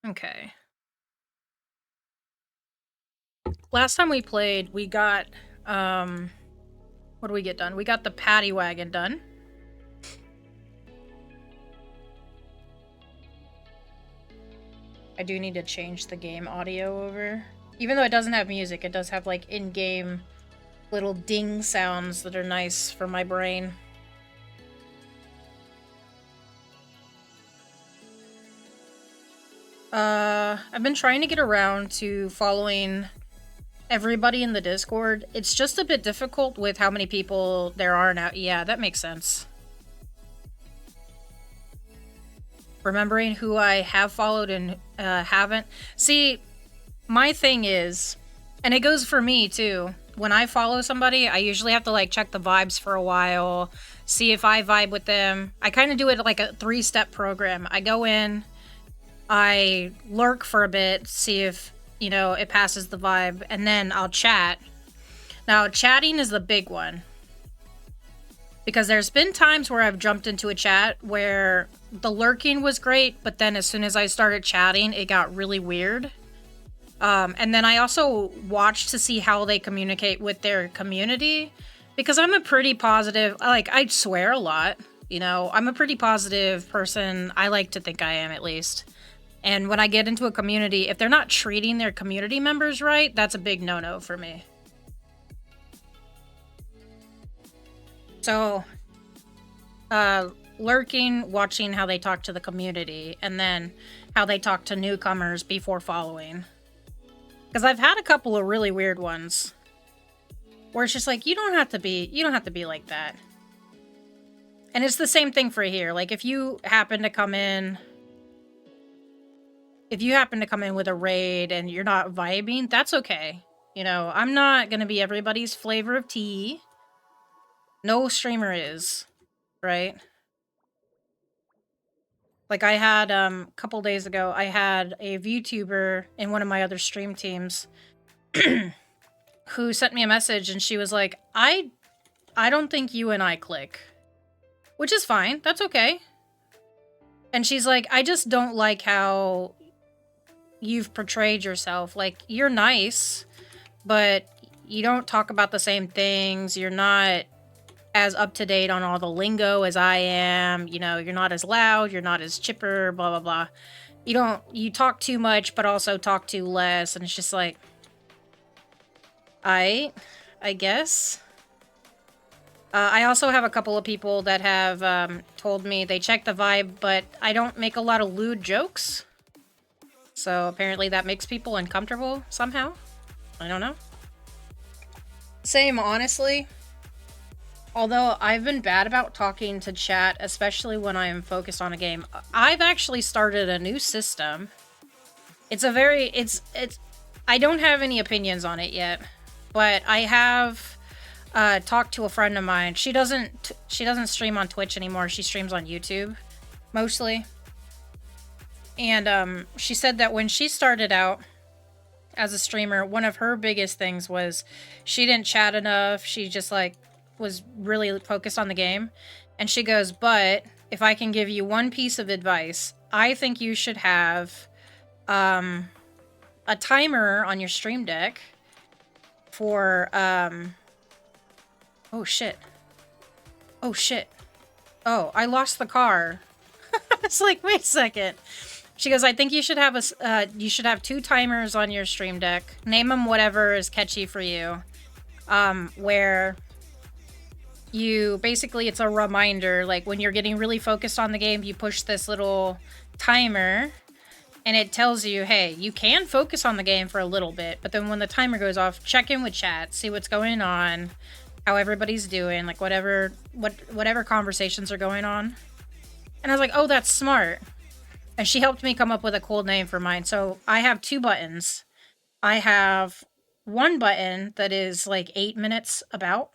Okay. Last time we played, we got, what do we get done? We got the paddy wagon done. I do need to change the game audio over. Even though it doesn't have music, it does have, like, in-game little ding sounds that are nice for my brain. I've been trying to get around to following everybody in the Discord. It's just a bit difficult with how many people there are now. Yeah, that makes sense. Remembering who I have followed and haven't. See, my thing is, and it goes for me too, when I follow somebody, I usually have to like check the vibes for a while, see if I vibe with them. I kind of do it like a 3-step program. I go in, I lurk for a bit, see if, you know, it passes the vibe, and then I'll chat. Now, chatting is the big one. Because there's been times where I've jumped into a chat where the lurking was great, but then as soon as I started chatting, it got really weird. And then I also watch to see how they communicate with their community. Because I'm a pretty positive, like, I swear a lot. You know, I'm a pretty positive person. I like to think I am, at least. And when I get into a community, if they're not treating their community members right, that's a big no-no for me. So, lurking, watching how they talk to the community, and then how they talk to newcomers before following. Because I've had a couple of really weird ones where it's just like, you don't have to be like that. And it's the same thing for here. Like, if you happen to come in with a raid and you're not vibing, that's okay. You know, I'm not gonna be everybody's flavor of tea. No streamer is, right? Like, I had, a couple days ago, I had a VTuber in one of my other stream teams who sent me a message, and she was like, I don't think you and I click. Which is fine. That's okay. And she's like, I just don't like how you've portrayed yourself. Like, you're nice, but you don't talk about the same things. You're not as up to date on all the lingo as I am. You know, you're not as loud, you're not as chipper, blah, blah, blah. You talk too much, but also talk too less. And it's just like, I guess. I also have a couple of people that have told me they check the vibe, but I don't make a lot of lewd jokes. So apparently that makes people uncomfortable somehow. I don't know. Same, honestly. Although I've been bad about talking to chat, especially when I am focused on a game. I've actually started a new system. I don't have any opinions on it yet, but I have talked to a friend of mine. She doesn't stream on Twitch anymore. She streams on YouTube, mostly. And she said that when she started out as a streamer, one of her biggest things was she didn't chat enough. She just like was really focused on the game. And she goes, but if I can give you one piece of advice, I think you should have a timer on your stream deck for oh shit. Oh, I lost the car. I was like, wait a second. She goes, I think you should have you should have 2 timers on your stream deck. Name them whatever is catchy for you. Where you basically, it's a reminder, like when you're getting really focused on the game, you push this little timer and it tells you, hey, you can focus on the game for a little bit, but then when the timer goes off, check in with chat, see what's going on, how everybody's doing, like whatever conversations are going on. And I was like, oh, that's smart. And she helped me come up with a cool name for mine. So I have 2 buttons. I have one button that is like 8 minutes about,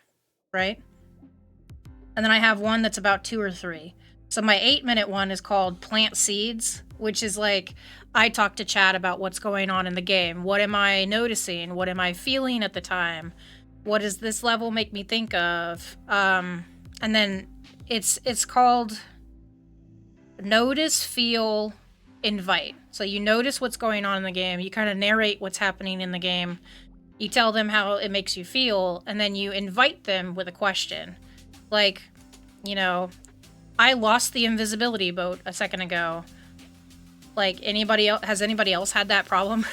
right? And then I have one that's about 2 or 3. So my 8-minute one is called Plant Seeds, which is like, I talk to chat about what's going on in the game. What am I noticing? What am I feeling at the time? What does this level make me think of? And then it's called Notice, Feel, invite. So you notice what's going on in the game, you kind of narrate what's happening in the game, you tell them how it makes you feel, and then you invite them with a question. Like, you know, I lost the invisibility boat a second ago. Like, anybody else, has anybody else had that problem?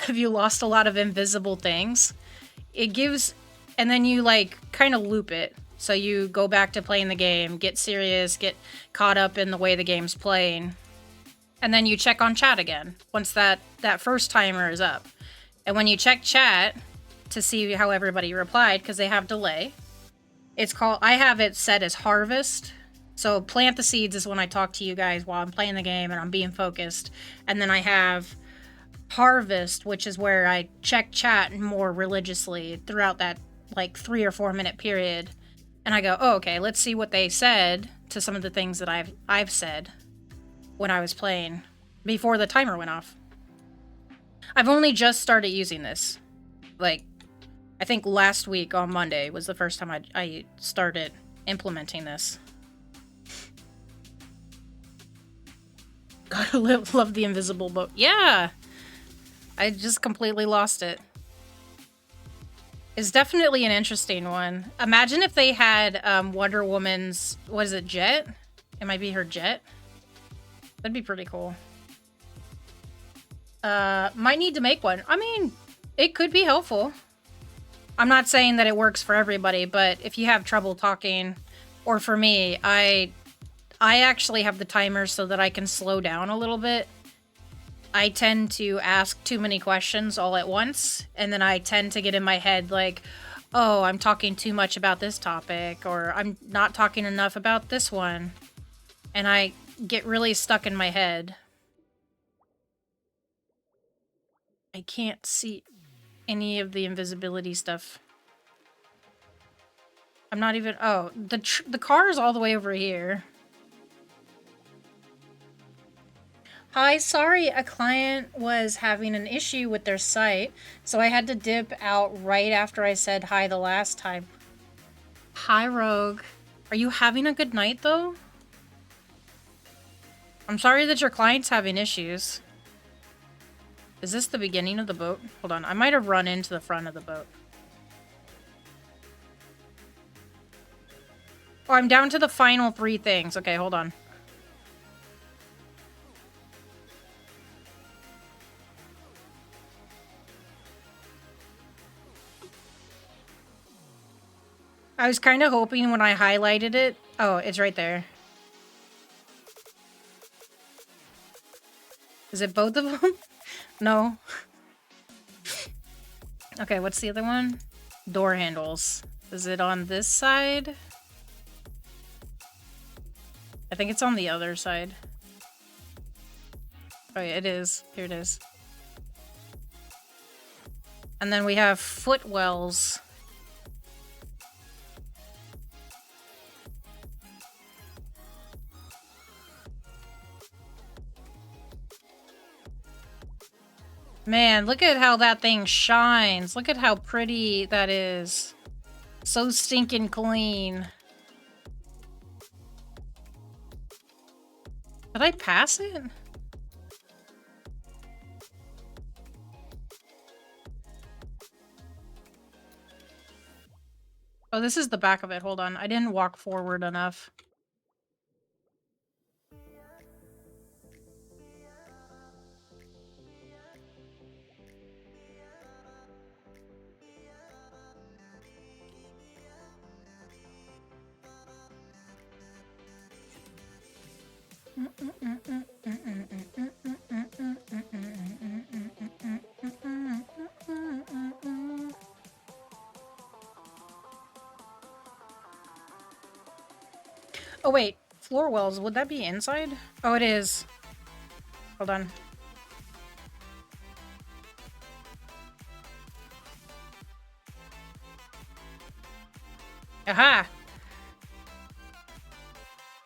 Have you lost a lot of invisible things? It gives, and then you like kind of loop it. So you go back to playing the game, get serious, get caught up in the way the game's playing. And then you check on chat again once that first timer is up. And when you check chat to see how everybody replied, because they have delay, it's called, I have it set as harvest. So plant the seeds is when I talk to you guys while I'm playing the game and I'm being focused. And then I have harvest, which is where I check chat more religiously throughout that like 3 or 4 minute period. And I go, oh, okay, let's see what they said to some of the things that I've said when I was playing before the timer went off. I've only just started using this. Like, I think last week on Monday was the first time I started implementing this. Gotta love the invisible boat. Yeah! I just completely lost it. It's definitely an interesting one. Imagine if they had Wonder Woman's, what is it, jet? It might be her jet. That'd be pretty cool. Might need to make one. I mean, it could be helpful. I'm not saying that it works for everybody, but if you have trouble talking, or for me, I actually have the timer so that I can slow down a little bit. I tend to ask too many questions all at once, and then I tend to get in my head like, oh, I'm talking too much about this topic, or I'm not talking enough about this one. And I get really stuck in my head. I can't see any of the invisibility stuff. I'm not even... Oh, the car is all the way over here. Hi, sorry, a client was having an issue with their site, so I had to dip out right after I said hi the last time. Hi, Rogue. Are you having a good night, though? I'm sorry that your client's having issues. Is this the beginning of the boat? Hold on, I might have run into the front of the boat. Oh, I'm down to the final 3 things. Okay, hold on. I was kind of hoping when I highlighted it... Oh, it's right there. Is it both of them? No. Okay, what's the other one? Door handles. Is it on this side? I think it's on the other side. Oh yeah, it is. Here it is. And then we have footwells. Man, look at how that thing shines. Look at how pretty that is. So stinking clean. Did I pass it? Oh, this is the back of it. Hold on. I didn't walk forward enough. Oh wait, floor wells, would that be inside? Oh, it is. Hold on. Aha!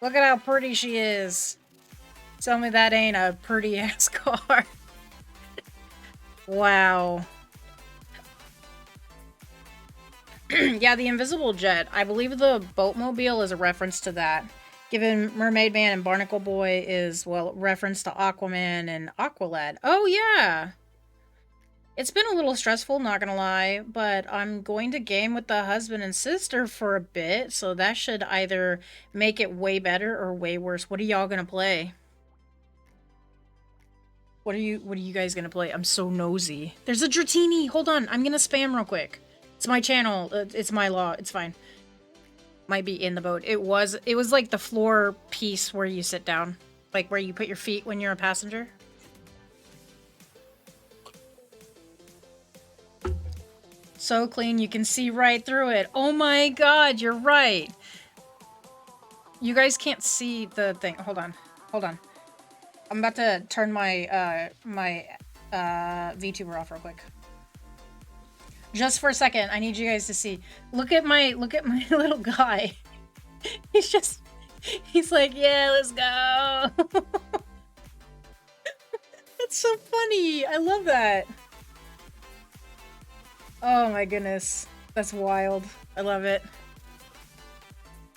Look at how pretty she is. Tell me that ain't a pretty ass car. Wow. Yeah, the invisible jet. I believe the boatmobile is a reference to that. Given Mermaid Man and Barnacle Boy is, well, reference to Aquaman and Aqualad. Oh, yeah! It's been a little stressful, not gonna lie, but I'm going to game with the husband and sister for a bit, so that should either make it way better or way worse. What are y'all gonna play? What are you guys gonna play? I'm so nosy. There's a Dratini! Hold on, I'm gonna spam real quick. It's my channel. It's my law. It's fine. Might be in the boat. It was like the floor piece where you sit down. Like where you put your feet when you're a passenger. So clean, you can see right through it. Oh my god, you're right. You guys can't see the thing. Hold on. Hold on. I'm about to turn my VTuber off real quick. Just for a second, I need you guys to see. Look at my little guy. He's like, yeah, let's go. That's so funny. I love that. Oh my goodness. That's wild. I love it.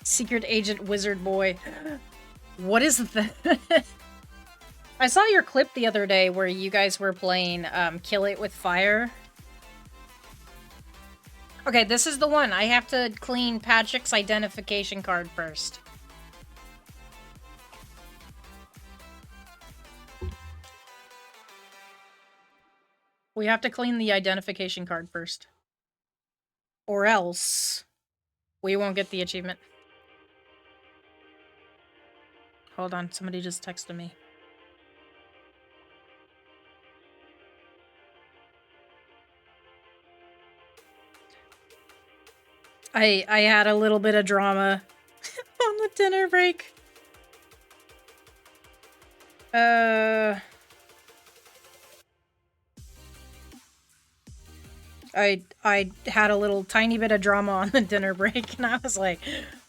Secret Agent Wizard Boy. What is that? I saw your clip the other day where you guys were playing Kill It with Fire. Okay, this is the one. I have to clean Patrick's identification card first. We have to clean the identification card first. Or else we won't get the achievement. Hold on, somebody just texted me. I had a little bit of drama on the dinner break. I had a little tiny bit of drama on the dinner break, and I was like,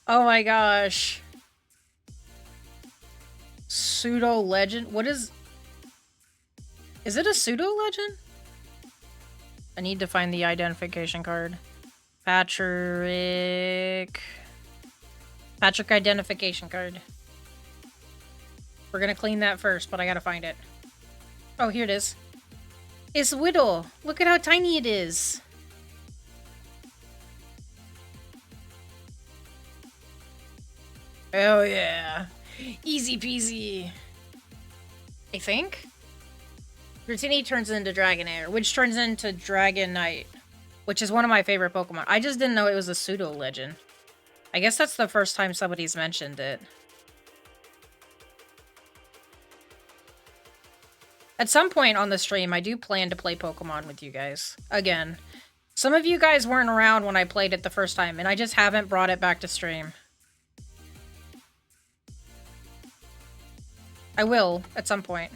oh my gosh. Pseudo legend? What is... Is it a pseudo legend? I need to find the identification card. Patrick identification card. We're gonna clean that first, but I gotta find it. Oh, here it is. It's Whittle. Look at how tiny it is. Oh yeah. Easy peasy. I think? Dratini turns into Dragonair, which turns into Dragonite, which is one of my favorite Pokemon. I just didn't know it was a pseudo legend. I guess that's the first time somebody's mentioned it. At some point on the stream, I do plan to play Pokemon with you guys. Again, some of you guys weren't around when I played it the first time, and I just haven't brought it back to stream. I will, at some point.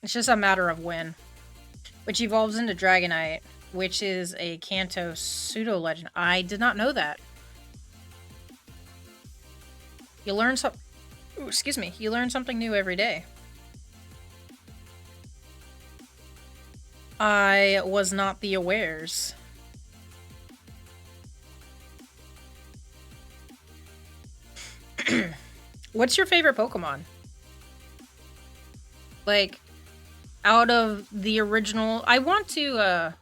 It's just a matter of when. Which evolves into Dragonite, which is a Kanto pseudo-legend. I did not know that. You learn some... Ooh, excuse me. You learn something new every day. I was not the awares. What's your favorite Pokemon? Like, out of the original... I want to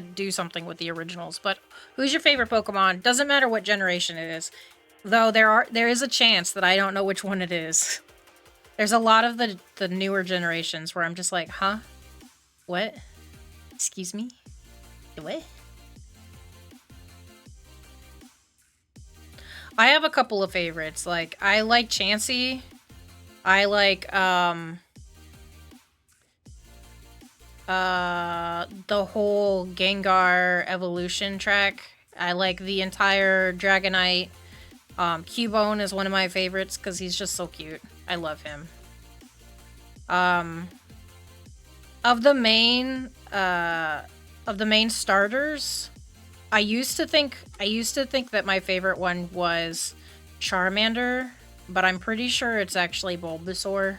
do something with the originals, but who's your favorite Pokemon? Doesn't matter what generation it is. Though there is a chance that I don't know which one it is. There's a lot of the newer generations where I'm just like, huh? What? Excuse me? What? I have a couple of favorites. Like, I like Chansey. I like, the whole Gengar evolution track. I like the entire Dragonite. Cubone is one of my favorites because he's just so cute. I love him. Of the main starters, I used to think that my favorite one was Charmander, but I'm pretty sure it's actually Bulbasaur.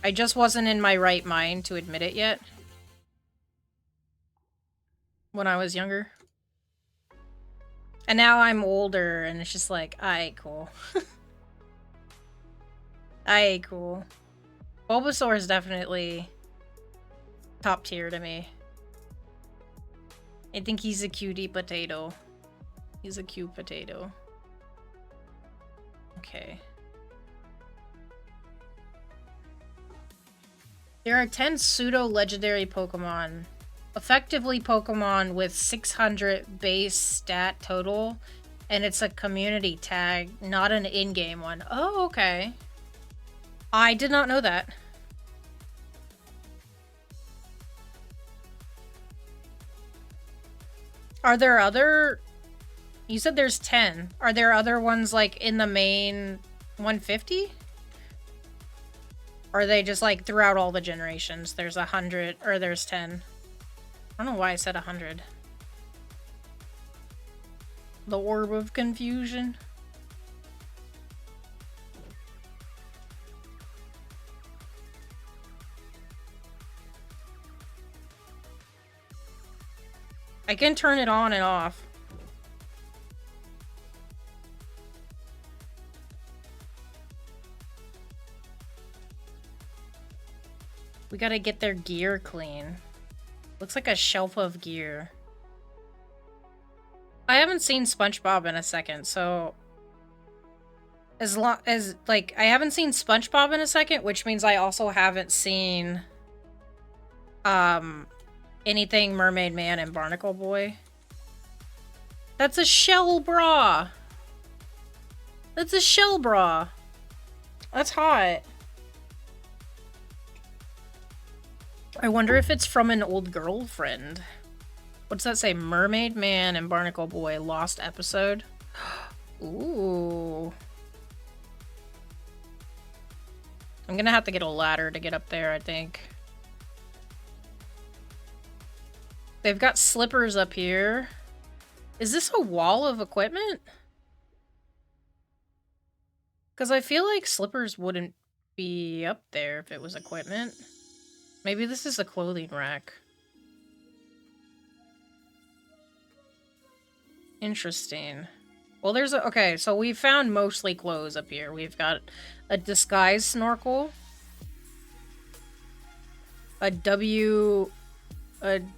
I just wasn't in my right mind to admit it yet. When I was younger. And now I'm older, and it's just like, alright, cool. Alright, cool. Bulbasaur is definitely top tier to me. I think he's a cutie potato. He's a cute potato. Okay. There are 10 pseudo-legendary Pokemon. Effectively Pokemon with 600 base stat total. And it's a community tag, not an in-game one. Oh, okay. I did not know that. Are there other... You said there's 10. Are there other ones, like, in the main 150? Or are they just, like, throughout all the generations? There's 100, or there's 10. I don't know why I said 100. The Orb of Confusion. I can turn it on and off. We gotta get their gear clean. Looks like a shelf of gear. I haven't seen SpongeBob in a second, so... As long as, like, I haven't seen SpongeBob in a second, which means I also haven't seen... anything Mermaid Man and Barnacle Boy. That's a shell bra! That's a shell bra! That's hot. I wonder if it's from an old girlfriend. What's that say? Mermaid Man and Barnacle Boy lost episode? Ooh. I'm gonna have to get a ladder to get up there, I think. They've got slippers up here. Is this a wall of equipment? Because I feel like slippers wouldn't be up there if it was equipment. Maybe this is a clothing rack. Interesting. Well, there's a... Okay, so we found mostly clothes up here. We've got a disguise snorkel. A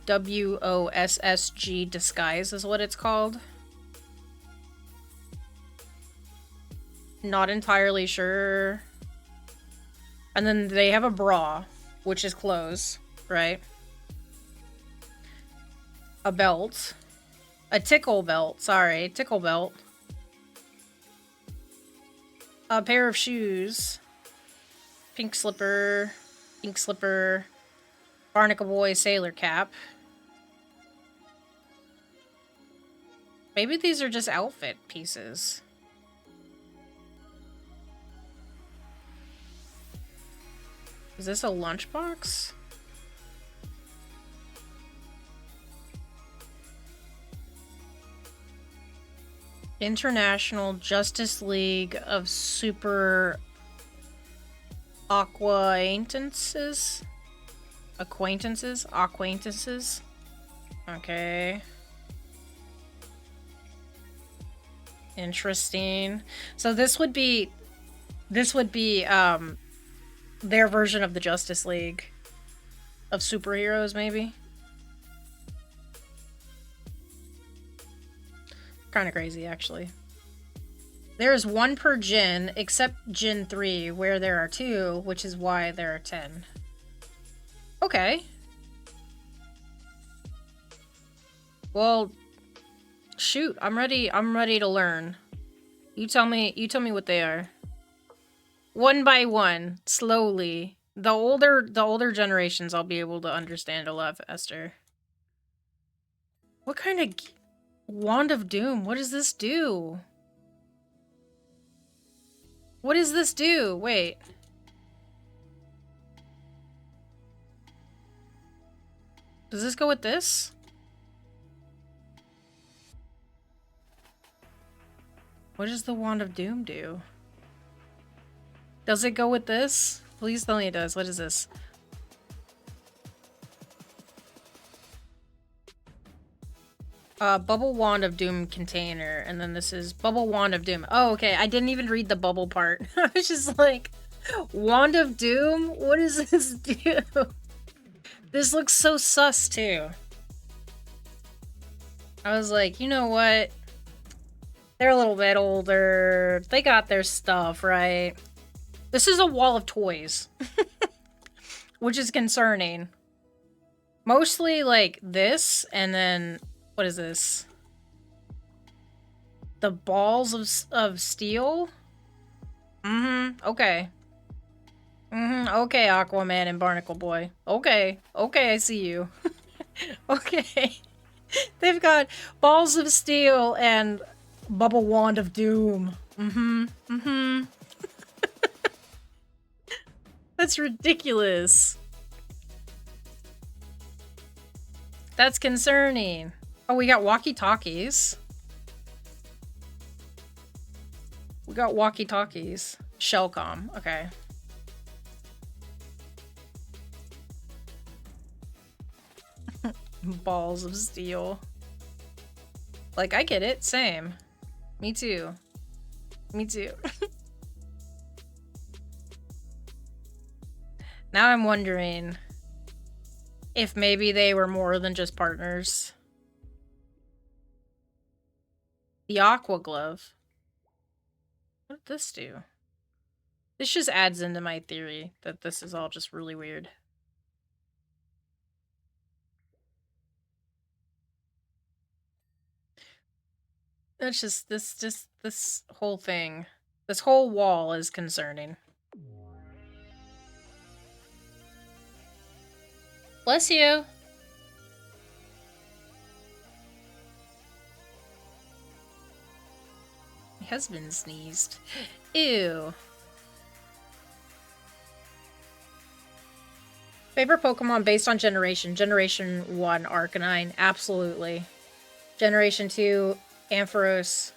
WOSSG disguise is what it's called. Not entirely sure. And then they have a bra, which is clothes, right? A belt. A tickle belt, sorry, tickle belt. A pair of shoes. Pink slipper. Pink slipper. Barnacle Boy sailor cap. Maybe these are just outfit pieces. Is this a lunchbox? International Justice League of Super Acquaintances? Acquaintances? Okay. Interesting. So this would be their version of the Justice League of superheroes, maybe? Kind of crazy, actually. There is 1 per gin, except Gin 3, where there are 2, which is why there are 10. Okay. Well, shoot, I'm ready to learn. You tell me what they are. One by one, slowly. The older generations I'll be able to understand a lot faster. What kind of Wand of Doom? What does this do? What does this do? Wait. Does this go with this? What does the Wand of Doom do? Does it go with this? Please tell me it does. What is this? Bubble Wand of Doom container, and then this is Bubble Wand of Doom. Oh, okay, I didn't even read the bubble part. I was just like, Wand of Doom? What does this do? This looks so sus, too. I was like, you know what? They're a little bit older. They got their stuff, right? This is a wall of toys. Which is concerning. Mostly, like, this, and then... What is this? The balls of steel? Okay. Okay, Aquaman and Barnacle Boy. Okay. Okay, I see you. Okay. They've got balls of steel and Bubble Wand of Doom. That's ridiculous. That's concerning. Oh, we got walkie-talkies. We got walkie-talkies. Shellcom. Okay. Balls of steel. Like, I get it. Same. Me too. Me too. Now I'm wondering if maybe they were more than just partners. The Aqua Glove. What did this do? This just adds into my theory that this is all just really weird. That's just this whole thing. This whole wall is concerning. Bless you. My husband sneezed. Ew. Favorite Pokemon based on generation. Generation 1, Arcanine. Absolutely. Generation 2, Ampharos.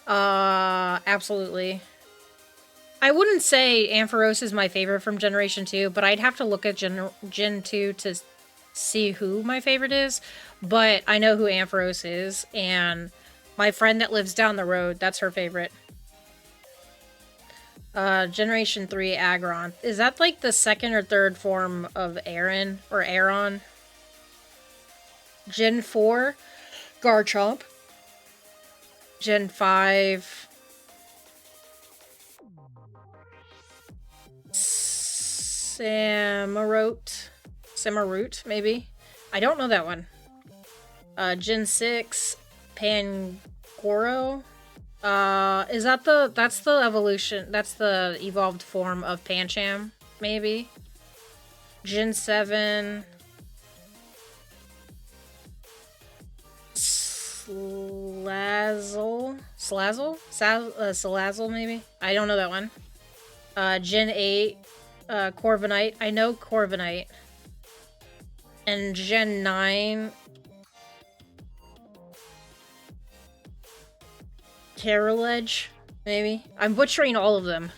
Absolutely. I wouldn't say Ampharos is my favorite from Generation 2, but I'd have to look at Gen 2 to see who my favorite is. But I know who Ampharos is, and my friend that lives down the road, that's her favorite. Generation 3, Aggron. Is that like the second or third form of Aron or Aron? Gen 4, Garchomp. Gen 5, Samaroot, maybe? I don't know that one. Gen 6, Pangoro. Is that that's the evolution, that's the evolved form of Pancham, maybe? Gen 7, Salazzle, maybe? I don't know that one. Gen 8, Corviknight. I know Corviknight. And Gen 9, Carolage, maybe? I'm butchering all of them.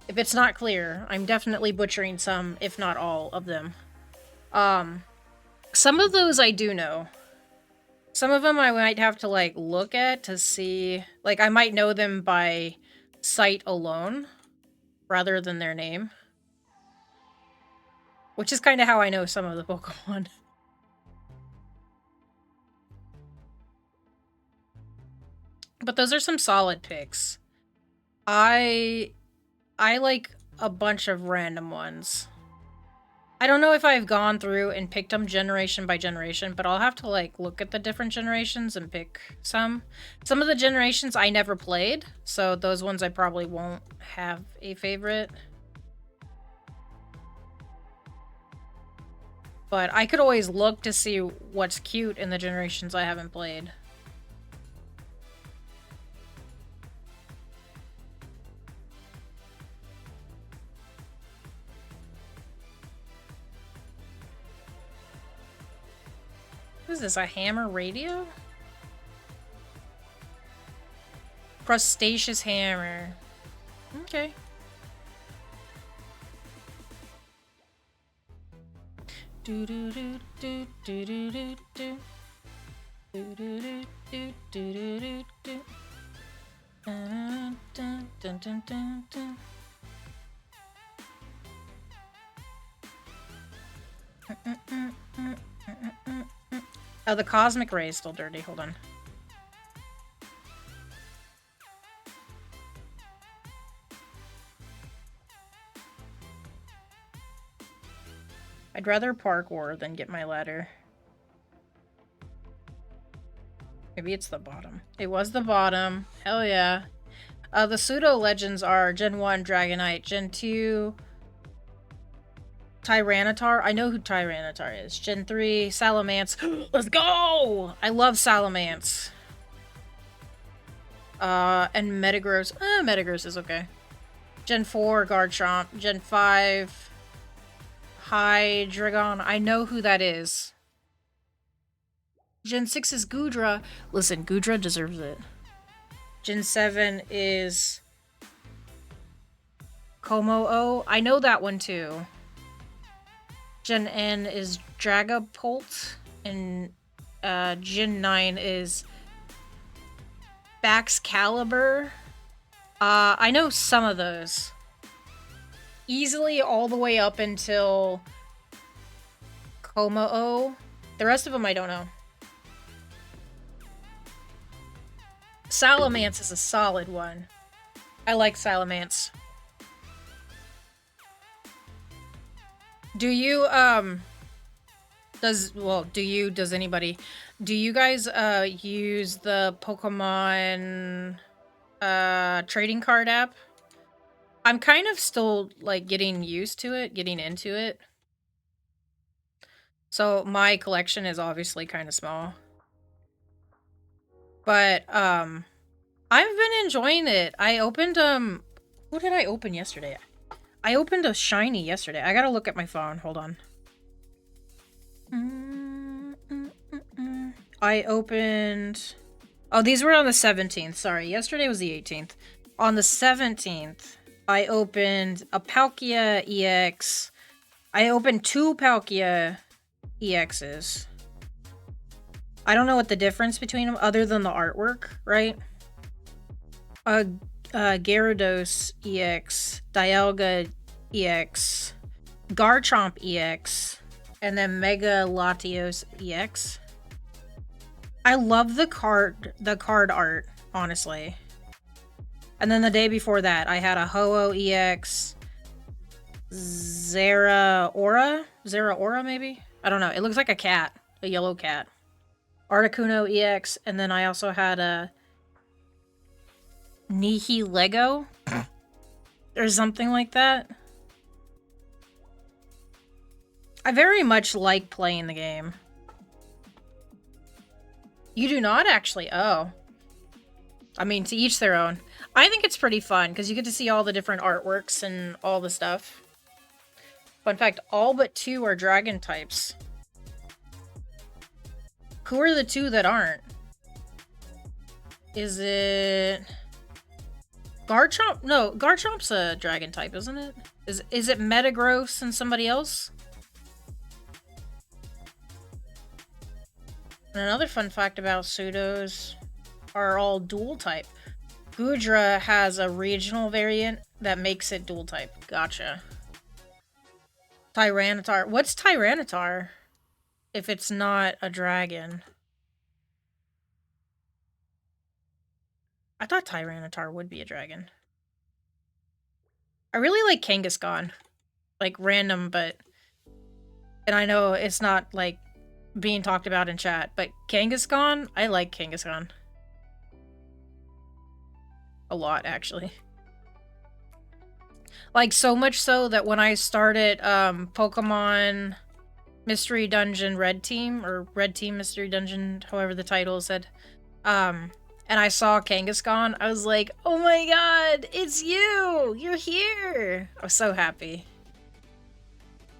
If it's not clear, I'm definitely butchering some, if not all, of them. Some of those I do know. Some of them I might have to, like, look at to see... Like, I might know them by sight alone, rather than their name. Which is kind of how I know some of the Pokemon. But those are some solid picks. I like a bunch of random ones. I don't know if I've gone through and picked them generation by generation, but I'll have to, like, look at the different generations and pick some. Some of the generations I never played, so those ones I probably won't have a favorite. But I could always look to see what's cute in the generations I haven't played. What is this, a hammer radio? Crustaceous hammer. Okay. Do do do do do do do do. Oh, the cosmic ray is still dirty. Hold on. I'd rather parkour than get my ladder. Maybe it's the bottom. It was the bottom. Hell yeah. The pseudo legends are Gen 1 Dragonite, Gen 2 Tyranitar. I know who Tyranitar is. Gen 3 Salamence. Let's go! I love Salamence. And Metagross. Metagross is okay. Gen 4 Garchomp. Gen 5 Hydreigon. I know who that is. Gen 6 is Goodra. Listen, Goodra deserves it. Gen 7 is Komo-o. I know that one too. Gen N is Dragapult. And Gen 9 is Baxcalibur. I know some of those. Easily all the way up until Komo-o. The rest of them I don't know. Salamence is a solid one. I like Salamence. Do you, does anybody, do you guys, use the Pokemon, trading card app? I'm kind of still, like, getting used to it, getting into it. So, my collection is obviously kind of small. But, I've been enjoying it. I opened, what did I open yesterday? I opened a shiny yesterday. I gotta look at my phone. Hold on. I opened... Oh, these were on the 17th. Sorry, yesterday was the 18th. On the 17th, I opened a Palkia EX. I opened 2 Palkia EXs. I don't know what the difference between them, other than the artwork, right? Gyarados EX, Dialga EX, Garchomp EX, and then Mega Latios EX. I love the card art, honestly. And then the day before that, I had a Ho-Oh EX, Zeraora maybe? I don't know. It looks like a cat, a yellow cat. Articuno EX, and then I also had a Nihilego or something like that. I very much like playing the game. You do not actually? Oh. I mean, to each their own. I think it's pretty fun because you get to see all the different artworks and all the stuff. Fun fact, all but 2 are dragon types. Who are the 2 that aren't? Is it... Garchomp? No, Garchomp's a dragon type, isn't it? Is it Metagross and somebody else? And another fun fact about pseudos are all dual type. Goodra has a regional variant that makes it dual type. Gotcha. Tyranitar. What's Tyranitar? If it's not a dragon. I thought Tyranitar would be a dragon. I really like Kangaskhan. Like, random, but... And I know it's not, like, being talked about in chat, but Kangaskhan? I like Kangaskhan. A lot, actually. Like, so much so that when I started, Pokemon Mystery Dungeon Red Team, or Red Team Mystery Dungeon, however the title said, and I saw Kangaskhan, I was like, oh my god, it's you! You're here! I was so happy.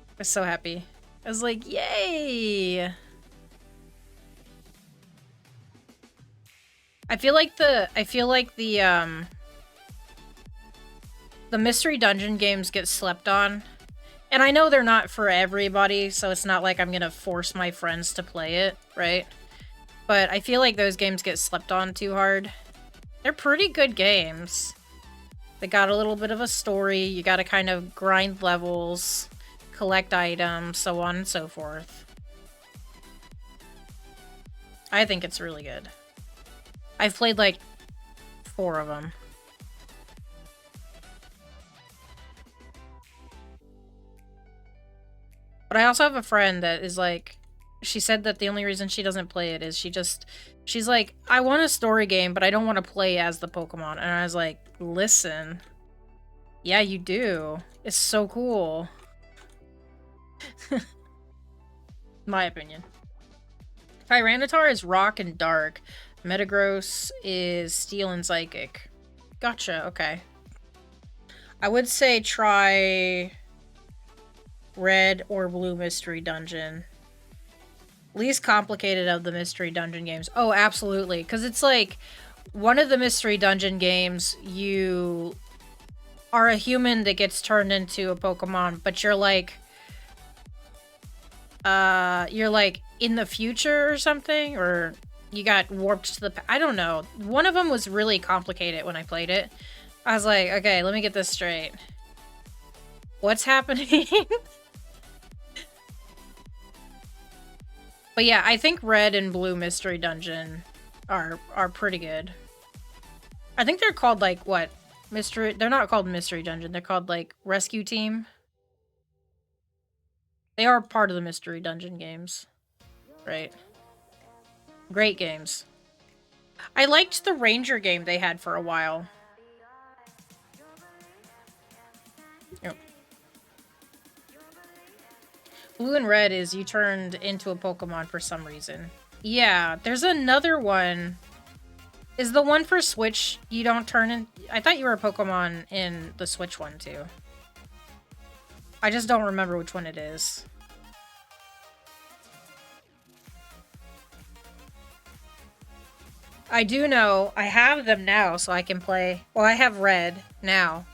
I was so happy. I was like, yay! I feel like the Mystery Dungeon games get slept on. And I know they're not for everybody, so it's not like I'm gonna force my friends to play it, right? But I feel like those games get slept on too hard. They're pretty good games. They got a little bit of a story. You gotta kind of grind levels, collect items, so on and so forth. I think it's really good. I've played like 4 of them. But I also have a friend that is like, she said that the only reason she doesn't play it is she's like, I want a story game, but I don't want to play as the Pokemon. And I was like, listen, yeah, you do. It's so cool. My opinion. Tyranitar is rock and dark. Metagross is steel and psychic. Gotcha, okay. I would say try red or blue mystery dungeon. Least complicated of the mystery dungeon games. Oh, absolutely. Because it's like, one of the mystery dungeon games, you are a human that gets turned into a Pokemon, but you're like in the future or something, or you got warped to the I don't know. One of them was really complicated when I played it. I was like, okay, let me get this straight. What's happening? But yeah, I think red and blue mystery dungeon are pretty good. I think they're called like what? They're not called mystery dungeon. They're called like rescue team. They are part of the mystery dungeon games. Right. Great games. I liked the Ranger game they had for a while. Yep. Blue and red is you turned into a Pokemon for some reason. Yeah, there's another one. Is the one for Switch you don't turn in? I thought you were a Pokemon in the Switch one too. I just don't remember which one it is. I do know I have them now so I can play. Well, I have red now.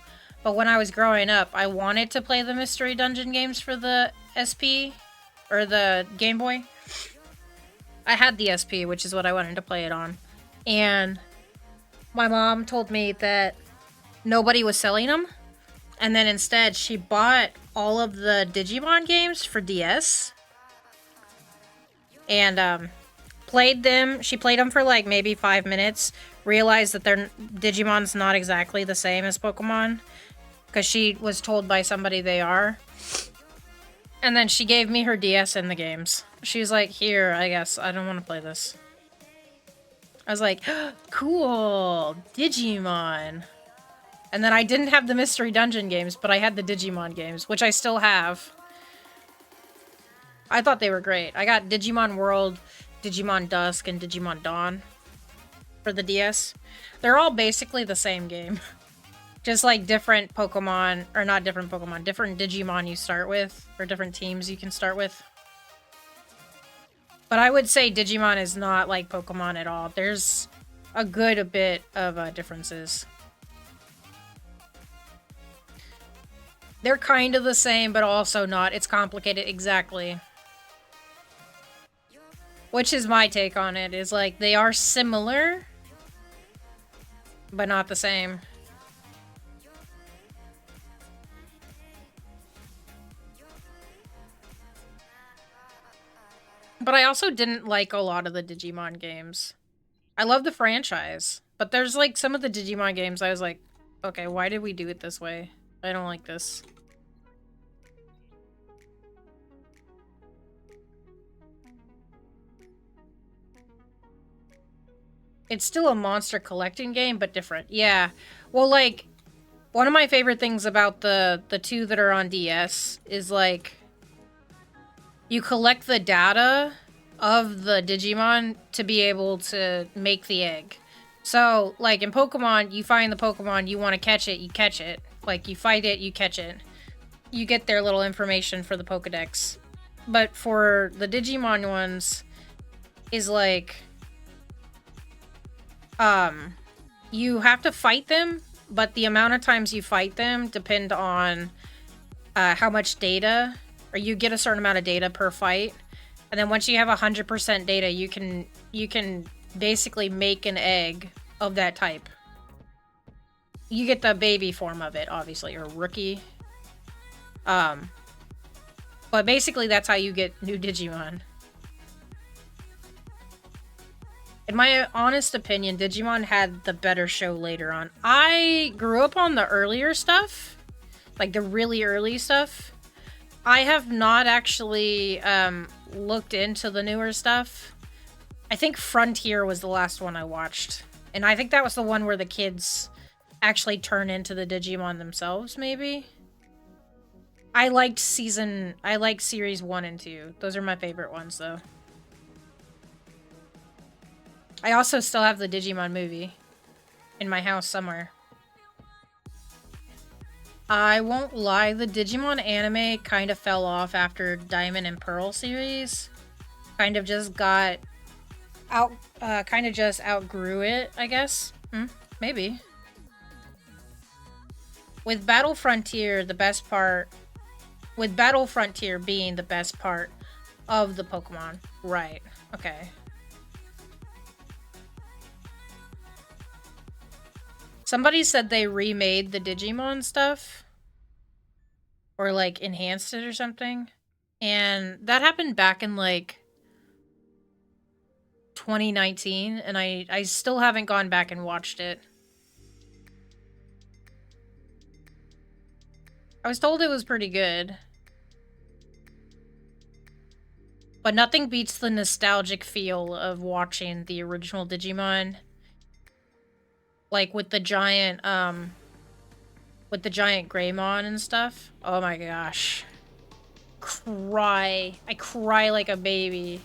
But when I was growing up, I wanted to play the Mystery Dungeon games for the SP, or the Game Boy. I had the SP, which is what I wanted to play it on. And my mom told me that nobody was selling them. And then instead, she bought all of the Digimon games for DS. And played them. She played them for like maybe 5 minutes. Realized that their Digimon's not exactly the same as Pokemon. Because she was told by somebody they are. And then she gave me her DS and the games. She was like, here, I guess. I don't want to play this. I was like, cool, Digimon. And then I didn't have the Mystery Dungeon games, but I had the Digimon games, which I still have. I thought they were great. I got Digimon World, Digimon Dusk, and Digimon Dawn for the DS. They're all basically the same game. Just like different Pokemon, or not different Pokemon, different Digimon you start with, or different teams you can start with. But I would say Digimon is not like Pokemon at all. There's a good bit of differences. They're kind of the same, but also not. It's complicated, exactly. Which is my take on it, is like, they are similar, but not the same. But I also didn't like a lot of the Digimon games. I love the franchise, but there's like some of the Digimon games I was like, okay, why did we do it this way? I don't like this. It's still a monster collecting game, but different. Yeah. Well, like, one of my favorite things about the two that are on DS is, like, you collect the data of the Digimon to be able to make the egg. So, like, in Pokemon, you find the Pokemon, you want to catch it, you catch it. Like, you fight it, you catch it. You get their little information for the Pokedex. But for the Digimon ones, is like, you have to fight them, but the amount of times you fight them depend on how much data, or you get a certain amount of data per fight. And then once you have 100% data, you can basically make an egg of that type. You get the baby form of it, obviously, or rookie. But basically that's how you get new Digimon. In my honest opinion, Digimon had the better show later on. I grew up on the earlier stuff, like the really early stuff. I have not actually looked into the newer stuff. I think Frontier was the last one I watched. And I think that was the one where the kids actually turn into the Digimon themselves, maybe? I liked series 1 and 2. Those are my favorite ones, though. I also still have the Digimon movie in my house somewhere. I won't lie, the Digimon anime kind of fell off after Diamond and Pearl series. Kind of just got out, kind of just outgrew it, I guess. Maybe. With Battle Frontier, the best part... With Battle Frontier being the best part of the Pokemon. Right. Okay. Somebody said they remade the Digimon stuff. Or, like, enhanced it or something. And that happened back in, like, 2019. And I still haven't gone back and watched it. I was told it was pretty good. But nothing beats the nostalgic feel of watching the original Digimon. Like with the giant Greymon and stuff. Oh my gosh. Cry. I cry like a baby.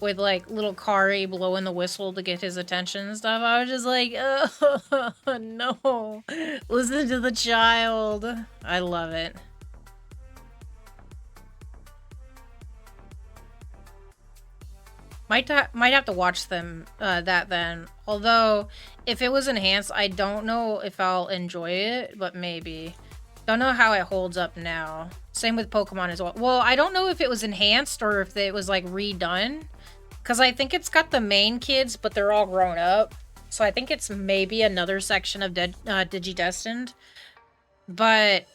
With like little Kari blowing the whistle to get his attention and stuff. I was just like, oh no. Listen to the child. I love it. Might have to watch them that then. Although, if it was enhanced, I don't know if I'll enjoy it, but maybe. Don't know how it holds up now. Same with Pokemon as well. Well, I don't know if it was enhanced or if it was like redone. Because I think it's got the main kids, but they're all grown up. So I think it's maybe another section of Digidestined. But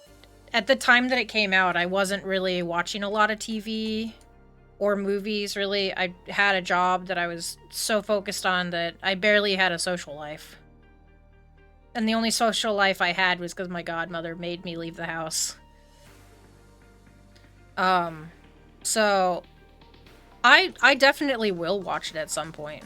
at the time that it came out, I wasn't really watching a lot of TV or movies, really. I had a job that I was so focused on that I barely had a social life. And the only social life I had was because my godmother made me leave the house. So I definitely will watch it at some point.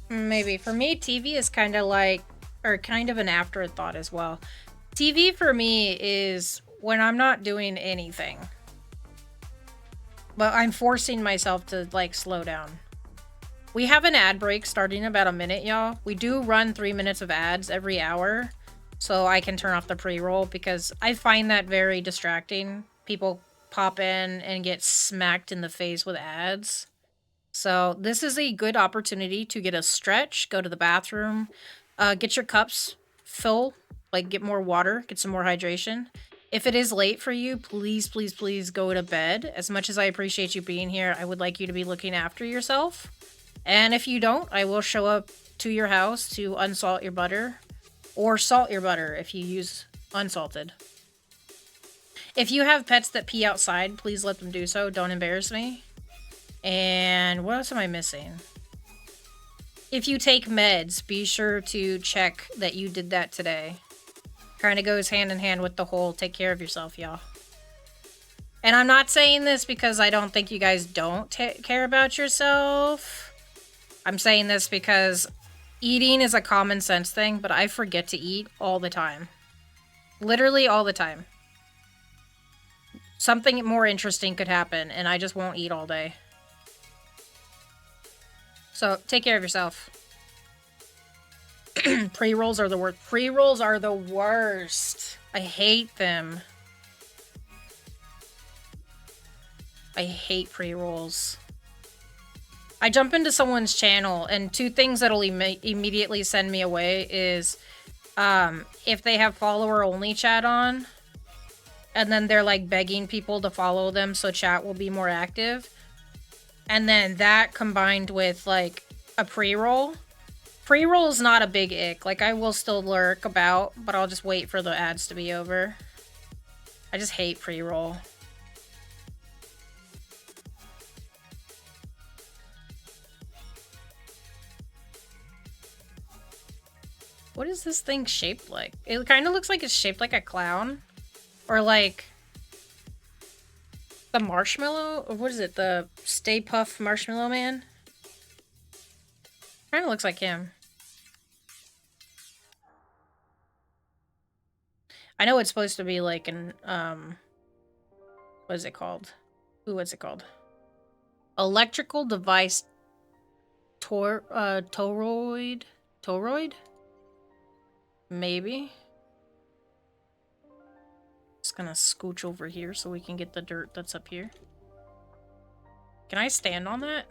Maybe. For me, TV is kind of like, or kind of an afterthought as well. TV for me is when I'm not doing anything. But I'm forcing myself to, like, slow down. We have an ad break starting in about a minute, y'all. We do run 3 minutes of ads every hour, so I can turn off the pre-roll, because I find that very distracting. People pop in and get smacked in the face with ads. So this is a good opportunity to get a stretch, go to the bathroom, get your cups full, like get more water, get some more hydration. If it is late for you, please, please, please go to bed. As much as I appreciate you being here, I would like you to be looking after yourself. And if you don't, I will show up to your house to unsalt your butter, or salt your butter if you use unsalted. If you have pets that pee outside, please let them do so. Don't embarrass me. And what else am I missing? If you take meds, be sure to check that you did that today. Kind of goes hand in hand with the whole take care of yourself, y'all. And I'm not saying this because I don't think you guys don't care about yourself. I'm saying this because eating is a common sense thing, but I forget to eat all the time. Literally all the time. Something more interesting could happen, and I just won't eat all day. So, take care of yourself. Pre-rolls are the worst. Pre-rolls are the worst. I hate them. I hate pre-rolls. I jump into someone's channel, and two things that'll immediately send me away is if they have follower-only chat on, and then they're like begging people to follow them so chat will be more active. And then that combined with like a pre-roll. Pre-roll is not a big ick. Like I will still lurk about, but I'll just wait for the ads to be over. I just hate pre-roll. What is this thing shaped like? It kind of looks like it's shaped like a clown. Or like the marshmallow? Or what is it? The Stay Puft Marshmallow Man? Kind of looks like him. I know it's supposed to be like an, what is it called? Ooh, what's it called? Electrical device toroid? Toroid? Maybe. Just gonna scooch over here so we can get the dirt that's up here. Can I stand on that?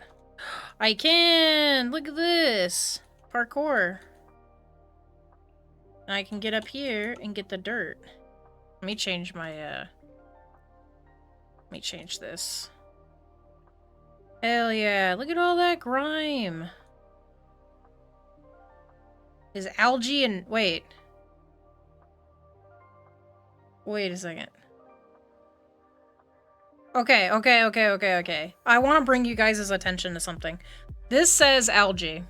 I can! Look at this! Parkour. And I can get up here and get the dirt. Let me change my, let me change this. Hell yeah, look at all that grime! Is algae and... Wait. Wait a second. Okay. I want to bring you guys' attention to something. This says algae.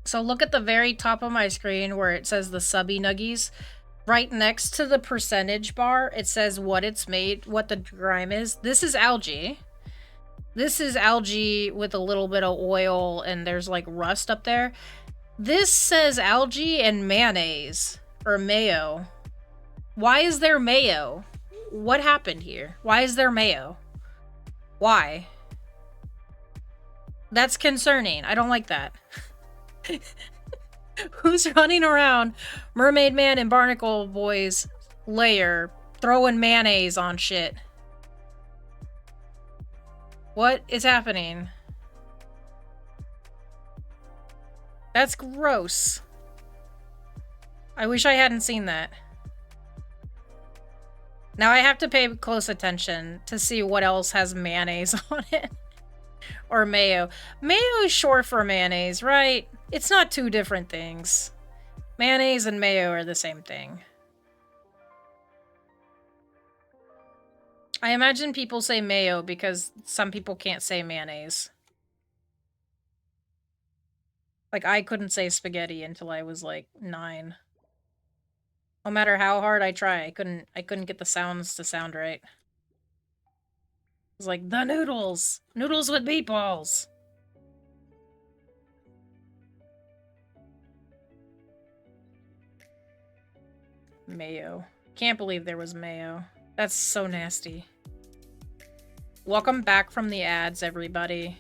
So look at the very top of my screen where it says the subby nuggies. Right next to the percentage bar, it says what it's made, what the grime is. This is algae. This is algae with a little bit of oil and there's like rust up there. This says algae and mayonnaise. Or mayo. Why is there mayo? What happened here? Why is there mayo? Why? That's concerning. I don't like that. Who's running around Mermaid Man and Barnacle Boy's lair throwing mayonnaise on shit? What is happening? That's gross. I wish I hadn't seen that. Now I have to pay close attention to see what else has mayonnaise on it. Or mayo. Mayo is short for mayonnaise, right? It's not two different things. Mayonnaise and mayo are the same thing. I imagine people say mayo because some people can't say mayonnaise. Like, I couldn't say spaghetti until I was, like, 9. No matter how hard I try, I couldn't get the sounds to sound right. It was like, the noodles! Noodles with meatballs! Mayo. Can't believe there was mayo. That's so nasty. Welcome back from the ads, everybody.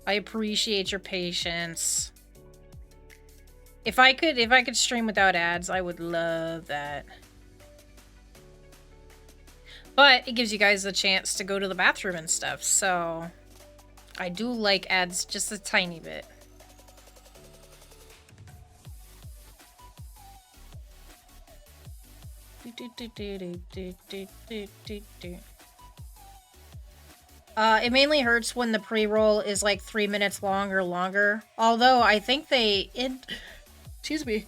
I appreciate your patience. If I could stream without ads, I would love that. But it gives you guys a chance to go to the bathroom and stuff, so I do like ads just a tiny bit. It mainly hurts when the pre-roll is like 3 minutes long or longer. Although I think they excuse me.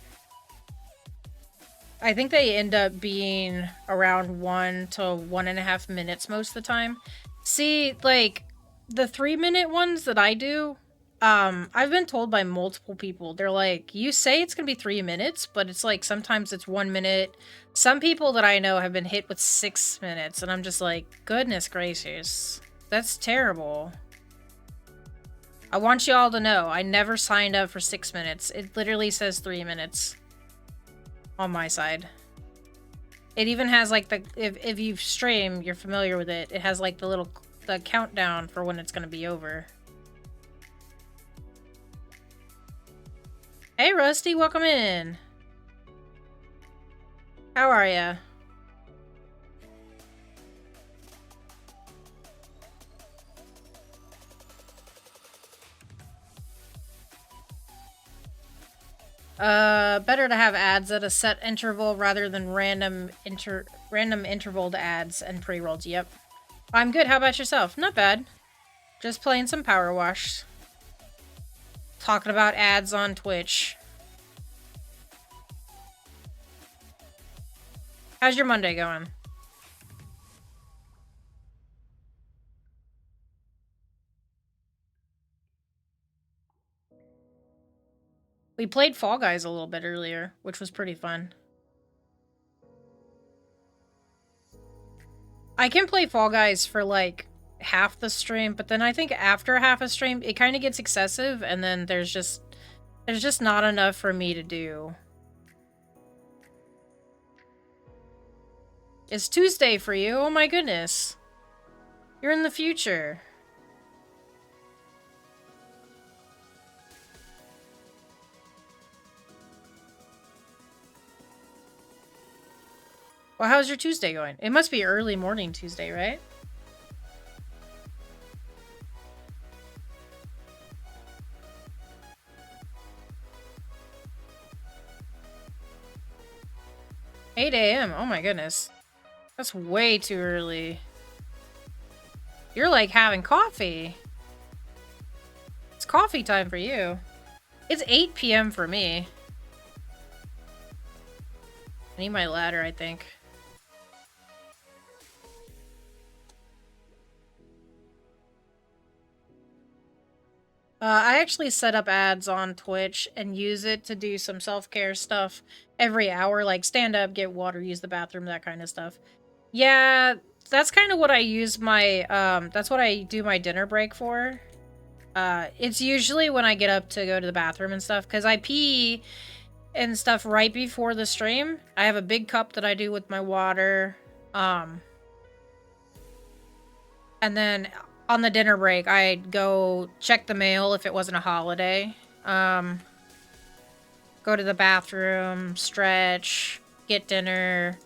I think they end up being around 1 to 1.5 minutes most of the time. See, like the 3-minute ones that I do, I've been told by multiple people, they're like, you say it's gonna be 3 minutes, but it's like sometimes it's 1 minute. Some people that I know have been hit with 6 minutes, and I'm just like, goodness gracious, that's terrible. I want you all to know, I never signed up for 6 minutes. It literally says 3 minutes on my side. It even has like the, if you stream, you're familiar with it, it has like the countdown for when it's gonna be over. Hey Rusty, welcome in. How are ya? Better to have ads at a set interval rather than random intervaled ads and pre-rolls. Yep. I'm good. How about yourself? Not bad. Just playing some PowerWash. Talking about ads on Twitch. How's your Monday going? We played Fall Guys a little bit earlier, which was pretty fun. I can play Fall Guys for like half the stream, but then I think after half a stream, it kind of gets excessive, and then there's just not enough for me to do. It's Tuesday for you. Oh my goodness. You're in the future. Well, how's your Tuesday going? It must be early morning Tuesday, right? $8 a.m. Oh my goodness. That's way too early. You're like having coffee. It's coffee time for you. It's 8 p.m. for me. I need my ladder, I think. I actually set up ads on Twitch and use it to do some self-care stuff every hour, like stand up, get water, use the bathroom, that kind of stuff. Yeah, that's kind of what I use my, that's what I do my dinner break for. It's usually when I get up to go to the bathroom and stuff, because I pee and stuff right before the stream. I have a big cup that I do with my water. And then on the dinner break, I'd go check the mail if it wasn't a holiday. Go to the bathroom, stretch, get dinner.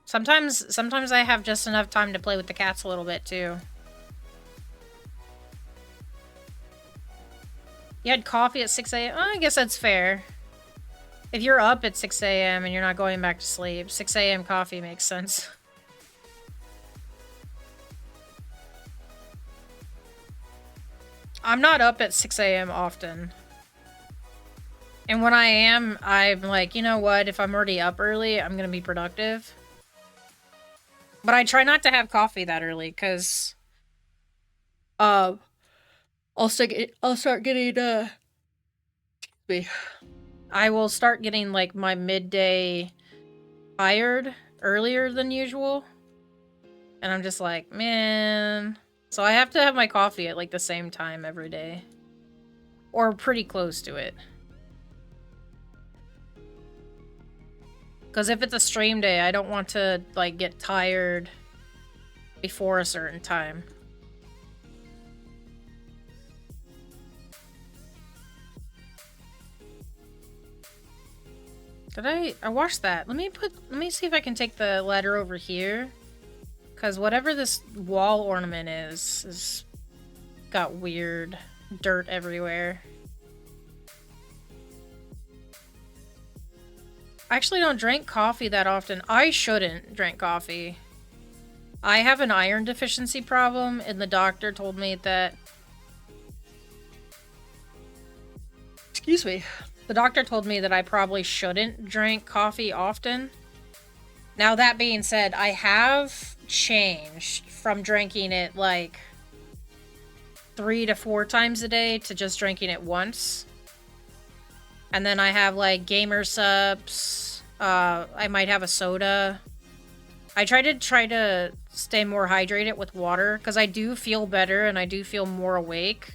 Sometimes I have just enough time to play with the cats a little bit too. You had coffee at 6 a.m.? Oh, I guess that's fair. If you're up at 6 a.m. and you're not going back to sleep, 6 a.m. coffee makes sense. I'm not up at 6 a.m. often. And when I am, I'm like, you know what? If I'm already up early, I'm going to be productive. But I try not to have coffee that early, because I'll start getting, I will start getting, like, my midday tired earlier than usual. And I'm just like, man. So I have to have my coffee at, like, the same time every day. Or pretty close to it. Because if it's a stream day, I don't want to, like, get tired before a certain time. Did I washed that. Let me see if I can take the ladder over here. Because whatever this wall ornament is got weird dirt everywhere. I actually don't drink coffee that often. I shouldn't drink coffee. I have an iron deficiency problem, and the doctor told me that... Excuse me. The doctor told me that I probably shouldn't drink coffee often. Now, that being said, I have changed from drinking it, like, 3 to 4 times a day to just drinking it once. And then I have, like, gamer subs. I might have a soda. I try to stay more hydrated with water, because I do feel better and I do feel more awake.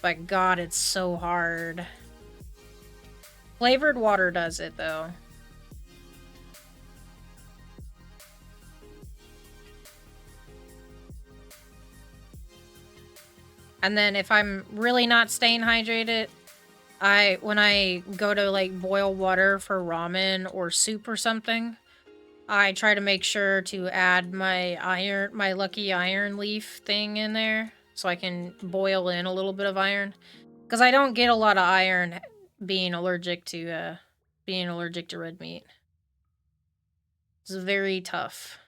But God, it's so hard. Flavored water does it, though. And then if I'm really not staying hydrated, when I go to, like, boil water for ramen or soup or something, I try to make sure to add my lucky iron leaf thing in there so I can boil in a little bit of iron. Because I don't get a lot of iron being allergic to red meat. It's very tough.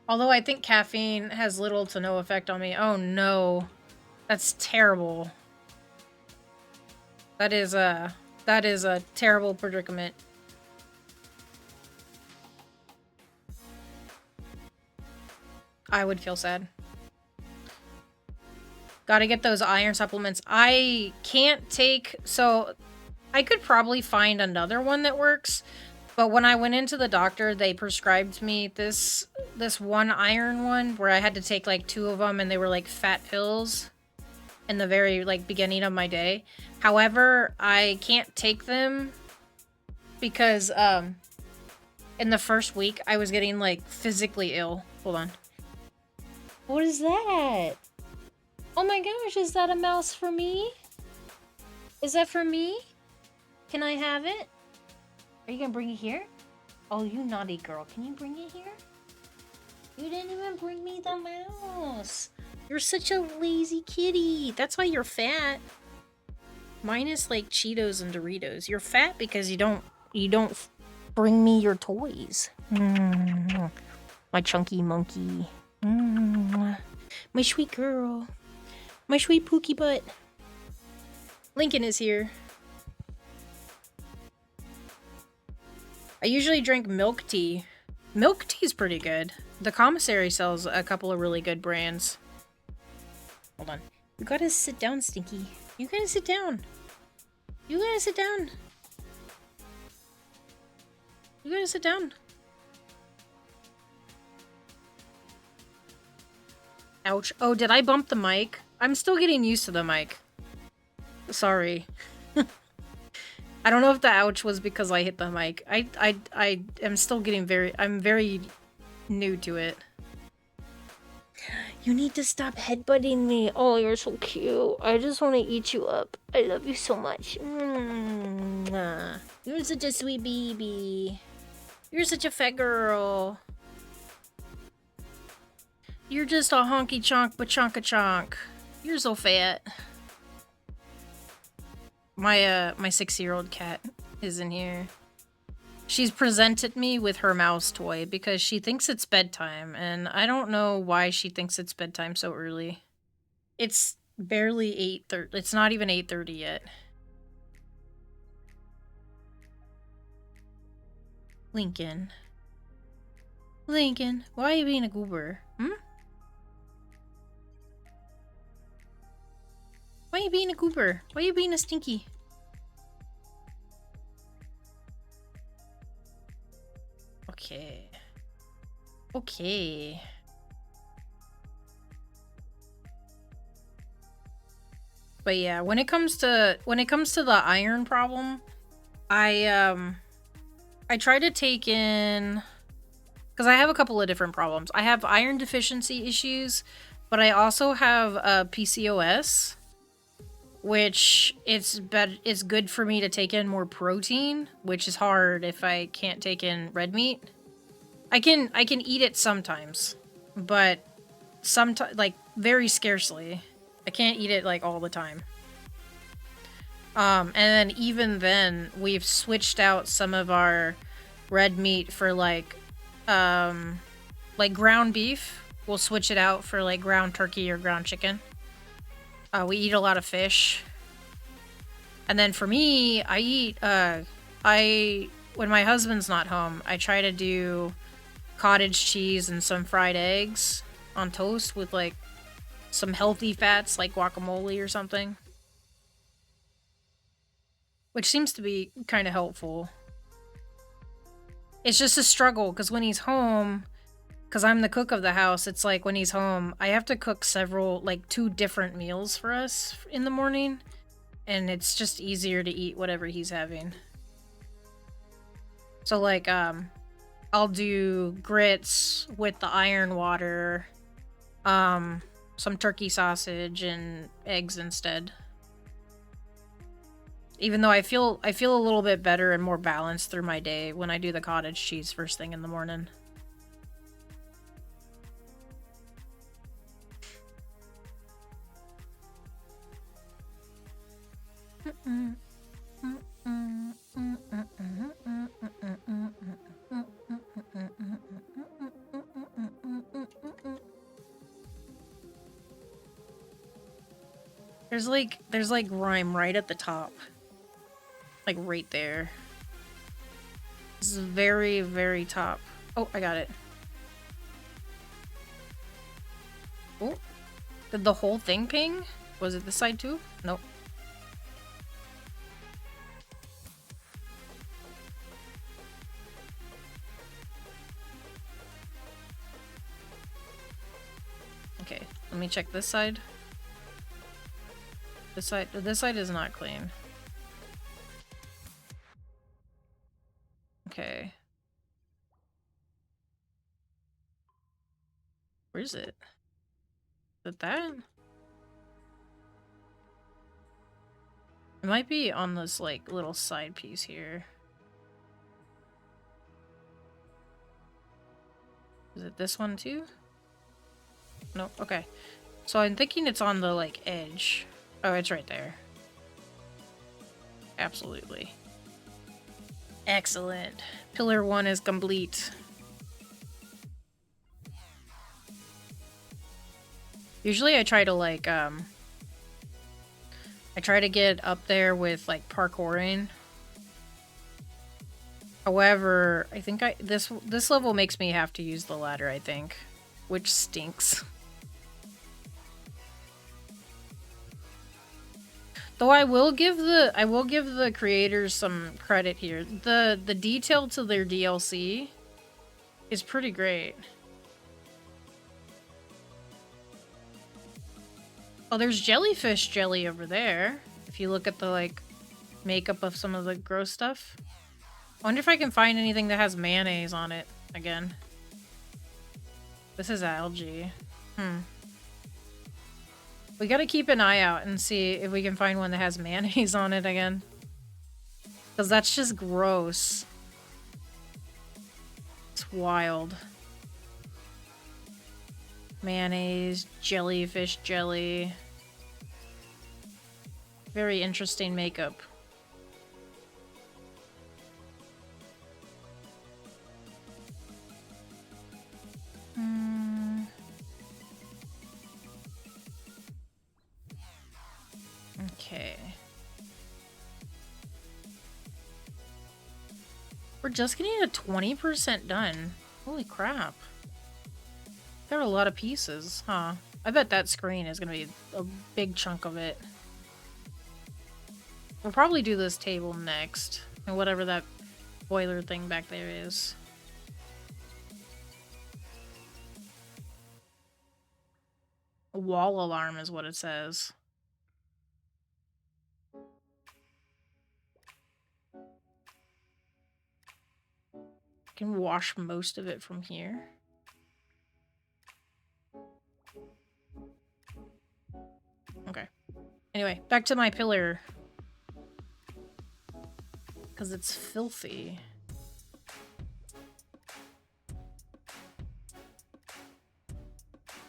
Although I think caffeine has little to no effect on me. Oh no. That's terrible. That is a terrible predicament. I would feel sad. Gotta get those iron supplements. I can't take... So, I could probably find another one that works. But when I went into the doctor, they prescribed me this one iron one where I had to take like 2 of them, and they were like fat pills in the very like beginning of my day. However, I can't take them because in the first week I was getting like physically ill. Hold on. What is that? Oh my gosh, is that a mouse for me? Is that for me? Can I have it? Are you gonna bring it here? Oh, you naughty girl. Can you bring it here? You didn't even bring me the mouse. You're such a lazy kitty. That's why you're fat. Minus like Cheetos and Doritos. You're fat because you don't bring me your toys. My chunky monkey. My sweet girl. My sweet pookie butt. Lincoln is here. I usually drink milk tea. Milk tea is pretty good. The commissary sells a couple of really good brands. Hold on. You gotta sit down, Stinky. You gotta sit down. You gotta sit down. You gotta sit down. Ouch. Oh, did I bump the mic? I'm still getting used to the mic. Sorry. I don't know if the ouch was because I hit the mic. I am still getting I'm very new to it. You need to stop headbutting me. Oh, you're so cute. I just want to eat you up. I love you so much. You're such a sweet baby. You're such a fat girl. You're just a honky chonk bachonka chonk. You're so fat. My 6-year-old cat is in here. She's presented me with her mouse toy because she thinks it's bedtime, and I don't know why she thinks it's bedtime so early. It's barely 8:30. It's not even 8:30 yet. Lincoln. Lincoln, why are you being a goober? Hmm? Why are you being a goober? Why are you being a stinky? Okay. Okay. But yeah, when it comes to the iron problem, I try to take in, because I have a couple of different problems. I have iron deficiency issues, but I also have PCOS, which it's good for me to take in more protein, which is hard if I can't take in red meat. I can eat it sometimes, but sometimes, like, very scarcely. I can't eat it like all the time. And then even then, we've switched out some of our red meat for like ground beef. We'll switch it out for like ground turkey or ground chicken. We eat a lot of fish. And then for me, I eat, when my husband's not home, I try to do cottage cheese and some fried eggs on toast with like some healthy fats like guacamole or something. Which seems to be kind of helpful. It's just a struggle because when he's home, because I'm the cook of the house, it's like when he's home, I have to cook like 2 different meals for us in the morning. And it's just easier to eat whatever he's having. So like, I'll do grits with the iron water, some turkey sausage and eggs instead. Even though I feel a little bit better and more balanced through my day when I do the cottage cheese first thing in the morning. There's like Grime right at the top. Like right there. This is very, very top. Oh, I got it. Oh, did the whole thing ping? Was it this side too? Nope. Okay, let me check this side. This side is not clean. Okay. Where is it? Is it that? It might be on this, like, little side piece here. Is it this one too? Nope, okay. So I'm thinking it's on the, like, edge. Oh, it's right there. Absolutely. Excellent. Pillar 1 is complete. Usually I try to, like, I try to get up there with, like, parkouring. However, I think this level makes me have to use the ladder, I think. Which stinks. Though I will give the creators some credit here. The detail to their DLC is pretty great. Oh, there's jellyfish jelly over there. If you look at the, like, makeup of some of the gross stuff. I wonder if I can find anything that has mayonnaise on it again. This is algae. We gotta keep an eye out and see if we can find one that has mayonnaise on it again. Because that's just gross. It's wild. Mayonnaise, jellyfish jelly. Very interesting makeup. Okay. We're just getting a 20% done. Holy crap. There are a lot of pieces, huh? I bet that screen is gonna be a big chunk of it. We'll probably do this table next. And whatever that boiler thing back there is. A wall alarm is what it says. Can wash most of it from here. Okay. Anyway, back to my pillar. Because it's filthy.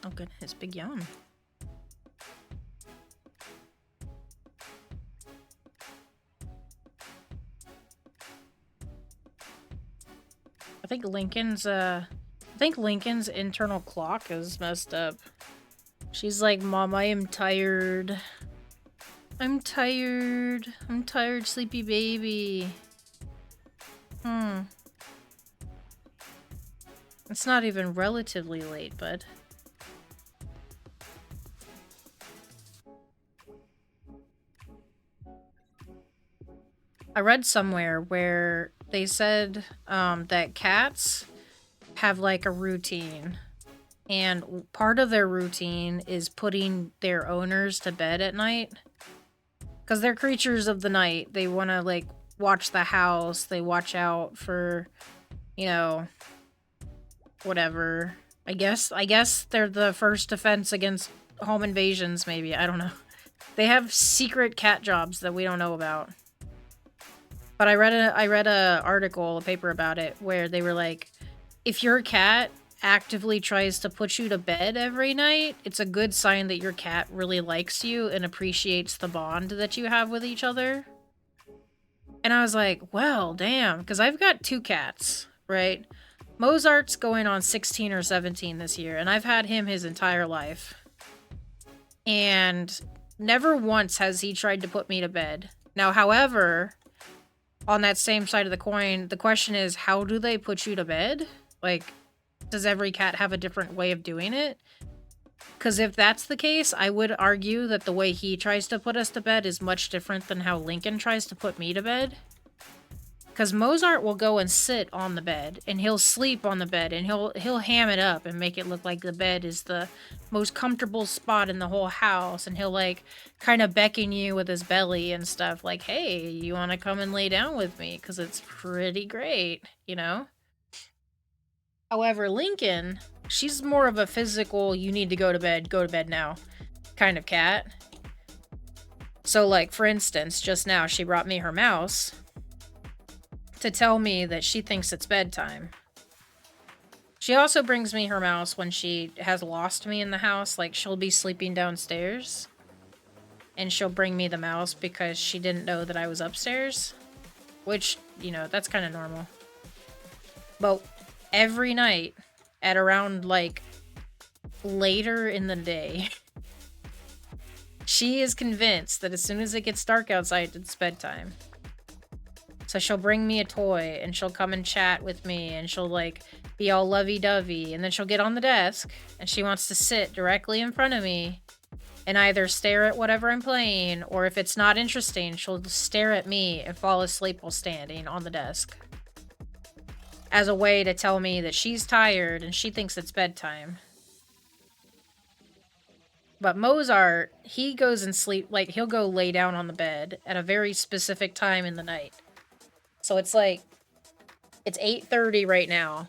Oh goodness, big yawn. I think Lincoln's internal clock is messed up. She's like, Mom, I am tired. I'm tired. I'm tired, sleepy baby. It's not even relatively late, bud. I read somewhere where they said that cats have like a routine, and part of their routine is putting their owners to bed at night because they're creatures of the night. They want to like watch the house, they watch out for, you know, whatever. I guess they're the first defense against home invasions, maybe. I don't know. They have secret cat jobs that we don't know about. But I read a article, a paper about it, where they were like, if your cat actively tries to put you to bed every night, it's a good sign that your cat really likes you and appreciates the bond that you have with each other. And I was like, well, damn, because I've got 2 cats, right? Mozart's going on 16 or 17 this year, and I've had him his entire life. And never once has he tried to put me to bed. Now, however, on that same side of the coin, the question is, how do they put you to bed? Like, does every cat have a different way of doing it? Because if that's the case, I would argue that the way he tries to put us to bed is much different than how Lincoln tries to put me to bed. Because Mozart will go and sit on the bed, and he'll sleep on the bed, and he'll ham it up and make it look like the bed is the most comfortable spot in the whole house, and he'll, like, kind of beckon you with his belly and stuff, like, hey, you want to come and lay down with me? Because it's pretty great, you know? However, Lincoln, she's more of a physical, you need to go to bed now kind of cat. So, like, for instance, just now, she brought me her mouse to tell me that she thinks it's bedtime. She also brings me her mouse when she has lost me in the house. Like, she'll be sleeping downstairs, and she'll bring me the mouse because she didn't know that I was upstairs. Which, you know, that's kind of normal. But every night, at around, like, later in the day, she is convinced that as soon as it gets dark outside, it's bedtime. So she'll bring me a toy, and she'll come and chat with me, and she'll, like, be all lovey-dovey, and then she'll get on the desk, and she wants to sit directly in front of me, and either stare at whatever I'm playing, or if it's not interesting, she'll stare at me and fall asleep while standing on the desk. As a way to tell me that she's tired, and she thinks it's bedtime. But Mozart, he goes and sleep, like, he'll go lay down on the bed at a very specific time in the night. So it's like, it's 8:30 right now.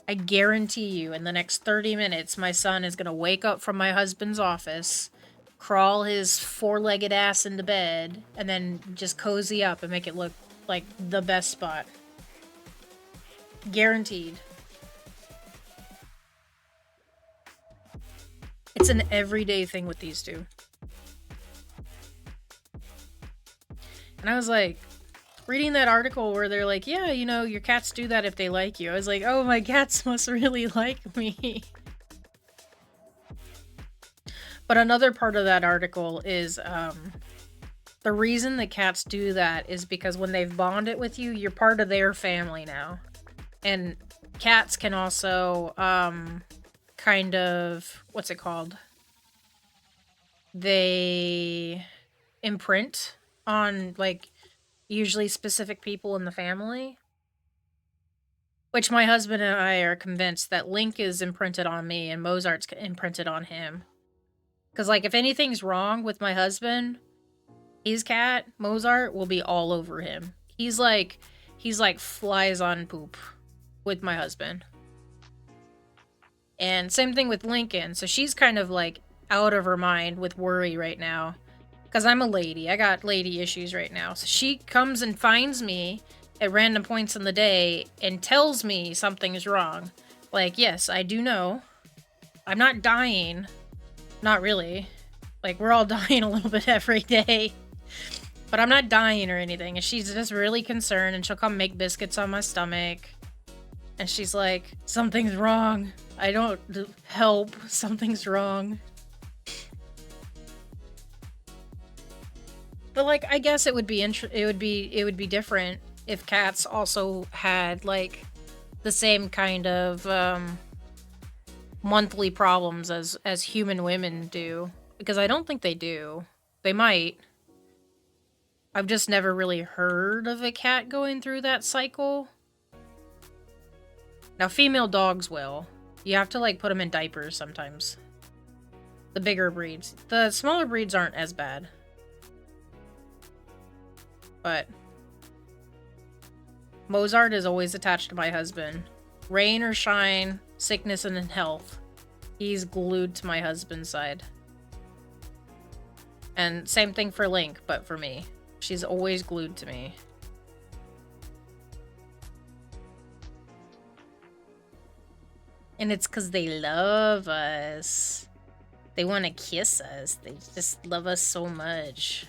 I guarantee you, in the next 30 minutes, my son is going to wake up from my husband's office, crawl his 4-legged ass into bed, and then just cozy up and make it look like the best spot. Guaranteed. It's an everyday thing with these two. And I was like, reading that article where they're like, yeah, you know, your cats do that if they like you. I was like, oh, my cats must really like me. But another part of that article is the reason the cats do that is because when they've bonded with you, you're part of their family now. And cats can also kind of, what's it called? They imprint on, like, usually specific people in the family. Which my husband and I are convinced that Link is imprinted on me and Mozart's imprinted on him. Because, like, if anything's wrong with my husband, his cat, Mozart, will be all over him. He's like flies on poop with my husband. And same thing with Lincoln. So she's kind of, like, out of her mind with worry right now. Because I'm a lady. I got lady issues right now. So she comes and finds me at random points in the day and tells me something's wrong. Like, yes, I do know. I'm not dying. Not really. Like, we're all dying a little bit every day. But I'm not dying or anything. And she's just really concerned. And she'll come make biscuits on my stomach. And she's like, something's wrong. I don't help. Something's wrong. But, like, I guess it would be different if cats also had, like, the same kind of monthly problems as human women do, because I don't think they do. They might. I've just never really heard of a cat going through that cycle. Now, female dogs will. You have to, like, put them in diapers sometimes. The bigger breeds. The smaller breeds aren't as bad. But Mozart is always attached to my husband. Rain or shine, sickness and health. He's glued to my husband's side. And same thing for Link, but for me. She's always glued to me. And it's because they love us. They want to kiss us. They just love us so much.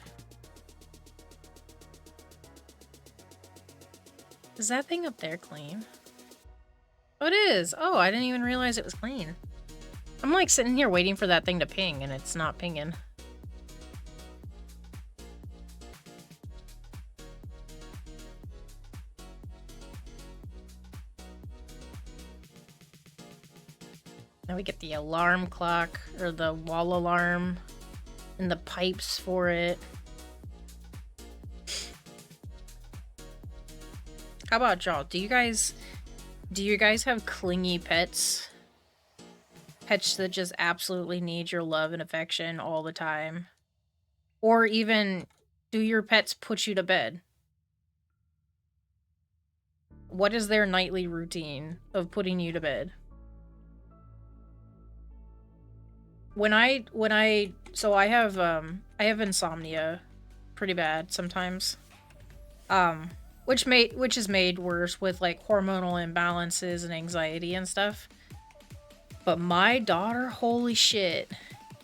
Is that thing up there clean? Oh, it is. Oh, I didn't even realize it was clean. I'm like sitting here waiting for that thing to ping, and it's not pinging. Now we get the alarm clock, or the wall alarm, and the pipes for it. How about y'all? Do you guys have clingy pets? Pets that just absolutely need your love and affection all the time? Or even, do your pets put you to bed? What is their nightly routine of putting you to bed? So I have insomnia pretty bad sometimes. Which is made worse with like hormonal imbalances and anxiety and stuff. But my daughter, holy shit.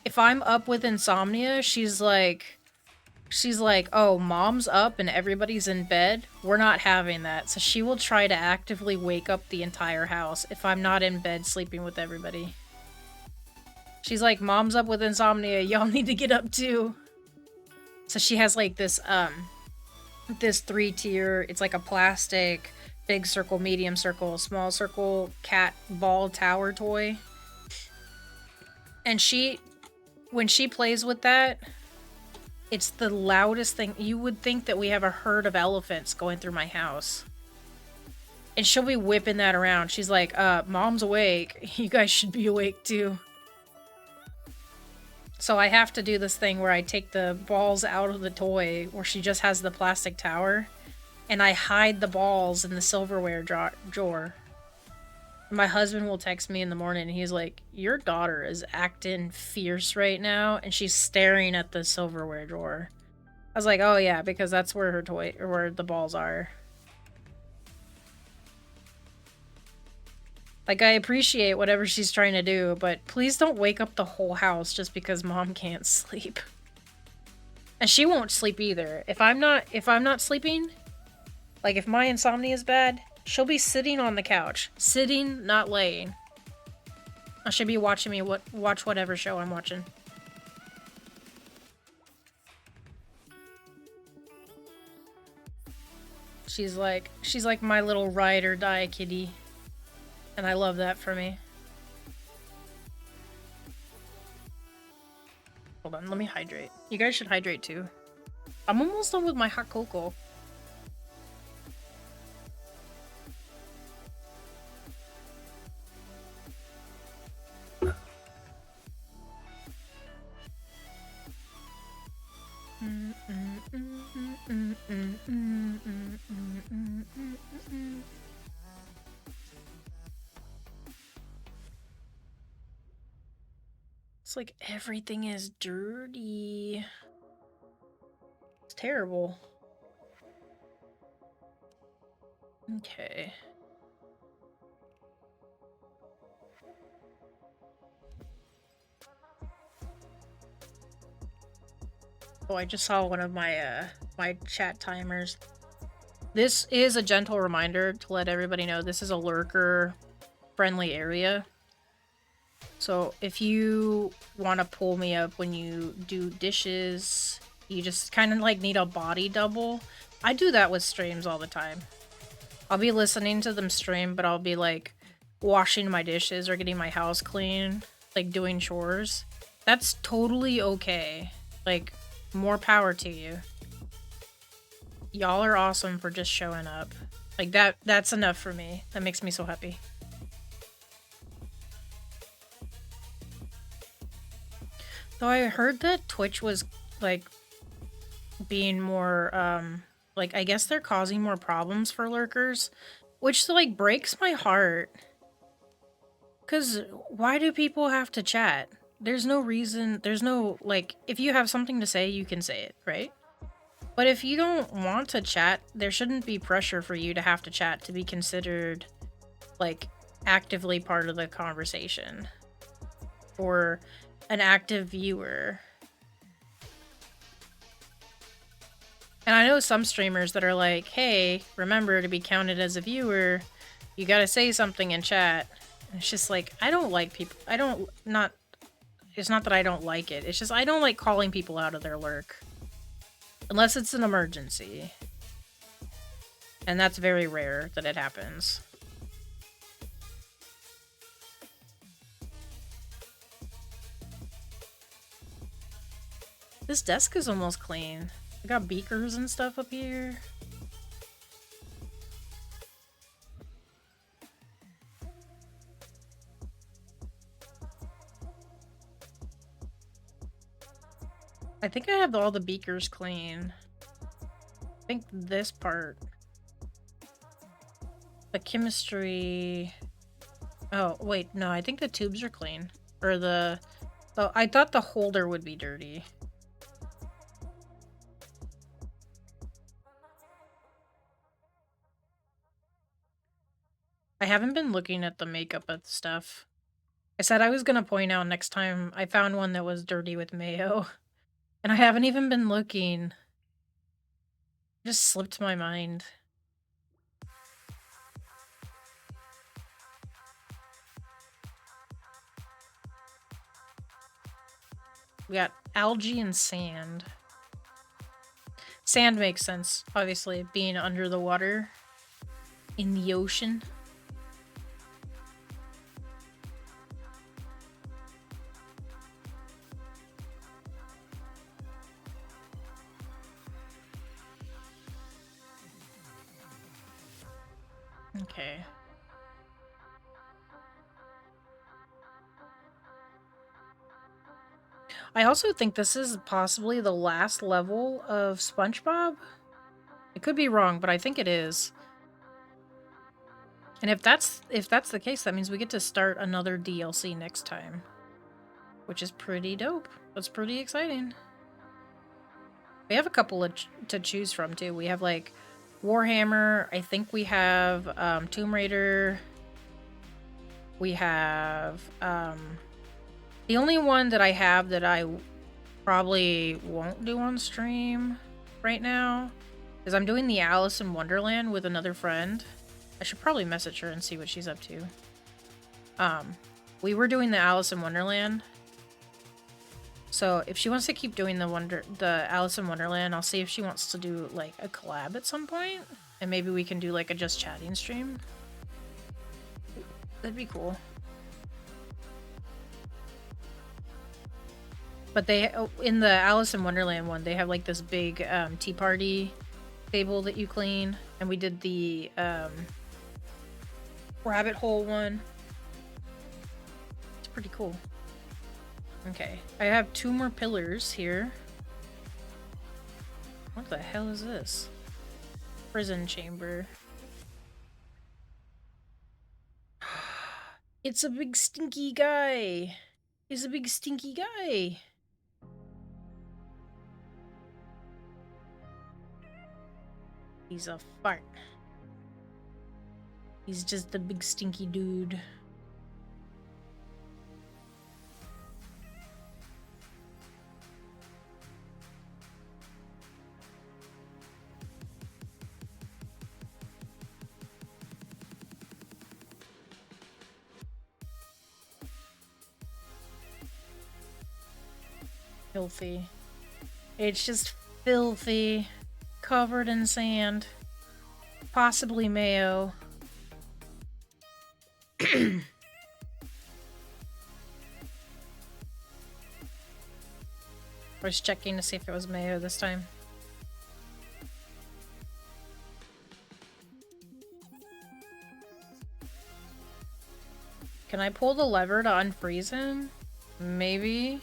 If I'm up with insomnia, she's like, oh, mom's up and everybody's in bed. We're not having that. So she will try to actively wake up the entire house if I'm not in bed sleeping with everybody. She's like, mom's up with insomnia. Y'all need to get up too. So she has like this 3-tier, it's like a plastic, big circle, medium circle, small circle, cat ball tower toy. And when she plays with that, it's the loudest thing. You would think that we have a herd of elephants going through my house. And she'll be whipping that around. She's like, mom's awake. You guys should be awake too. So I have to do this thing where I take the balls out of the toy, where she just has the plastic tower, and I hide the balls in the silverware drawer. My husband will text me in the morning, and he's like, your daughter is acting fierce right now, and she's staring at the silverware drawer. I was like, oh yeah, because that's where her toy, or where the balls are. Like, I appreciate whatever she's trying to do, but please don't wake up the whole house just because mom can't sleep. And she won't sleep either. If I'm not sleeping, like if my insomnia is bad, she'll be sitting on the couch. Sitting, not laying. I should be watching me watch whatever show I'm watching. She's like my little ride or die kitty. And I love that for me. Hold on, let me hydrate. You guys should hydrate too. I'm almost done with my hot cocoa. It's like everything is dirty. It's terrible. Okay. Oh, I just saw one of my my chat timers. This is a gentle reminder to let everybody know this is a lurker friendly area. So if you want to pull me up when you do dishes, you just kind of like need a body double. I do that with streams all the time. I'll be listening to them stream, but I'll be like washing my dishes or getting my house clean, like doing chores. That's totally okay. Like, more power to you. Y'all are awesome for just showing up. Like, that's enough for me. That makes me so happy. Though I heard that Twitch was, like, being more, like, I guess they're causing more problems for lurkers, which, like, breaks my heart. 'Cause why do people have to chat? There's no reason, there's no, like, if you have something to say, you can say it, right? But if you don't want to chat, there shouldn't be pressure for you to have to chat to be considered, like, actively part of the conversation or an active viewer. And I know some streamers that are like, hey, remember to be counted as a viewer, you gotta say something in chat. And it's just like, I don't like people. It's not that I don't like it. It's just I don't like calling people out of their lurk. Unless it's an emergency. And that's very rare that it happens. This desk is almost clean. I got beakers and stuff up here. I think I have all the beakers clean. I think this part. The chemistry... Oh, wait, no, I think the tubes are clean. Or the... Oh, I thought the holder would be dirty. I haven't been looking at the makeup of stuff. I said I was gonna point out next time I found one that was dirty with Mayo. And I haven't even been looking. It just slipped my mind. We got algae and sand. Sand makes sense, obviously, being under the water. In the ocean. Okay. I also think this is possibly the last level of SpongeBob. I could be wrong, but I think it is. And if that's the case, that means we get to start another DLC next time. Which is pretty dope. That's pretty exciting. We have a couple to choose from, too. We have, like, Warhammer. I think we have Tomb Raider. We have... the only one that I have that I probably won't do on stream right now is I'm doing the Alice in Wonderland with another friend. I should probably message her and see what she's up to. We were doing the Alice in Wonderland. So if she wants to keep doing the Alice in Wonderland, I'll see if she wants to do like a collab at some point, and maybe we can do like a just chatting stream. That'd be cool. But they, in the Alice in Wonderland one, they have like this big tea party table that you clean, and we did the rabbit hole one. It's pretty cool. Okay, I have 2 more pillars here. What the hell is this? Prison chamber. It's a big stinky guy. He's a big stinky guy. He's a fart. He's just a big stinky dude. Filthy. It's just filthy. Covered in sand. Possibly Mayo. I was checking to see if it was Mayo this time. Can I pull the lever to unfreeze him? Maybe.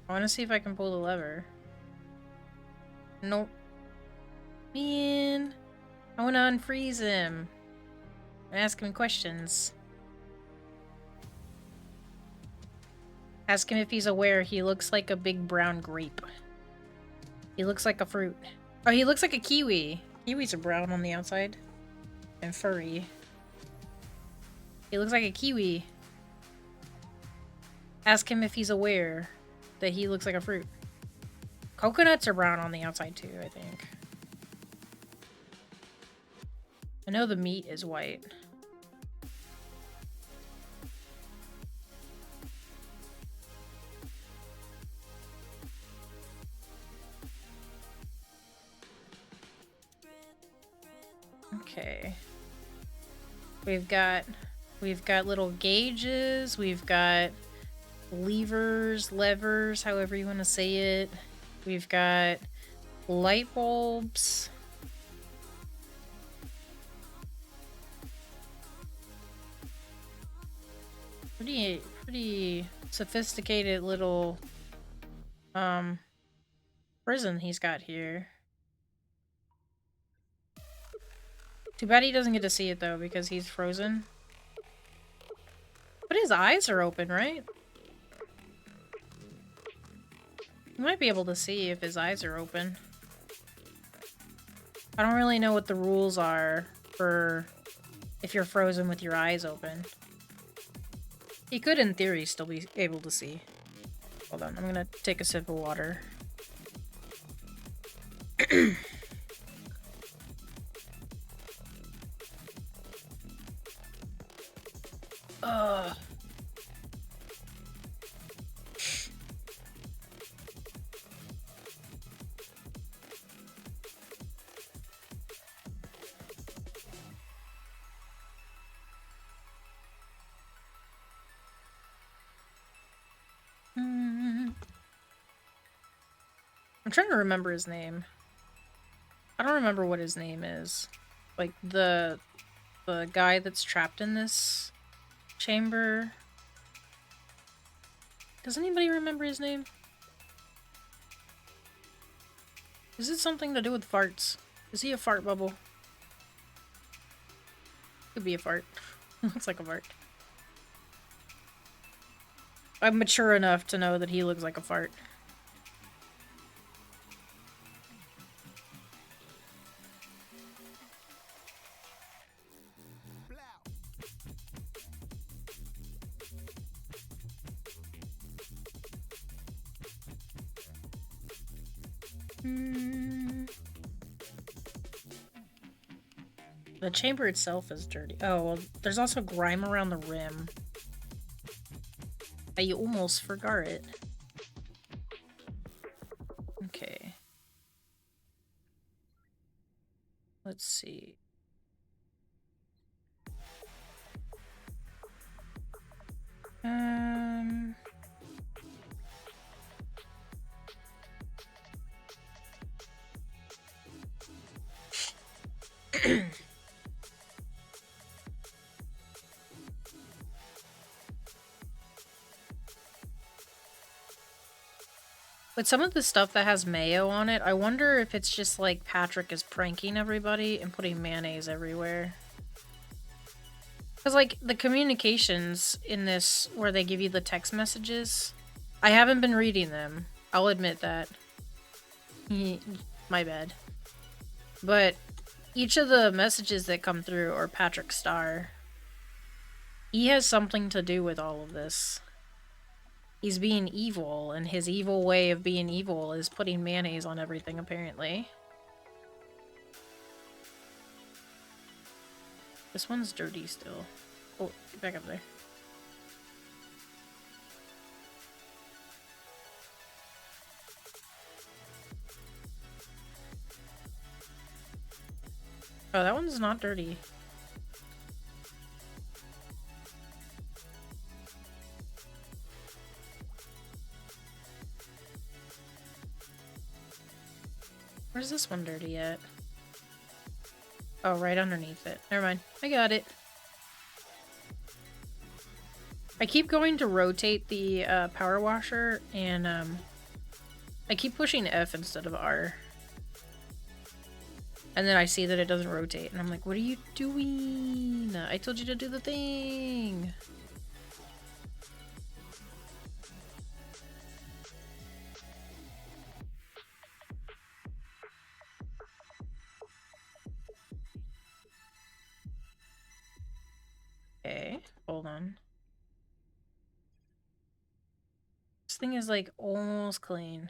I want to see if I can pull the lever. Nope. Man. I want to unfreeze him. And ask him questions. Ask him if he's aware he looks like a big brown grape. He looks like a fruit. Oh, he looks like a kiwi. Kiwis are brown on the outside and furry. He looks like a kiwi. Ask him if he's aware that he looks like a fruit. Coconuts are brown on the outside too, I think. I know the meat is white. Okay. We've got little gauges, we've got levers, however you want to say it. We've got light bulbs. Pretty sophisticated little prison he's got here. Too bad he doesn't get to see it though because he's frozen. But his eyes are open, right? You might be able to see if his eyes are open. I don't really know what the rules are for if you're frozen with your eyes open. He could, in theory, still be able to see. Hold on, I'm gonna take a sip of water. Ugh. I'm trying to remember his name. I don't remember what his name is. Like, the guy that's trapped in this chamber. Does anybody remember his name? Is it something to do with farts? Is he a fart bubble? Could be a fart. Looks like a fart. I'm mature enough to know that he looks like a fart. The chamber itself is dirty. Oh, well, there's also grime around the rim. I almost forgot it. Okay. Let's see. With some of the stuff that has mayo on it, I wonder if it's just like Patrick is pranking everybody and putting mayonnaise everywhere. Because, like, the communications in this, where they give you the text messages, I haven't been reading them. I'll admit that. My bad. But each of the messages that come through are Patrick Star. He has something to do with all of this. He's being evil, and his evil way of being evil is putting mayonnaise on everything, apparently. This one's dirty still. Oh, get back up there. Oh, that one's not dirty. Where's this one dirty at? Oh, right underneath it. Never mind. I got it. I keep going to rotate the power washer, and I keep pushing F instead of R. And then I see that it doesn't rotate, and I'm like, what are you doing? I told you to do the thing. thing is like almost clean.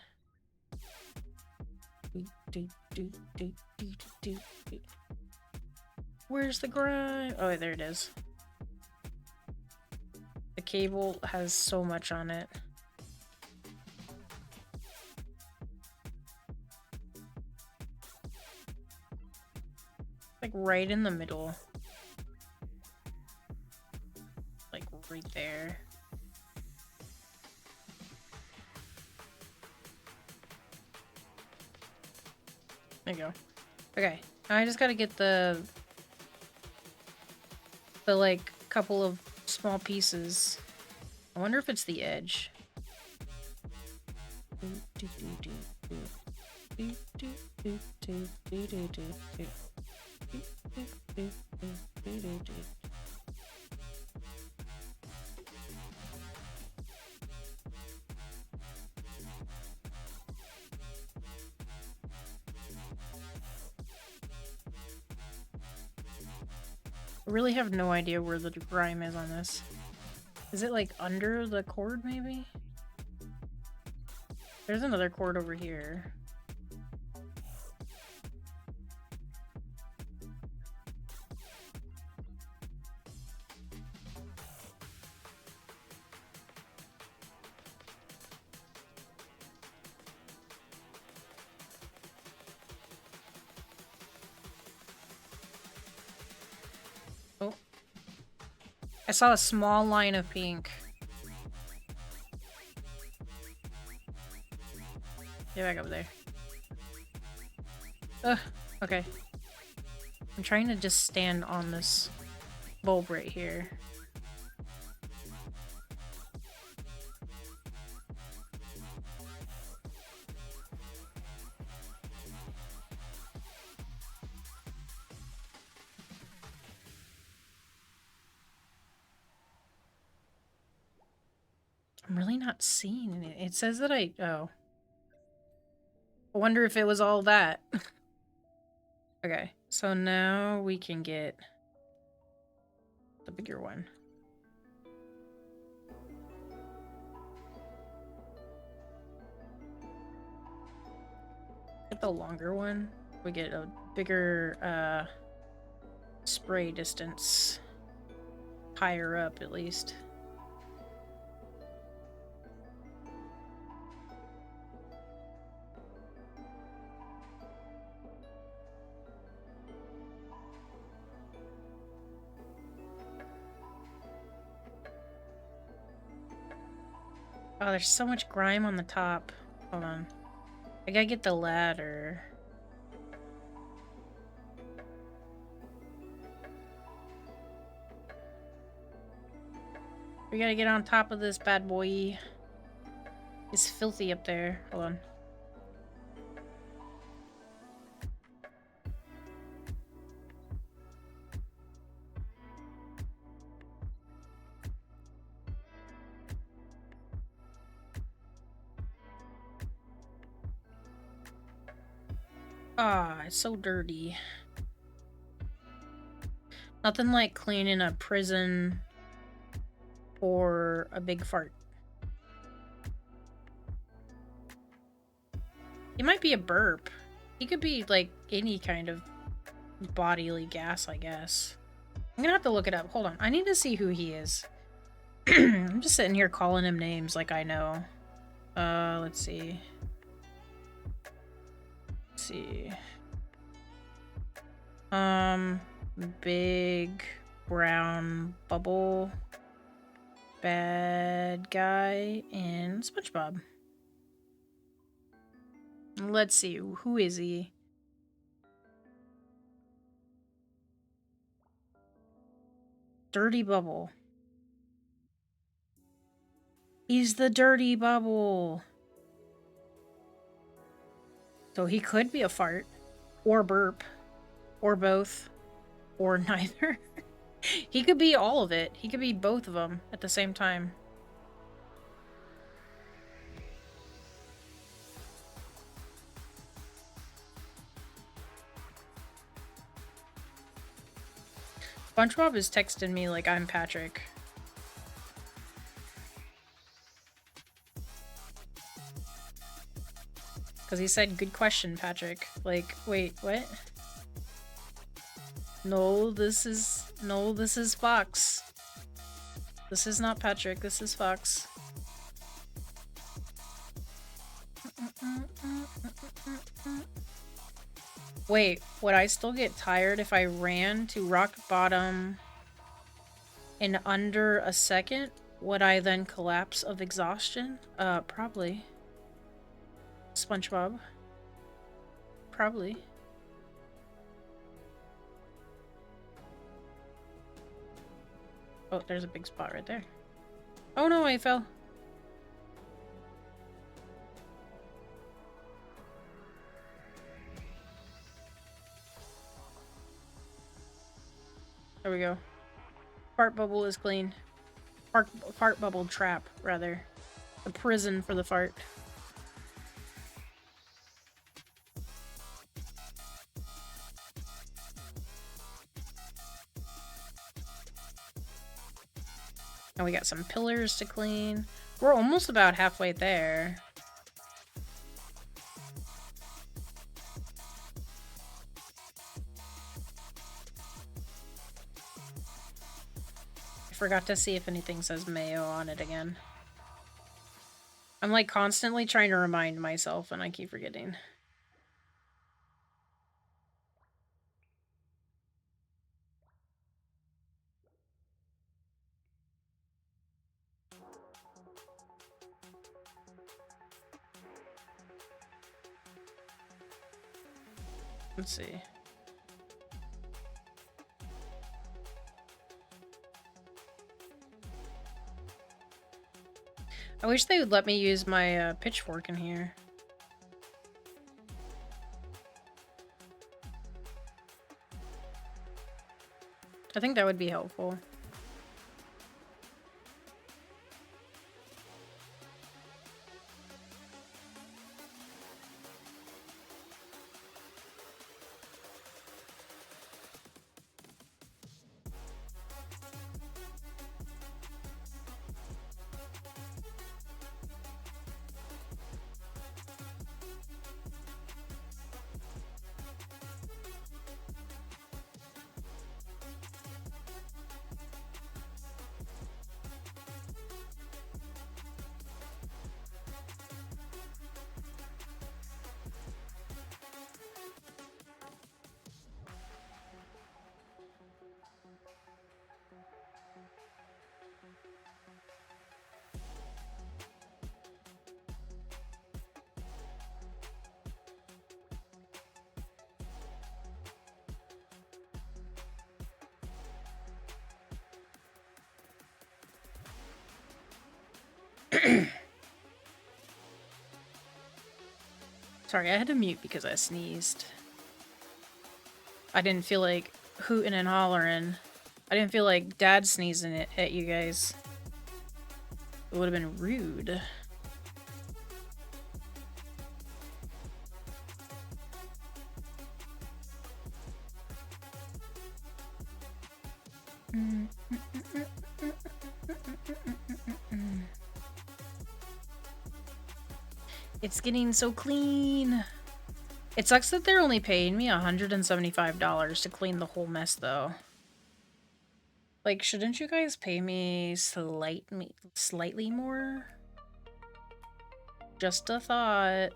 Where's the grime? Oh, there it is. The cable has so much on it. Like right in the middle. Like right there. There you go. Okay, now I just gotta get the like couple of small pieces. I wonder if it's the edge. I really have no idea where the grime is on this. Is it like under the cord maybe? There's another cord over here. Oh. I saw a small line of pink. Get back up there. Ugh, okay. I'm trying to just stand on this bulb right here. I'm really not seeing it. It says that oh. I wonder if it was all that. Okay, so now we can get the bigger one. Get the longer one. We get a bigger spray distance. Higher up, at least. Oh, there's so much grime on the top. Hold on. I gotta get the ladder. We gotta get on top of this bad boy. It's filthy up there. Hold on. Ah, it's so dirty. Nothing like cleaning a prison or a big fart. It might be a burp. He could be like any kind of bodily gas, I guess. I'm gonna have to look it up. Hold on. I need to see who he is. I'm just sitting here calling him names like I know. Let's see. Let's see. Big brown bubble. Bad guy and SpongeBob. Let's see. Who is he? Dirty Bubble. He's the Dirty Bubble. So he could be a fart. Or burp. Or both. Or neither. He could be all of it. He could be both of them at the same time. SpongeBob is texting me like I'm Patrick. Because he said, good question, Patrick. Like, wait, what? No, this is Fox. This is not Patrick, this is Fox. Wait, would I still get tired if I ran to rock bottom in under a second? Would I then collapse of exhaustion? Probably. SpongeBob. Probably. Oh, there's a big spot right there. Oh no, I fell. There we go. Fart bubble is clean. Fart bubble trap, rather. A prison for the fart. And we got some pillars to clean. We're almost about halfway there. I forgot to see if anything says Mayo on it again. I'm like constantly trying to remind myself and I keep forgetting. Let's see. I wish they would let me use my pitchfork in here. I think that would be helpful. Sorry, I had to mute because I sneezed. I didn't feel like hooting and hollering. I didn't feel like dad sneezing it at you guys. It would have been rude. It's getting so clean. It sucks that they're only paying me $175 to clean the whole mess, though. Like, shouldn't you guys pay me slightly more? Just a thought.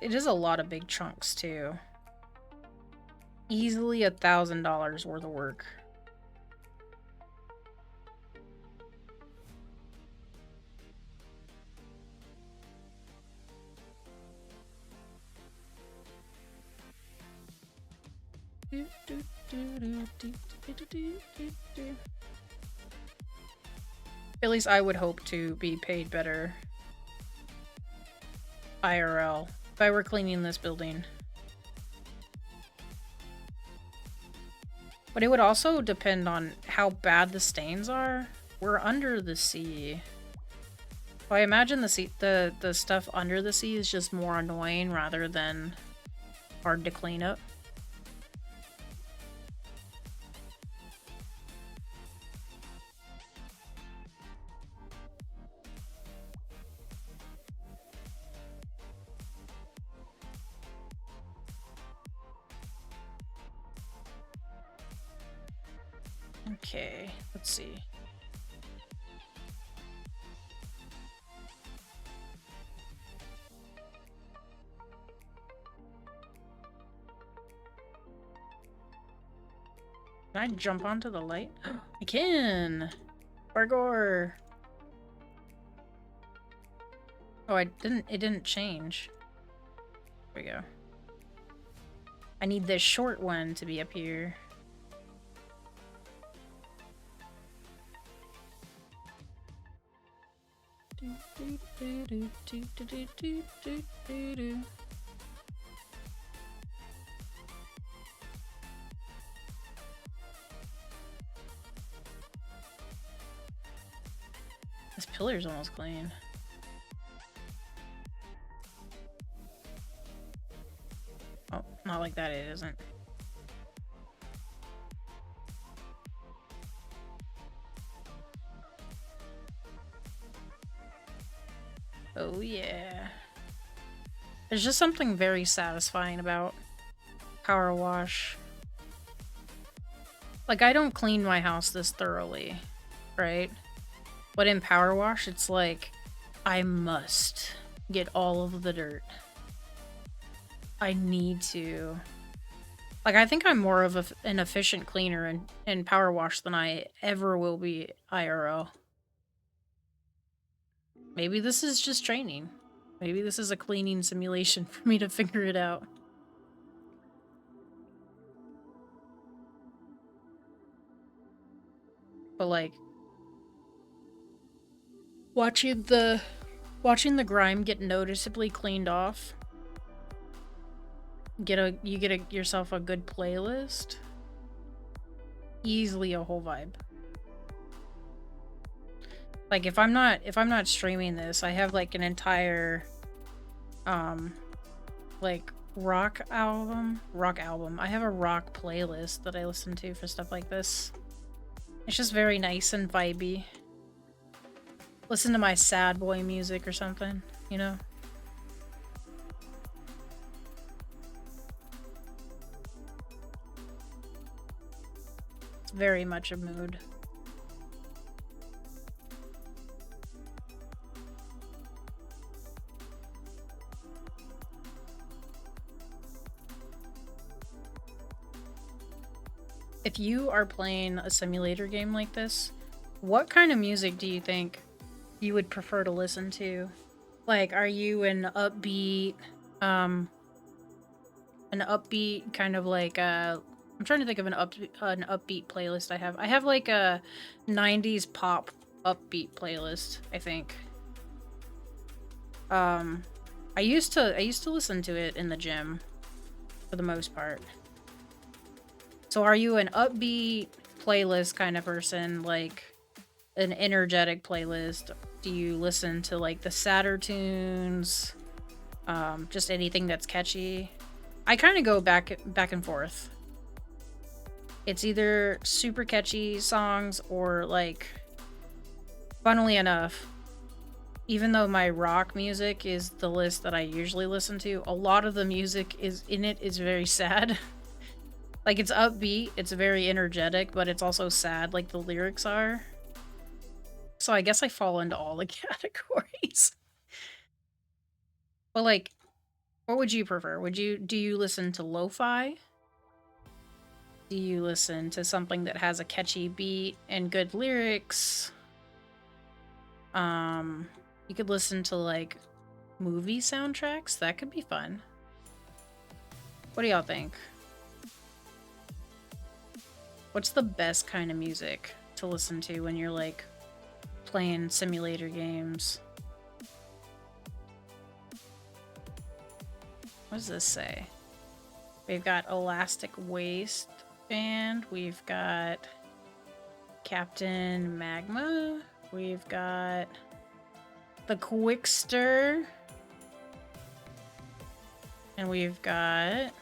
It is a lot of big chunks, too. Easily $1,000 worth of work. At least I would hope to be paid better IRL if I were cleaning this building. But it would also depend on how bad the stains are. We're under the sea. So I imagine the stuff under the sea is just more annoying rather than hard to clean up. Okay, let's see. Can I jump onto the light? I can! Bargor! Oh, it didn't change. There we go. I need this short one to be up here. This pillar's almost clean. Oh, not like that, it isn't. Oh yeah. There's just something very satisfying about power wash. Like, I don't clean my house this thoroughly, right? But in power wash, it's like, I must get all of the dirt. I need to. Like, I think I'm more of an efficient cleaner in power wash than I ever will be IRL. Maybe this is just training. Maybe this is a cleaning simulation for me to figure it out. But like, watching the grime get noticeably cleaned off, you get yourself a good playlist. Easily a whole vibe. Like, if I'm not streaming this, I have like an entire like rock album. I have a rock playlist that I listen to for stuff like this. It's just very nice and vibey. Listen to my sad boy music or something, you know? It's very much a mood. If you are playing a simulator game like this, what kind of music do you think you would prefer to listen to? Like, are you an upbeat kind of like I'm trying to think of an upbeat playlist I have. I have like a 90s pop upbeat playlist, I think. I used to listen to it in the gym for the most part. So are you an upbeat playlist kind of person, like an energetic playlist? Do you listen to like the sadder tunes? Just anything that's catchy? I kind of go back and forth. It's either super catchy songs or like, funnily enough, even though my rock music is the list that I usually listen to, a lot of the music is very sad. Like, it's upbeat, it's very energetic, but it's also sad, like the lyrics are. So I guess I fall into all the categories. But like, what would you prefer? Do you listen to lo-fi? Do you listen to something that has a catchy beat and good lyrics? You could listen to like movie soundtracks. That could be fun. What do y'all think? What's the best kind of music to listen to when you're like playing simulator games? What does this say? We've got Elastic Waistband. We've got Captain Magma. We've got the Quickster. And we've got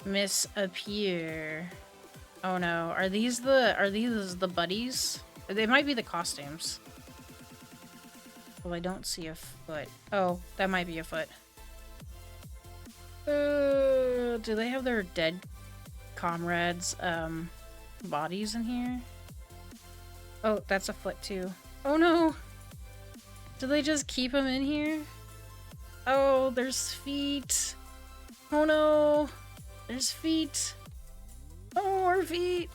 Miss Appear. Oh no, are these the buddies? They might be the costumes. Well, I don't see a foot. Oh, that might be a foot. Do they have their dead comrades bodies in here. Oh, that's a foot too. Oh no! Do they just keep them in here? Oh, there's feet. Oh no! There's feet. Oh, more feet.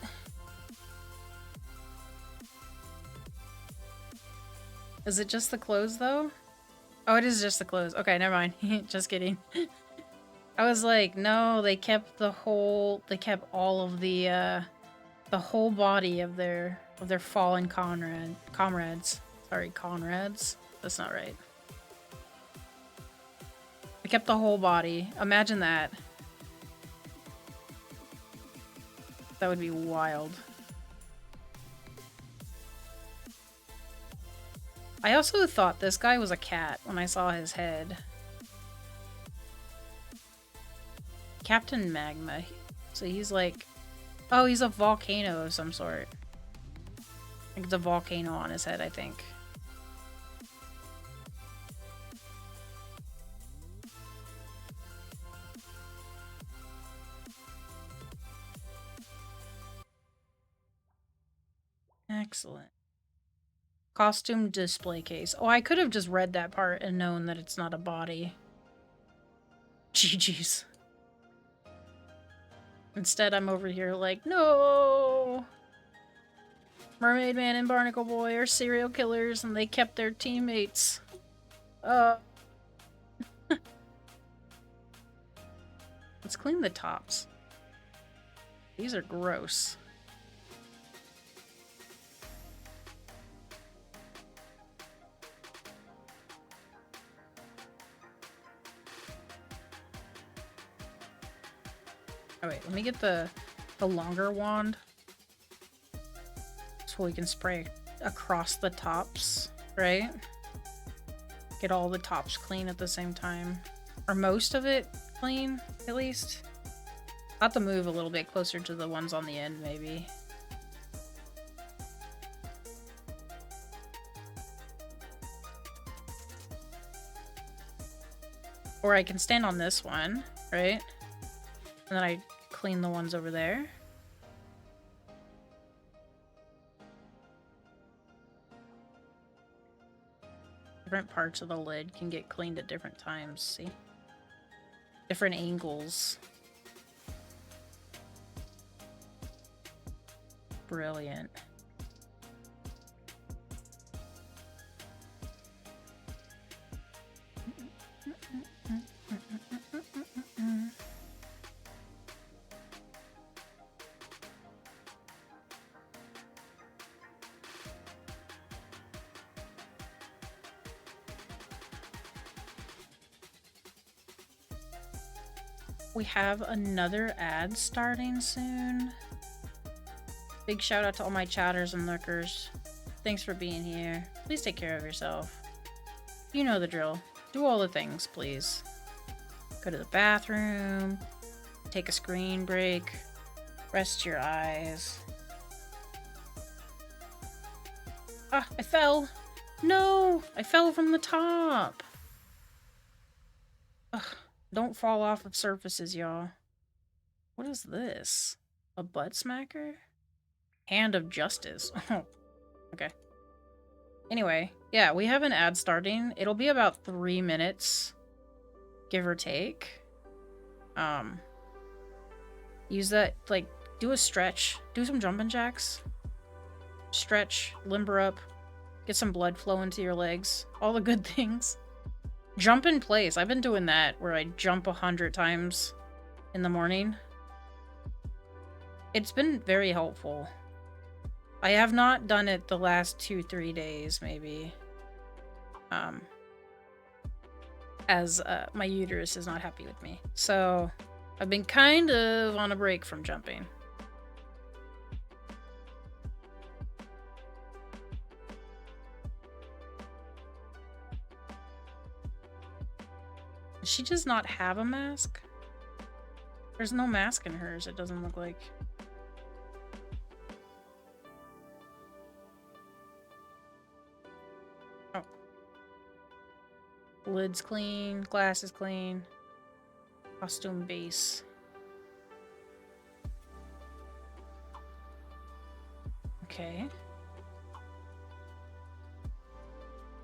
Is it just the clothes though? Oh, it is just the clothes. Okay, never mind. Just kidding. I was like, no, they kept all of the whole body of their fallen comrades. Sorry, Conrads. That's not right. They kept the whole body. Imagine that. That would be wild. I also thought this guy was a cat when I saw his head. Captain Magma. So he's like... Oh, he's a volcano of some sort. Like it's a volcano on his head, I think. Excellent. Costume display case. Oh, I could have just read that part and known that it's not a body. GG's. Instead, I'm over here like, no! Mermaid Man and Barnacle Boy are serial killers and they kept their teammates. Let's clean the tops. These are gross. Oh wait, let me get the longer wand so we can spray across the tops, right? Get all the tops clean at the same time. Or most of it clean, at least. I'll have to move a little bit closer to the ones on the end, maybe. Or I can stand on this one, right? And then I clean the ones over there. Different parts of the lid can get cleaned at different times, see? Different angles. Brilliant. We have another ad starting soon. Big shout out to all my chatters and lurkers. Thanks for being here. Please take care of yourself. You know the drill. Do all the things, please. Go to the bathroom. Take a screen break. Rest your eyes. Ah, I fell. No, I fell from the top. Ugh. Don't fall off of surfaces, y'all. What is this? A butt smacker? Hand of Justice. Oh, okay. Anyway, yeah, we have an ad starting. It'll be about 3 minutes, give or take. Use that, like, do a stretch. Do some jumping jacks. Stretch, limber up, get some blood flow into your legs. All the good things. Jump in place. I've been doing that where I jump 100 times in the morning. It's been very helpful. I have not done it the last 2-3 days, maybe. As my uterus is not happy with me. So I've been kind of on a break from jumping. Does she just not have a mask? There's no mask in hers, it doesn't look like. Oh. Lid's clean, glass is clean. Costume base. Okay.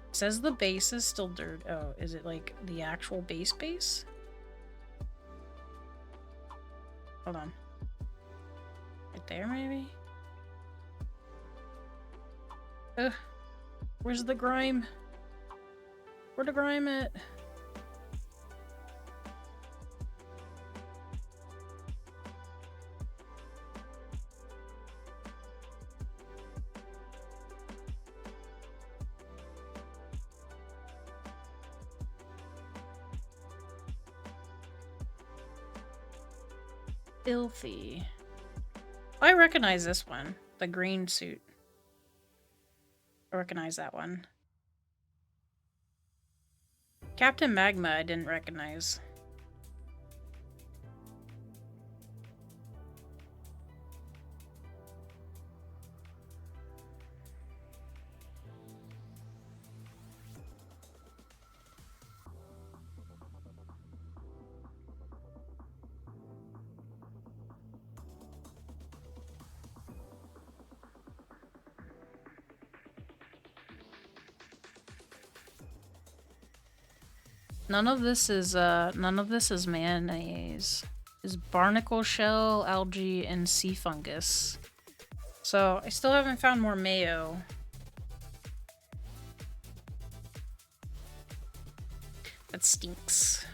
It says the base is still dirt. Oh, is it like the actual base? Hold on. Right there, maybe? Ugh. Where's the grime? Where the grime at? Filthy. I recognize this one. The green suit. I recognize that one. Captain Magma I didn't recognize. None of this is mayonnaise. It's barnacle shell, algae, and sea fungus. So I still haven't found more mayo. That stinks.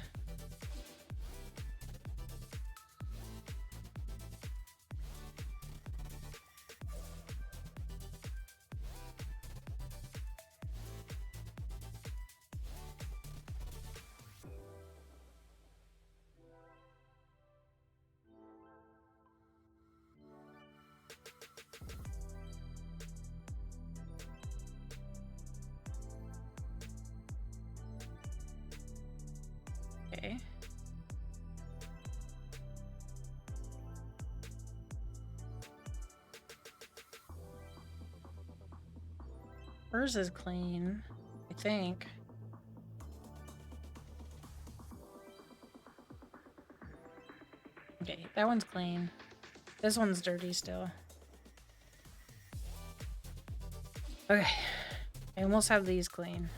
Okay. Hers is clean, I think. Okay, that one's clean. This one's dirty still. Okay, I almost have these clean.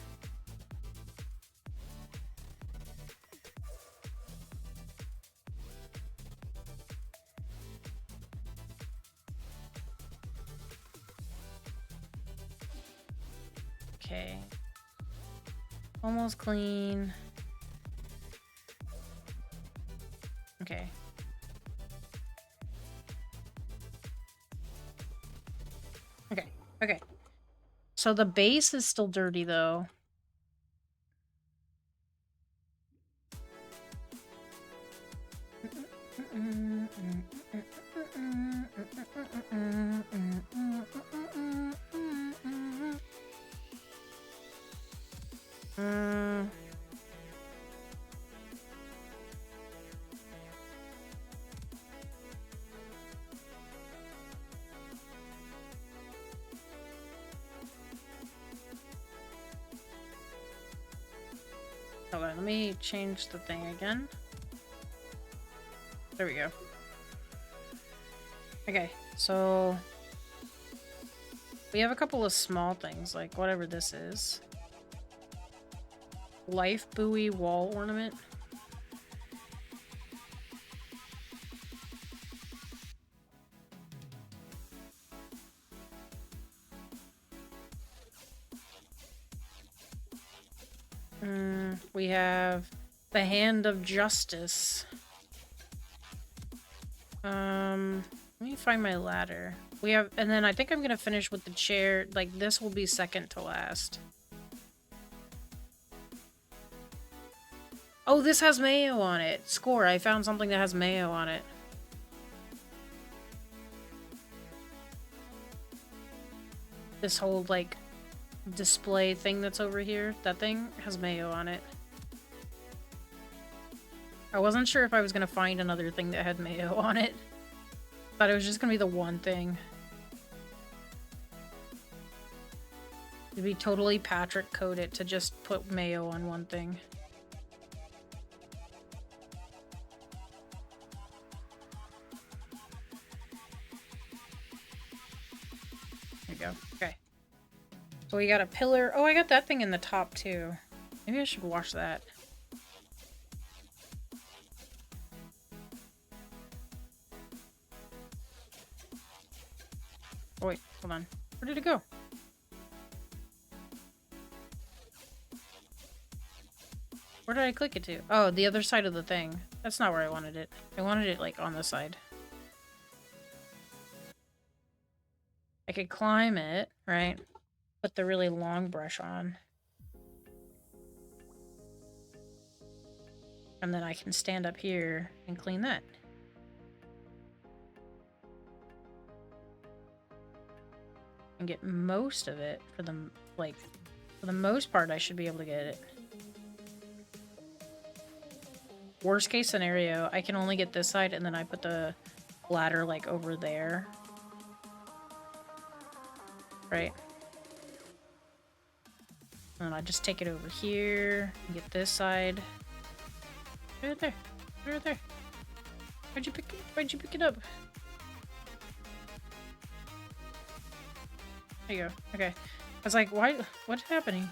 Okay. Almost clean. Okay. Okay. So the base is still dirty though. Hold on, let me change the thing again. There we go. Okay, so we have a couple of small things, like whatever this is. Life buoy wall ornament. We have the Hand of Justice. Let me find my ladder. We have, and then I think I'm gonna finish with the chair. Like, this will be second to last. Oh, this has mayo on it. Score, I found something that has mayo on it. This whole, like, display thing that's over here, that thing has mayo on it. I wasn't sure if I was gonna find another thing that had mayo on it. Thought it was just gonna be the one thing. It'd be totally Patrick coded to just put mayo on one thing. So we got a pillar. Oh, I got that thing in the top too. Maybe I should wash that. Oh wait, hold on. Where did it go? Where did I click it to? Oh, the other side of the thing. That's not where I wanted it. I wanted it like on the side. I could climb it, right? Put the really long brush on. And then I can stand up here and clean that. And get most of it for the, like, for the most part, I should be able to get it. Worst case scenario, I can only get this side and then I put the ladder like over there. Right. And I just take it over here and get this side. Right there. Right there. Why'd you pick it up? There you go. Okay. I was like, why? What's happening?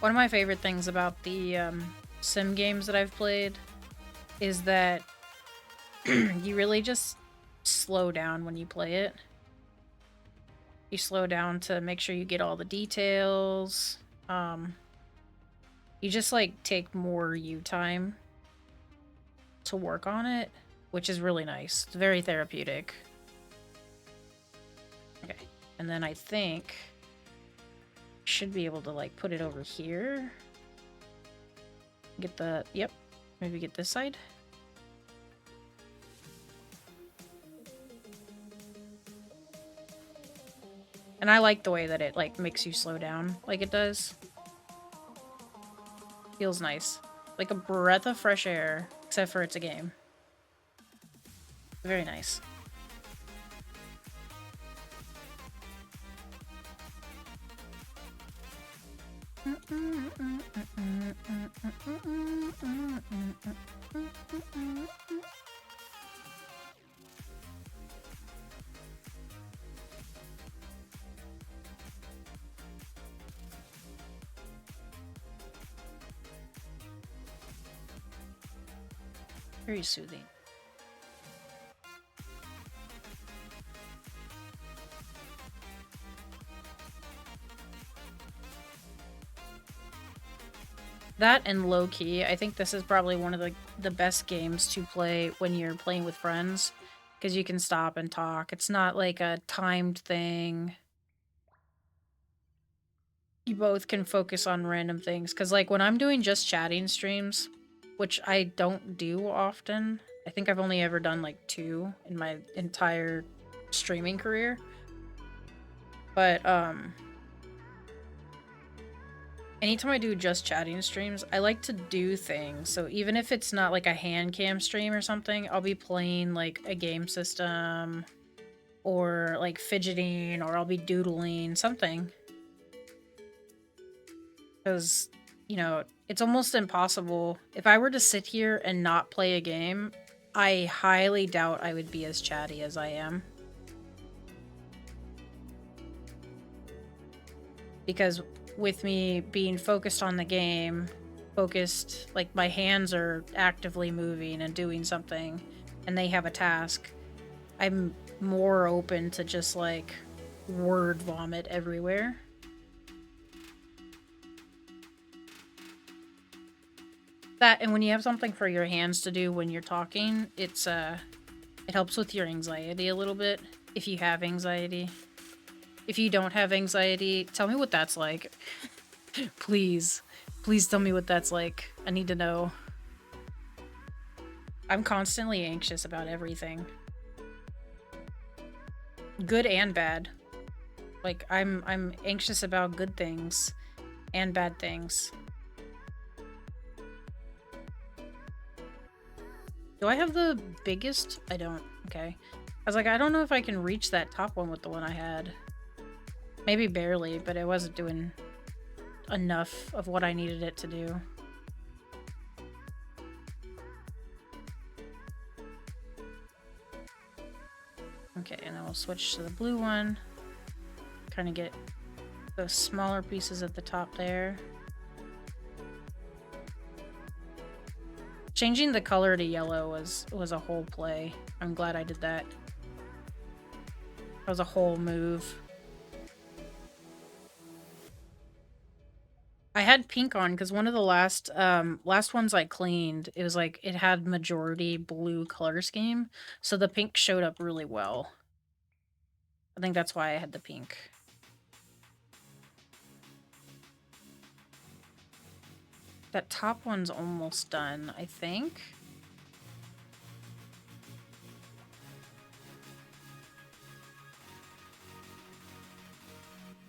One of my favorite things about the sim games that I've played is that you really just slow down when you play it. You slow down to make sure you get all the details. You just like take more you time to work on it, which is really nice. It's very therapeutic. Okay, and then I think I should be able to like put it over here. Get the, yep, maybe get this side. And I like the way that it like makes you slow down like it does. Feels nice. Like a breath of fresh air, except for it's a game. Very nice. Very soothing. That and low-key, I think this is probably one of the best games to play when you're playing with friends, because you can stop and talk. It's not like a timed thing. You both can focus on random things, because like when I'm doing just chatting streams, which I don't do often, I think I've only ever done like 2 in my entire streaming career, but anytime I do just chatting streams, I like to do things. So even if it's not like a hand cam stream or something, I'll be playing like a game system or like fidgeting, or I'll be doodling something. Because, you know, it's almost impossible. If I were to sit here and not play a game, I highly doubt I would be as chatty as I am. Because with me being focused on the game, focused, like my hands are actively moving and doing something, and they have a task, I'm more open to just like word vomit everywhere. That, and when you have something for your hands to do when you're talking, it helps with your anxiety a little bit, if you have anxiety. If you don't have anxiety, tell me what that's like. Please. Please tell me what that's like. I need to know. I'm constantly anxious about everything. Good and bad. Like, I'm anxious about good things and bad things. Do I have the biggest? I don't. Okay. I was like, I don't know if I can reach that top one with the one I had. Maybe barely, but it wasn't doing enough of what I needed it to do. Okay, and then we'll switch to the blue one. Kind of get those smaller pieces at the top there. Changing the color to yellow was a whole play. I'm glad I did that. That was a whole move. I had pink on because one of the last ones I cleaned, it was like it had majority blue color scheme, so the pink showed up really well. I think that's why I had the pink. That top one's almost done, I think.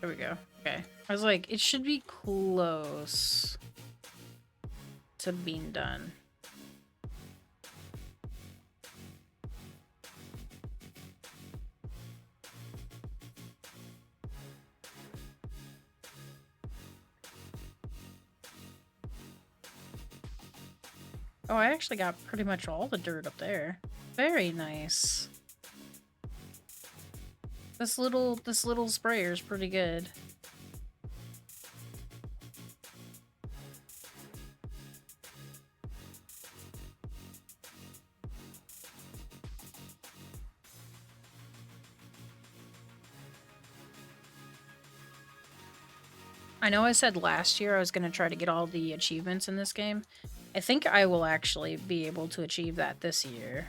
There we go. Okay. I was like, it should be close to being done. Oh, I actually got pretty much all the dirt up there. Very nice. This little sprayer is pretty good. I know I said last year I was going to try to get all the achievements in this game. I think I will actually be able to achieve that this year.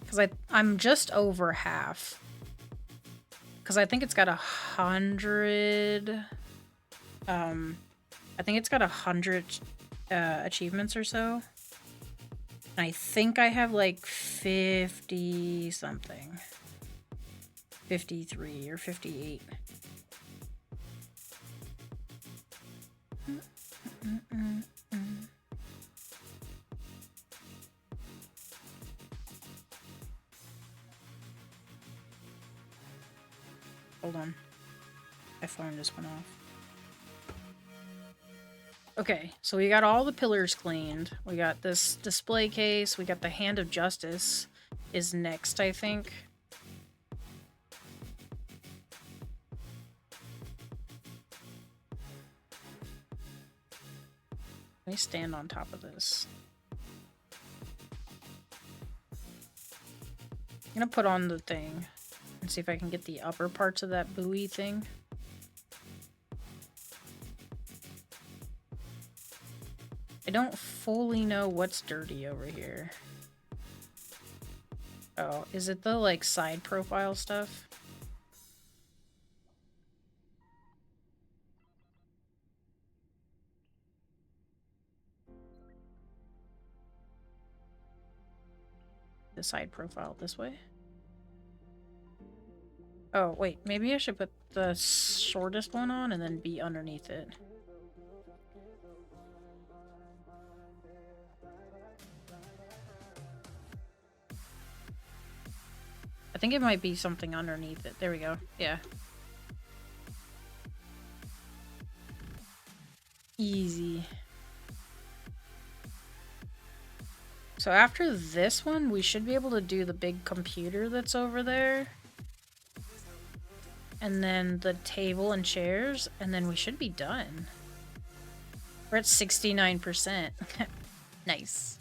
Because I'm just over half. Because I think it's got 100... I think it's got 100 achievements or so. And I think I have like 50 something. 53 or 58. Hold on. My phone just went off. Okay, so we got all the pillars cleaned. We got this display case. We got the Hand of Justice is next, I think. Let me stand on top of this. I'm gonna put on the thing and see if I can get the upper parts of that buoy thing. I don't fully know what's dirty over here. Oh, is it the, like, side profile stuff? The side profile this way? Oh, wait, maybe I should put the shortest one on and then be underneath it. I think it might be something underneath it. There we go. Yeah. Easy. So after this one, we should be able to do the big computer that's over there. And then the table and chairs, and then we should be done. We're at 69%. Nice.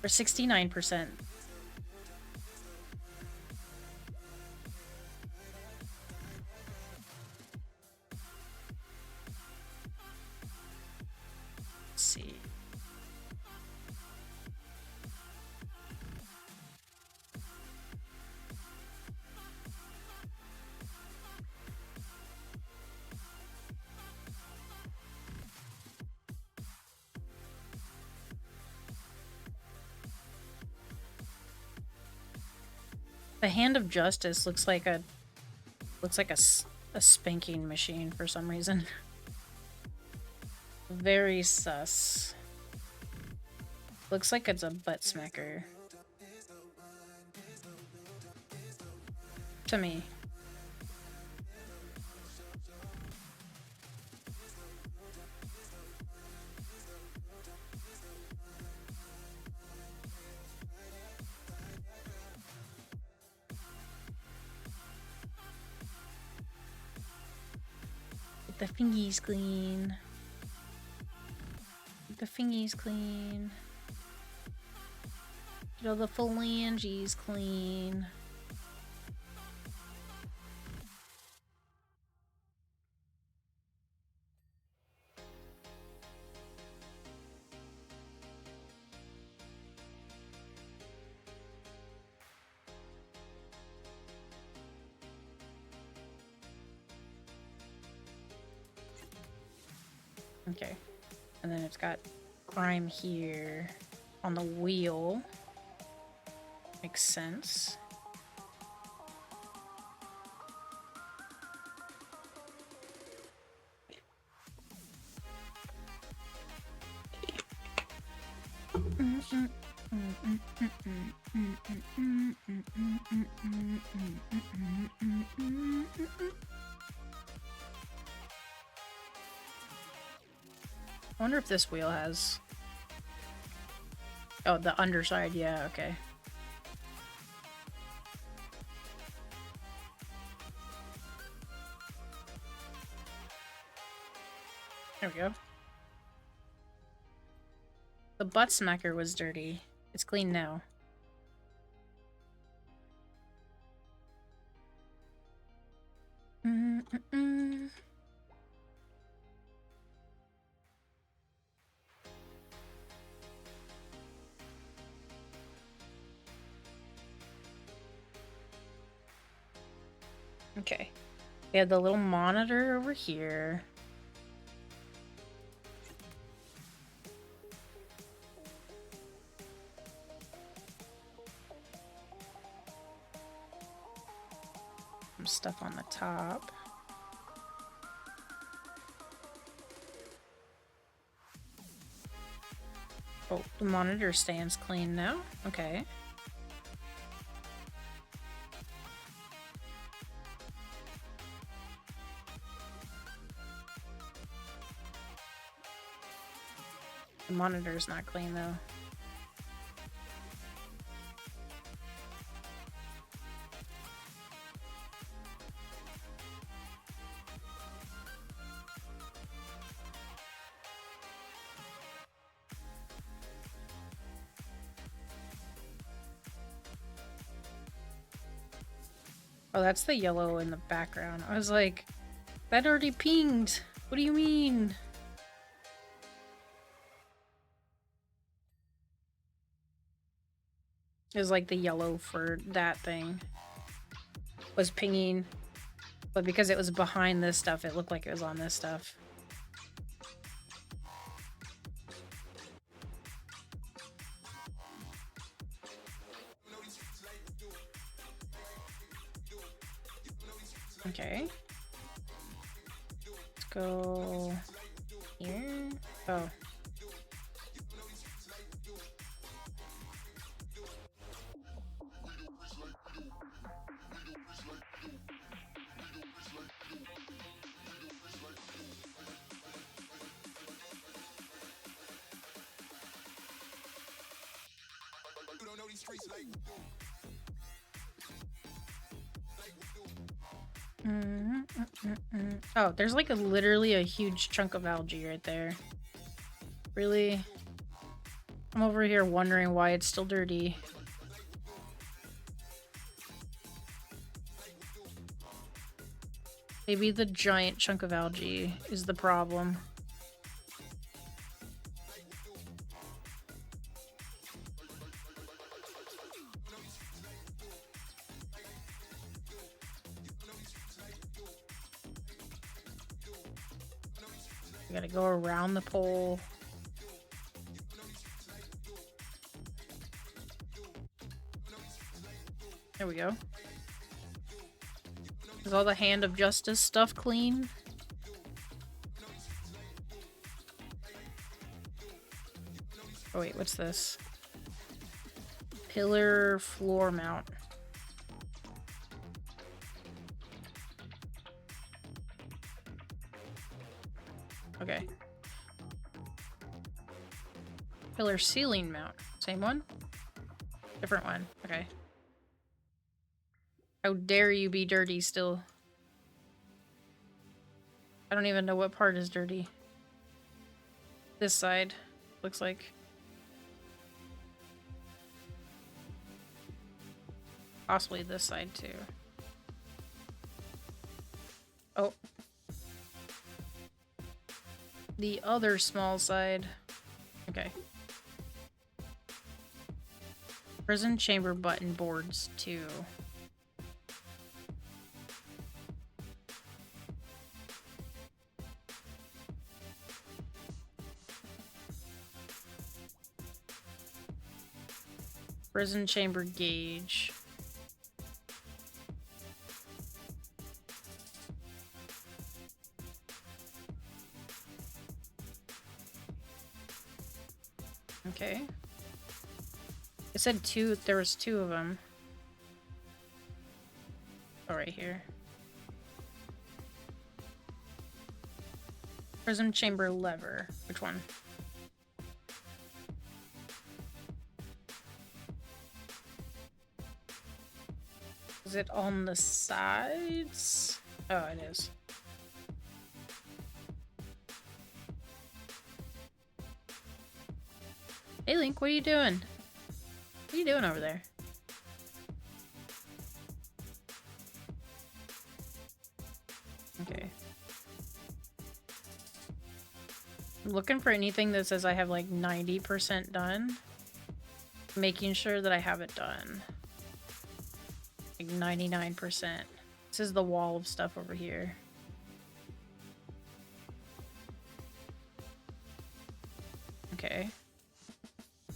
We're 69%. Let's see. The Hand of Justice looks like a spanking machine for some reason. Very sus. Looks like it's a butt smacker. To me. the fingies clean. Keep the fingies clean. Get all the phalanges clean. Okay, and then it's got Grime here on the wheel. Makes sense. I wonder if this wheel has... Oh, the underside, yeah, okay. There we go. The butt smacker was dirty. It's clean now. Okay. We have the little monitor over here. Some stuff on the top. Oh, the monitor stands clean now. Okay. The monitor's not clean though. Oh, that's the yellow in the background. I was like, that already pinged. What do you mean? It was like the yellow for that thing was pinging, but because it was behind this stuff, it looked like it was on this stuff. Okay. Let's go here. Oh. Oh, there's like literally a huge chunk of algae right there. Really? I'm over here wondering why it's still dirty. Maybe the giant chunk of algae is the problem. We gotta go around the pole. There we go. Is all the Hand of Justice stuff clean? Oh wait, what's this? Pillar floor mount. Okay. Pillar ceiling mount. Same one? Different one. Okay. How dare you be dirty still? I don't even know what part is dirty. This side, looks like. Possibly this side too. Oh. The other small side. Okay. Prison chamber button boards too. Prison chamber gauge. Okay. It said two, there was two of them. Oh, right here. Prism chamber lever. Which one? Is it on the sides? Oh, it is. Hey, Link, what are you doing? What are you doing over there? Okay. I'm looking for anything that says I have like 90% done. Making sure that I have it done. Like 99%. This is the wall of stuff over here. Okay.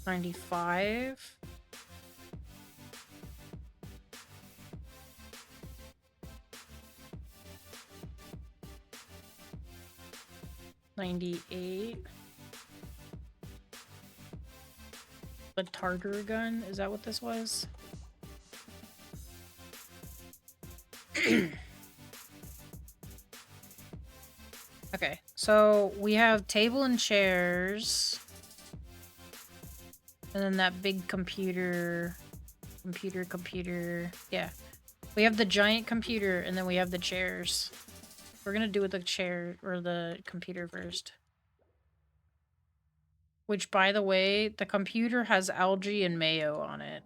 95. $98. The Tartar gun, is that what this was? Okay, so we have table and chairs. And then that big computer. Yeah. We have the giant computer and then we have the chairs. We're gonna do with the chair or the computer first. Which, by the way, the computer has algae and mayo on it.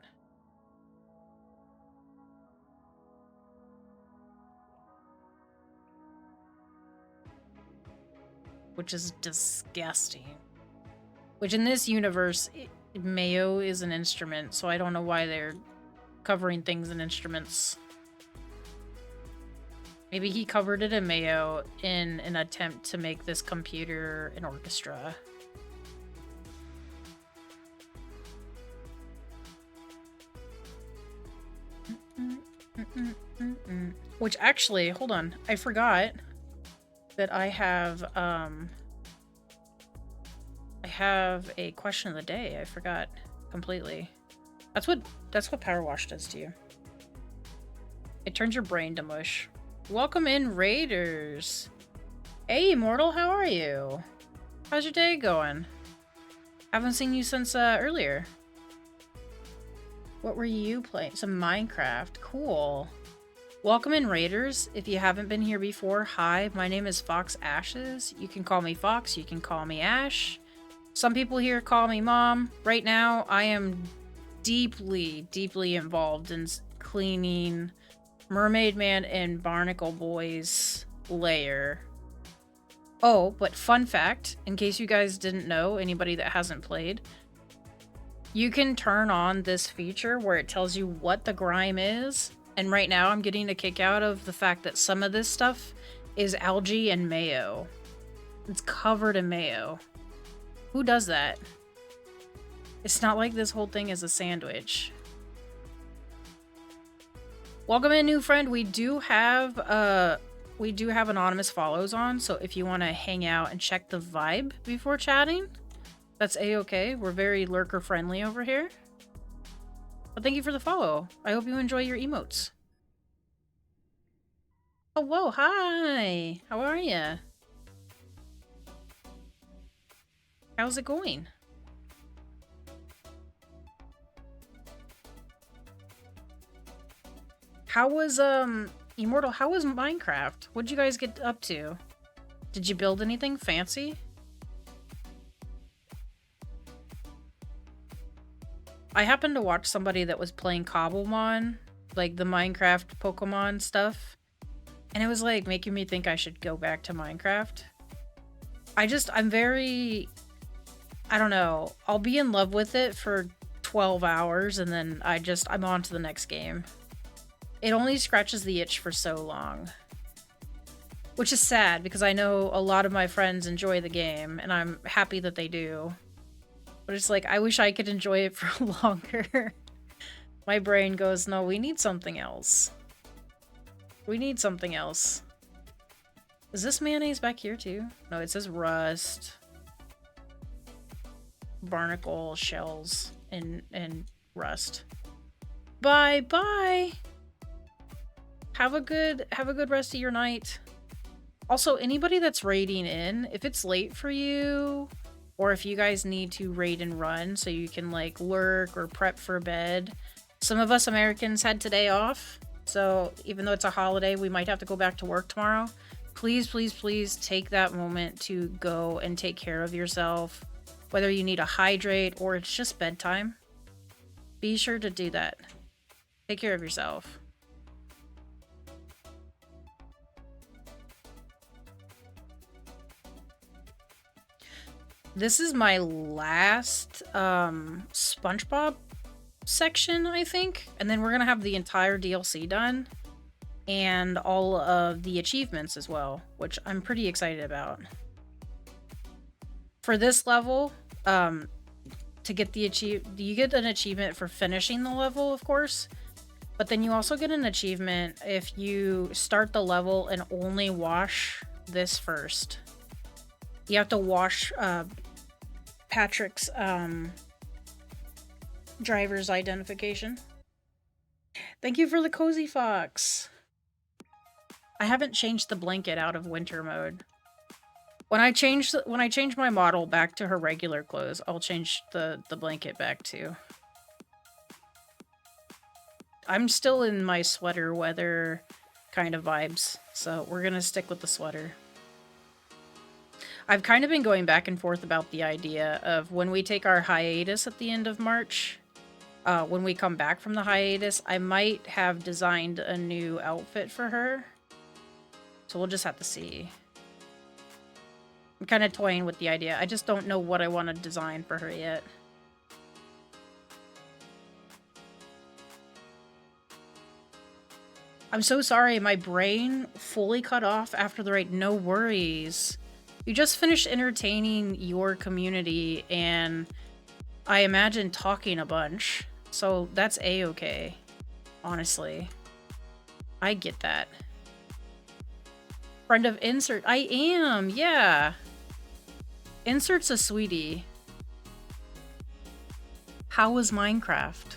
Which is disgusting. Which in this universe, mayo is an instrument, so I don't know why they're covering things in instruments. Maybe he covered it in mayo in an attempt to make this computer an orchestra. Which actually, hold on, I forgot that I have a question of the day. I forgot completely. That's what PowerWash does to you. It turns your brain to mush. Welcome in, Raiders. Hey, Immortal, how are you? How's your day going? Haven't seen you since earlier. What were you playing? Some Minecraft. Cool. Welcome in, Raiders. If you haven't been here before, hi, my name is Fox Ashes. You can call me Fox, you can call me Ash. Some people here call me Mom. Right now, I am deeply, deeply involved in cleaning Mermaid Man and Barnacle Boy's lair. Oh, but fun fact, in case you guys didn't know, anybody that hasn't played, you can turn on this feature where it tells you what the grime is. And right now I'm getting a kick out of the fact that some of this stuff is algae and mayo. It's covered in mayo. Who does that? It's not like this whole thing is a sandwich. Welcome in, new friend. We do have anonymous follows on, so if you want to hang out and check the vibe before chatting, that's a-okay. We're very lurker friendly over here. But thank you for the follow. I hope you enjoy your emotes. Oh, whoa, hi! How are ya? How's it going? How was, Immortal, how was Minecraft? What'd you guys get up to? Did you build anything fancy? I happened to watch somebody that was playing Cobblemon, like the Minecraft Pokemon stuff, and it was like making me think I should go back to Minecraft. I'm very, I don't know, I'll be in love with it for 12 hours and then I'm on to the next game. It only scratches the itch for so long. Which is sad because I know a lot of my friends enjoy the game and I'm happy that they do. But it's like, I wish I could enjoy it for longer. My brain goes, no, we need something else. We need something else. Is this mayonnaise back here too? No, it says rust. Barnacle shells and rust. Bye bye. Have a good rest of your night. Also, anybody that's raiding in, if it's late for you, or if you guys need to raid and run so you can like lurk or prep for bed. Some of us Americans had today off, so even though it's a holiday, we might have to go back to work tomorrow. Please, please, please take that moment to go and take care of yourself. Whether you need a hydrate or it's just bedtime, be sure to do that. Take care of yourself. This is my last SpongeBob section, I think. And then we're going to have the entire DLC done. And all of the achievements as well, which I'm pretty excited about. For this level, to get the you get an achievement for finishing the level, of course. But then you also get an achievement if you start the level and only wash this first. You have to wash Patrick's driver's identification. Thank you for the cozy fox. I haven't changed the blanket out of winter mode. When I change my model back to her regular clothes, I'll change the blanket back too. I'm still in my sweater weather kind of vibes, so we're gonna stick with the sweater. I've kind of been going back and forth about the idea of when we take our hiatus at the end of March, when we come back from the hiatus, I might have designed a new outfit for her. So we'll just have to see. I'm kind of toying with the idea. I just don't know what I want to design for her yet. I'm so sorry, my brain fully cut off after the raid. No worries. You just finished entertaining your community and I imagine talking a bunch. So that's a-okay. Honestly. I get that. Friend of Insert. I am, yeah. Insert's a sweetie. How was Minecraft?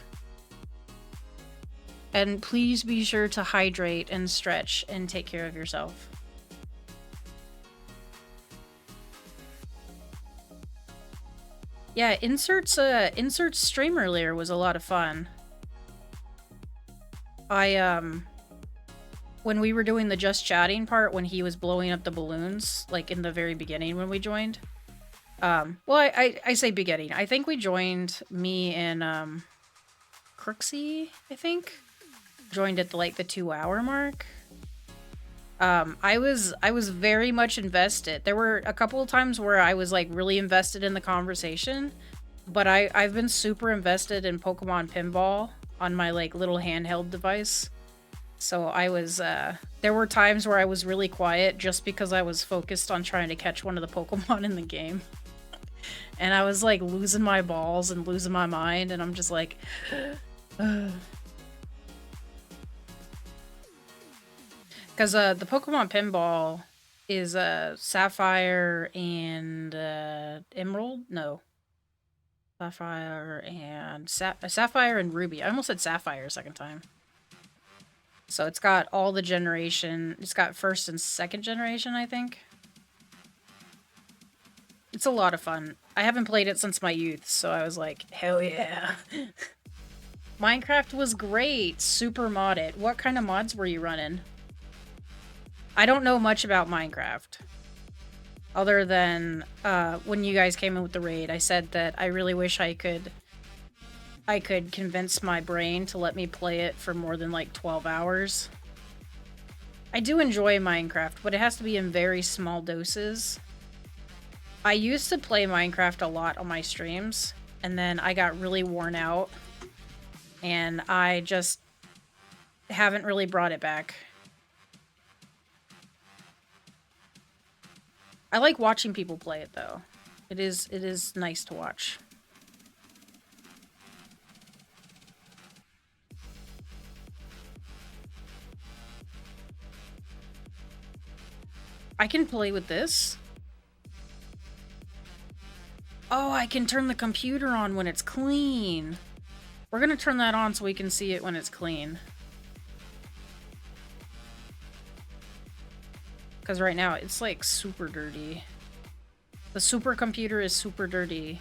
And please be sure to hydrate and stretch and take care of yourself. Yeah, Insert's stream earlier was a lot of fun. When we were doing the just chatting part, when he was blowing up the balloons, like in the very beginning when we joined. Well, I say beginning. I think we joined, me and Crooksy, I think. Joined at the 2-hour mark. I was very much invested. There were a couple of times where I was like really invested in the conversation, but I've been super invested in Pokemon Pinball on my like little handheld device. So I was, there were times where I was really quiet just because I was focused on trying to catch one of the Pokemon in the game. And I was like losing my balls and losing my mind, and I'm just like, because the Pokemon Pinball is Sapphire and Emerald? No. Sapphire and Ruby. I almost said Sapphire a second time. So it's got all the generation. It's got first and second generation, I think. It's a lot of fun. I haven't played it since my youth, so I was like, hell yeah. Minecraft was great. Super modded. What kind of mods were you running? I don't know much about Minecraft. Other than when you guys came in with the raid, I said that I really wish I could convince my brain to let me play it for more than like 12 hours. I do enjoy Minecraft, but it has to be in very small doses. I used to play Minecraft a lot on my streams, and then I got really worn out, and I just haven't really brought it back. I like watching people play it, though. It is nice to watch. I can play with this. Oh, I can turn the computer on when it's clean. We're gonna turn that on so we can see it when it's clean. Because right now, it's like super dirty. The supercomputer is super dirty.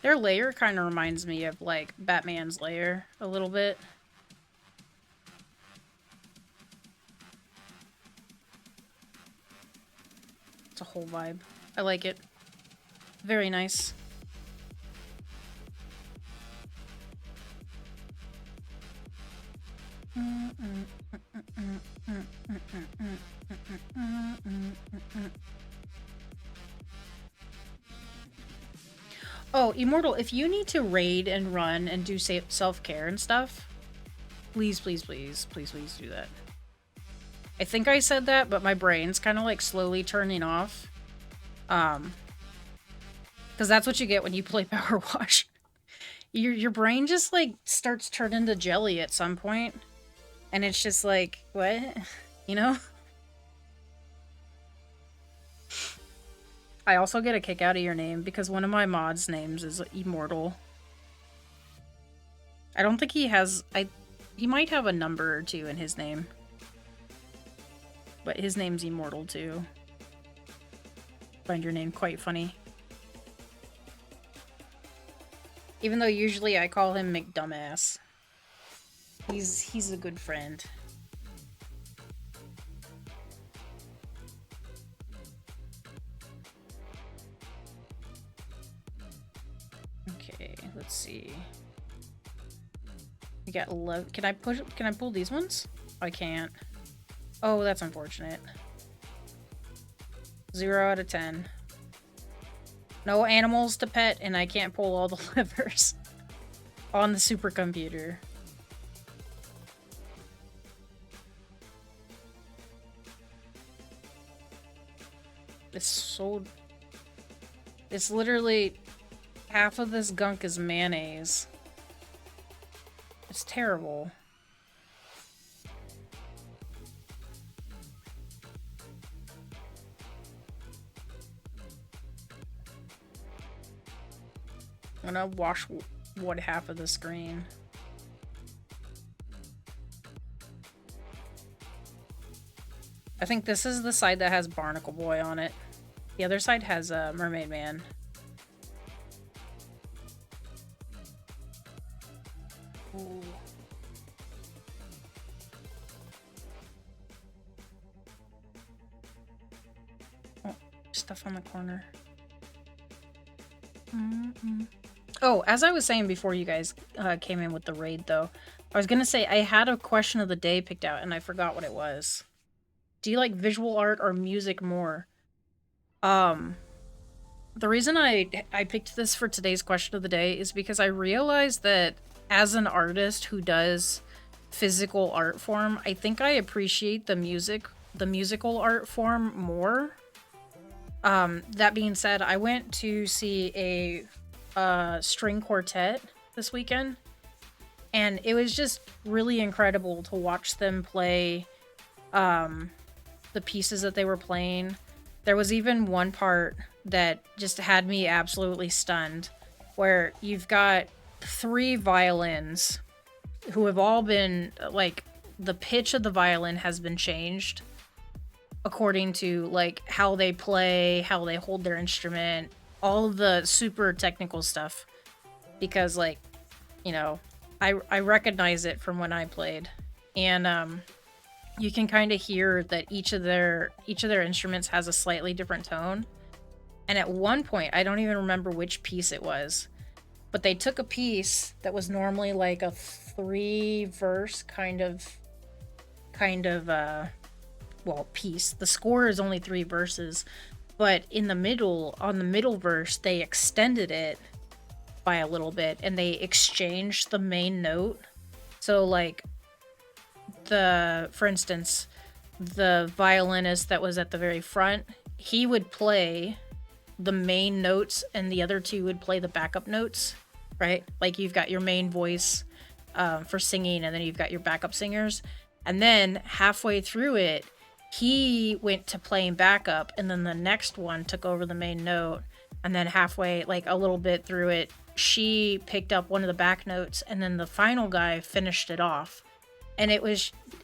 Their lair kind of reminds me of like Batman's lair a little bit. It's a whole vibe. I like it. Very nice. Oh, Immortal, if you need to raid and run and do self-care and stuff, please, please, please, please, please do that. I think I said that, but my brain's kind of like slowly turning off. Because that's what you get when you play PowerWash. Your brain just like starts turning to jelly at some point. And it's just like, what? You know? I also get a kick out of your name because one of my mods' names is Immortal. I don't think he has... he might have a number or two in his name. But his name's Immortal too. Find your name quite funny. Even though usually I call him McDumbass. He's a good friend. Okay, let's see. We got 11. Can I pull these ones? I can't. Oh, that's unfortunate. 0 out of 10. No animals to pet, and I can't pull all the livers on the supercomputer. It's literally half of this gunk is mayonnaise. It's terrible. I'm gonna wash what half of the screen. I think this is the side that has Barnacle Boy on it. The other side has Mermaid Man. Ooh. Oh, stuff on the corner. Oh, as I was saying before you guys came in with the raid, though, I was gonna say I had a question of the day picked out, and I forgot what it was. Do you like visual art or music more? The reason I picked this for today's question of the day is because I realized that as an artist who does physical art form, I think I appreciate the musical art form more. That being said, I went to see a string quartet this weekend, and it was just really incredible to watch them play the pieces that they were playing. There was even one part that just had me absolutely stunned, where you've got 3 violins who have all been, like, the pitch of the violin has been changed according to, like, how they play, how they hold their instrument, all of the super technical stuff. Because, like, you know, I recognize it from when I played. And you can kind of hear that each of their instruments has a slightly different tone. And at one point, I don't even remember which piece it was, but they took a piece that was normally like a 3-verse kind of piece. The score is only 3 verses, but in the middle, on the middle verse, they extended it by a little bit and they exchanged the main note. So like for instance, the violinist that was at the very front, he would play the main notes and the other two would play the backup notes, right? Like you've got your main voice for singing and then you've got your backup singers. And then halfway through it, he went to playing backup and then the next one took over the main note. And then halfway, like a little bit through it, she picked up one of the back notes and then the final guy finished it off. And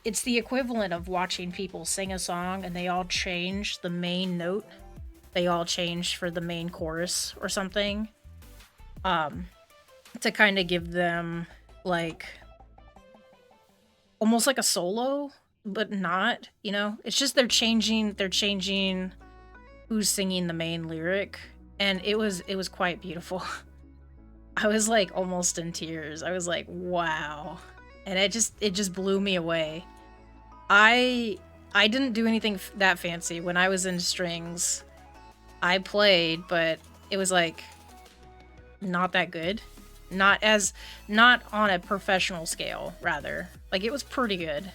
it's the equivalent of watching people sing a song and they all change the main note. They all change for the main chorus or something. To kind of give them like almost like a solo, but not, you know? It's just they're changing who's singing the main lyric. And it was quite beautiful. I was like almost in tears. I was like, wow. And it just blew me away. I didn't do anything that fancy when I was in strings. I played, but it was like not that good. Not on a professional scale, rather. Like it was pretty good,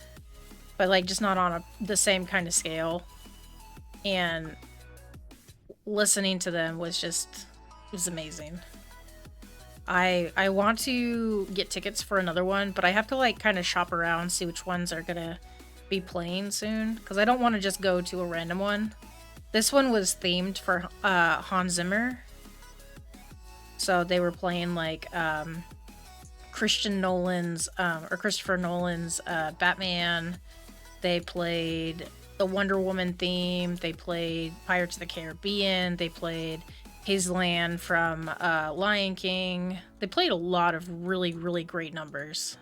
but like just not on the same kind of scale. And listening to them was amazing. I want to get tickets for another one, but I have to like kind of shop around, see which ones are gonna be playing soon, because I don't want to just go to a random one. This one was themed for Hans Zimmer, so they were playing like Christopher Nolan's Batman. They played the Wonder Woman theme. They played Pirates of the Caribbean. They played His Land from Lion King. They played a lot of really, really great numbers.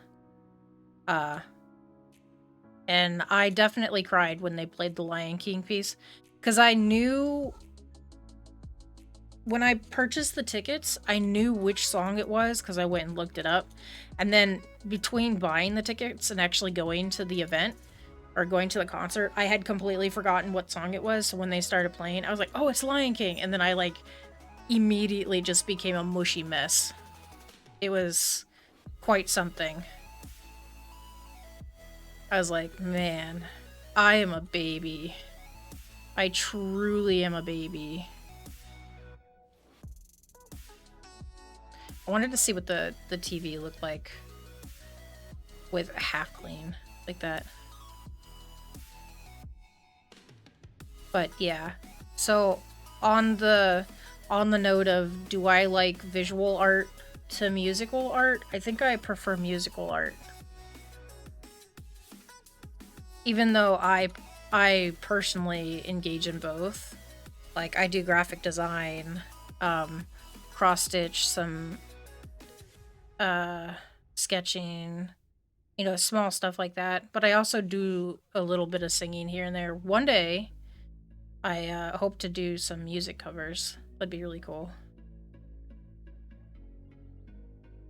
And I definitely cried when they played the Lion King piece, because I knew when I purchased the tickets, I knew which song it was because I went and looked it up. And then between buying the tickets and actually going to the event or going to the concert, I had completely forgotten what song it was. So when they started playing, I was like, oh, it's Lion King. And then I like immediately just became a mushy mess. It was quite something. I was like, man, I am a baby. I truly am a baby. I wanted to see what the TV looked like with half clean like that. But yeah, so on the note of do I like visual art to musical art, I think I prefer musical art. Even though I personally engage in both. Like I do graphic design, cross stitch, some sketching, you know, small stuff like that. But I also do a little bit of singing here and there. One day, I hope to do some music covers. That'd be really cool.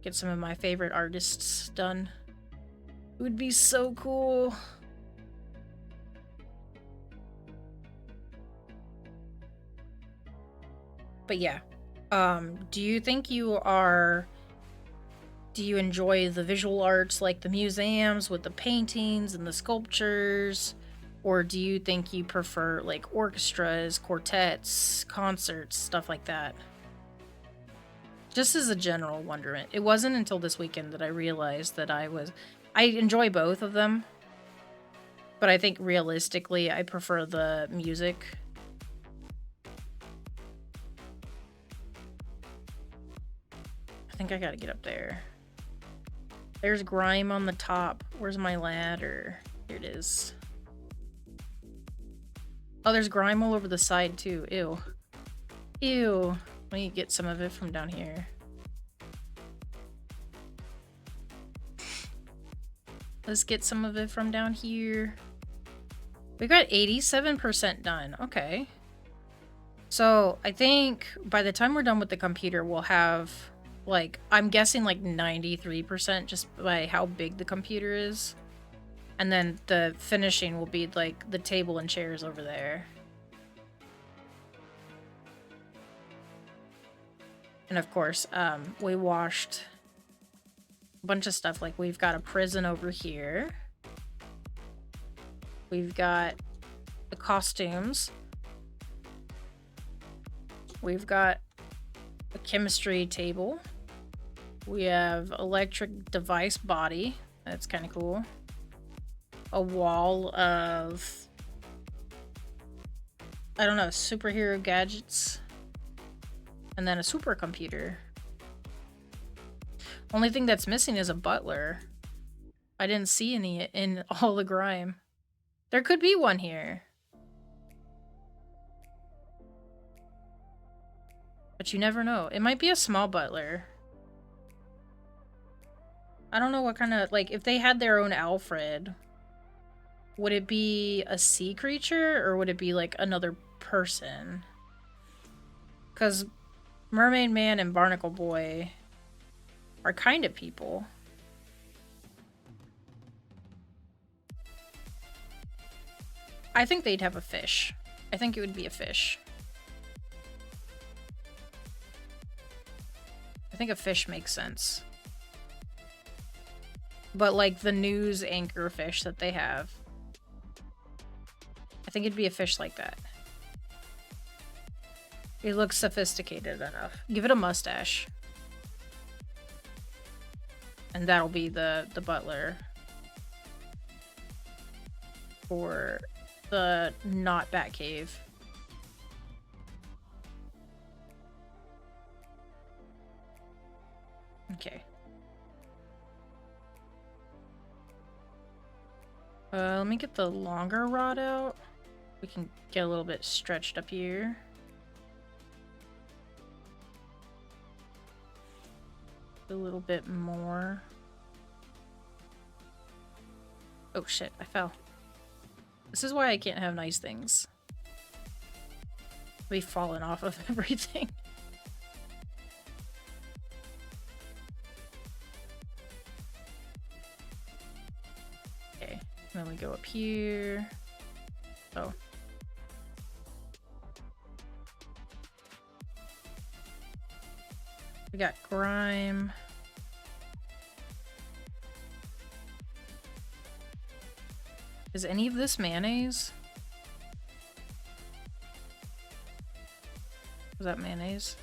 Get some of my favorite artists done. It would be so cool. But yeah, do you enjoy the visual arts, like the museums with the paintings and the sculptures? Or do you think you prefer like orchestras, quartets, concerts, stuff like that? Just as a general wonderment. It wasn't until this weekend that I realized that I enjoy both of them. But I think realistically, I prefer the music. I think I gotta get up there. There's Grime on the top. Where's my ladder? Here it is. Oh, there's Grime all over the side too. Ew. Ew. Let me get some of it from down here. Let's get some of it from down here. We got 87% done. Okay. So I think by the time we're done with the computer, we'll have, like, I'm guessing like 93% just by how big the computer is. And then the finishing will be like the table and chairs over there. And of course, we washed a bunch of stuff. Like, we've got a prison over here. We've got the costumes. We've got a chemistry table. We have electric device body. That's kind of cool. A wall of, I don't know, superhero gadgets. And then a supercomputer. Only thing that's missing is a butler. I didn't see any in all the Grime. There could be one here. But you never know. It might be a small butler. I don't know what kind of, like, if they had their own Alfred, would it be a sea creature or would it be like another person? Because Mermaid Man and Barnacle Boy are kind of people. I think they'd have a fish. I think it would be a fish. I think a fish makes sense. But like the news anchor fish that they have, I think it'd be a fish like that. It looks sophisticated enough. Give it a mustache. And that'll be the butler. For the not Batcave. Okay. Let me get the longer rod out. We can get a little bit stretched up here. A little bit more. Oh shit, I fell. This is why I can't have nice things. We've fallen off of everything. Okay, and then we go up here. Oh. We got Grime. Is any of this mayonnaise? Was that mayonnaise?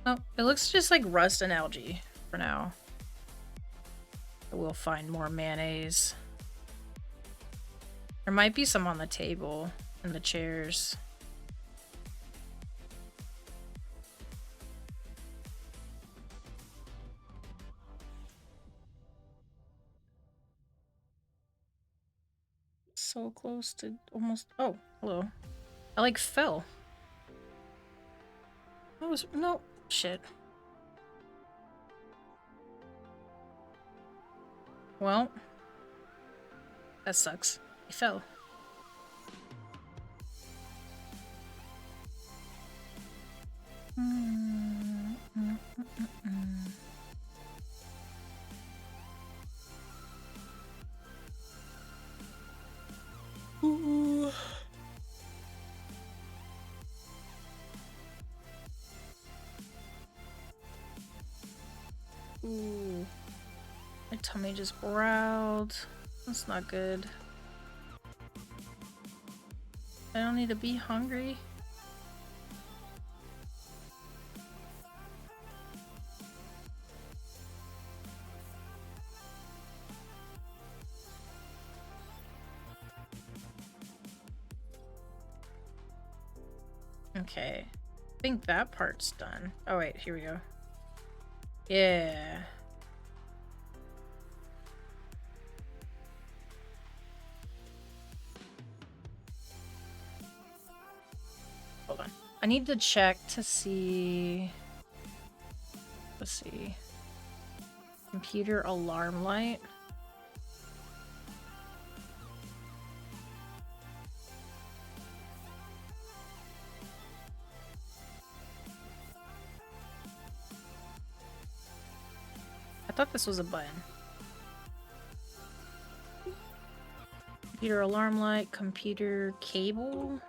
Oh, it looks just like rust and algae for now. But we'll find more mayonnaise. There might be some on the table and the chairs. So close to almost. Oh, hello. I like fell. I was no shit. Well, that sucks. I fell. Ooh. Ooh. My tummy just growled. That's not good. I don't need to be hungry. Okay. I think that part's done. Oh wait, here we go. Yeah. Hold on. I need to check to see. Let's see. Computer alarm light. I thought this was a button. Computer alarm light, computer cable.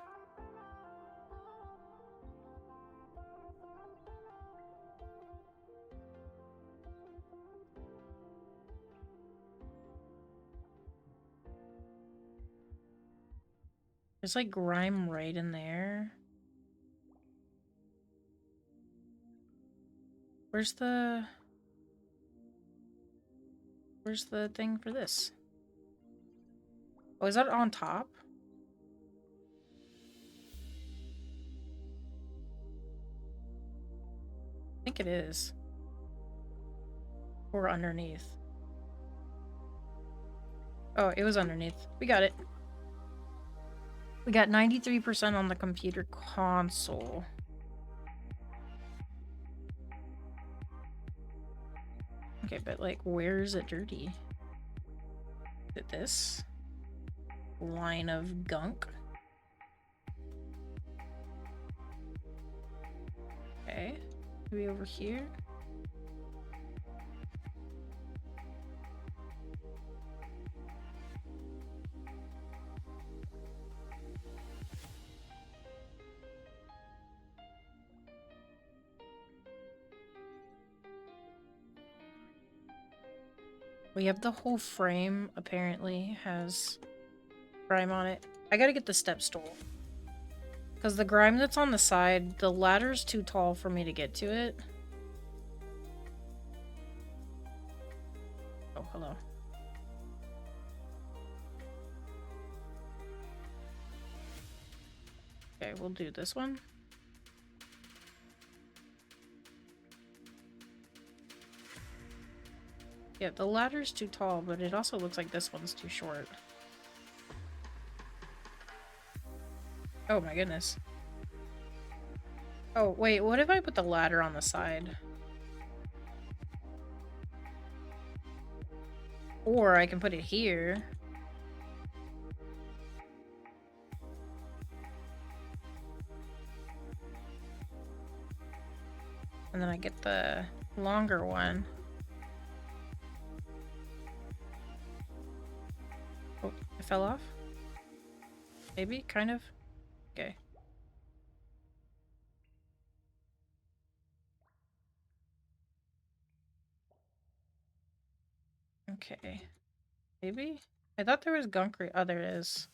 There's like grime right in there. Where's the thing for this? Oh, is that on top? I think it is. Or underneath. Oh, it was underneath. We got it. We got 93% on the computer console. Okay, but like, where is it dirty? Is it this line of gunk? Okay, maybe over here. We have the whole frame, apparently, has grime on it. I gotta get the step stool. Because the grime that's on the side, the ladder's too tall for me to get to it. Oh, hello. Okay, we'll do this one. Yeah, the ladder's too tall, but it also looks like this one's too short. Oh my goodness. Oh, wait, what if I put the ladder on the side? Or I can put it here. And then I get the longer one. Oh, it fell off? Maybe? Kind of? Okay. Okay. Maybe? I thought there was gunk. Oh, there it is.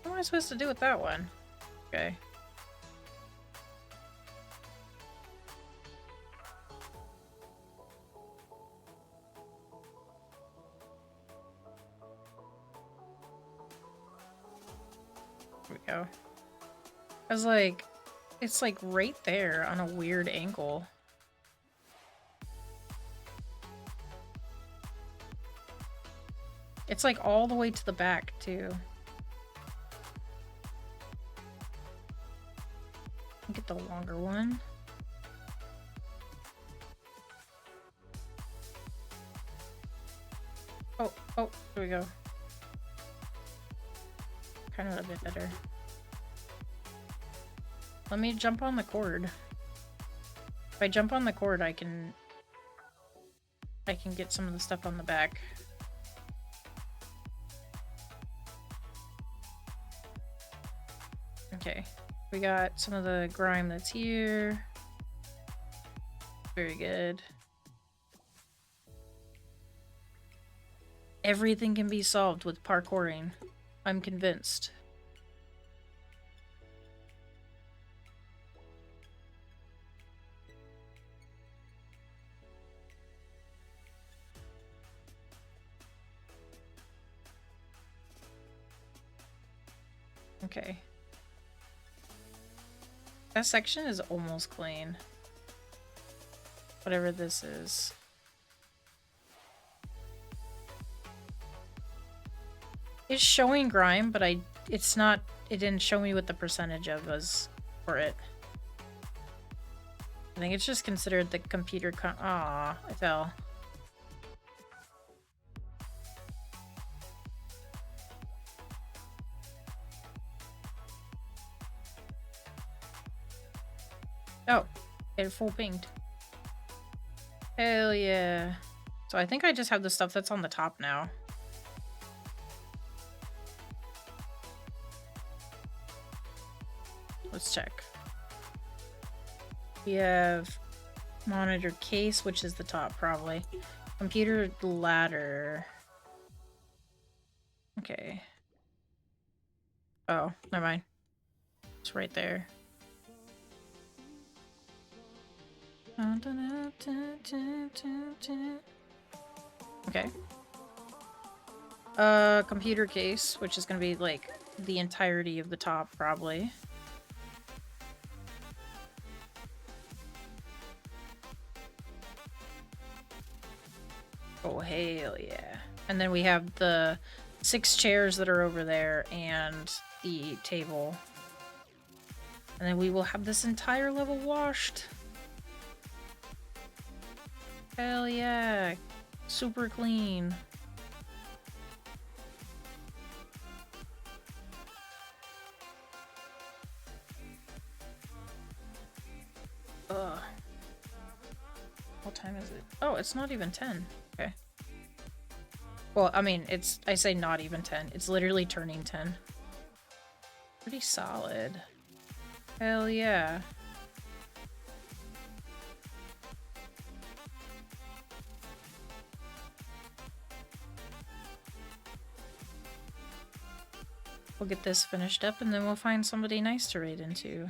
What am I supposed to do with that one? Okay. There we go. I was like, it's like right there on a weird angle. It's like all the way to the back, too. Get the longer one. Oh, there we go. Kind of a bit better. Let me jump on the cord. If I jump on the cord, I can get some of the stuff on the back. Okay, we got some of the grime that's here. Very good. Everything can be solved with parkouring. I'm convinced. Okay. That section is almost clean. Whatever this is. It's showing grime, but it's not, it didn't show me what the percentage of was for it. I think it's just considered the computer Aw, I fell. Oh, it's full pinged. Hell yeah. So I think I just have the stuff that's on the top now. Let's check. We have monitor case, which is the top probably. Computer ladder. Okay. Oh, never mind. It's right there. Okay. Computer case, which is gonna be like the entirety of the top probably. Oh, hell yeah. And then we have the 6 chairs that are over there and the table. And then we will have this entire level washed. Hell yeah. Super clean. Ugh. What time is it? Oh, it's not even 10. Okay. Well, I mean, I say not even 10. It's literally turning 10. Pretty solid. Hell yeah. We'll get this finished up and then we'll find somebody nice to raid into.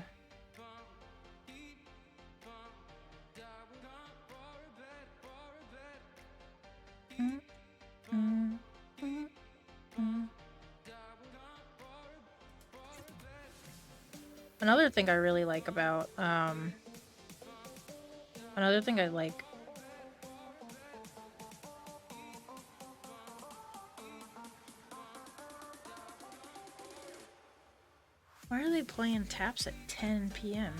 Another thing I really like about, another thing I like... Why are they playing taps at 10 p.m.?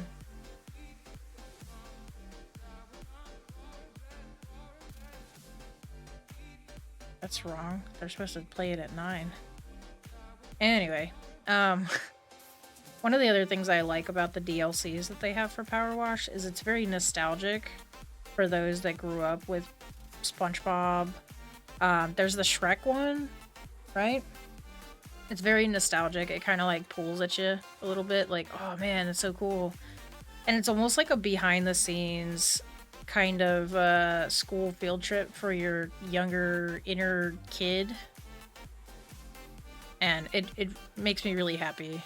That's wrong. They're supposed to play it at 9. Anyway, one of the other things I like about the DLCs that they have for PowerWash is it's very nostalgic for those that grew up with SpongeBob. There's the Shrek one, right? It's very nostalgic. It kind of like pulls at you a little bit, like, oh man, that's so cool. And it's almost like a behind the scenes kind of school field trip for your younger inner kid. And it makes me really happy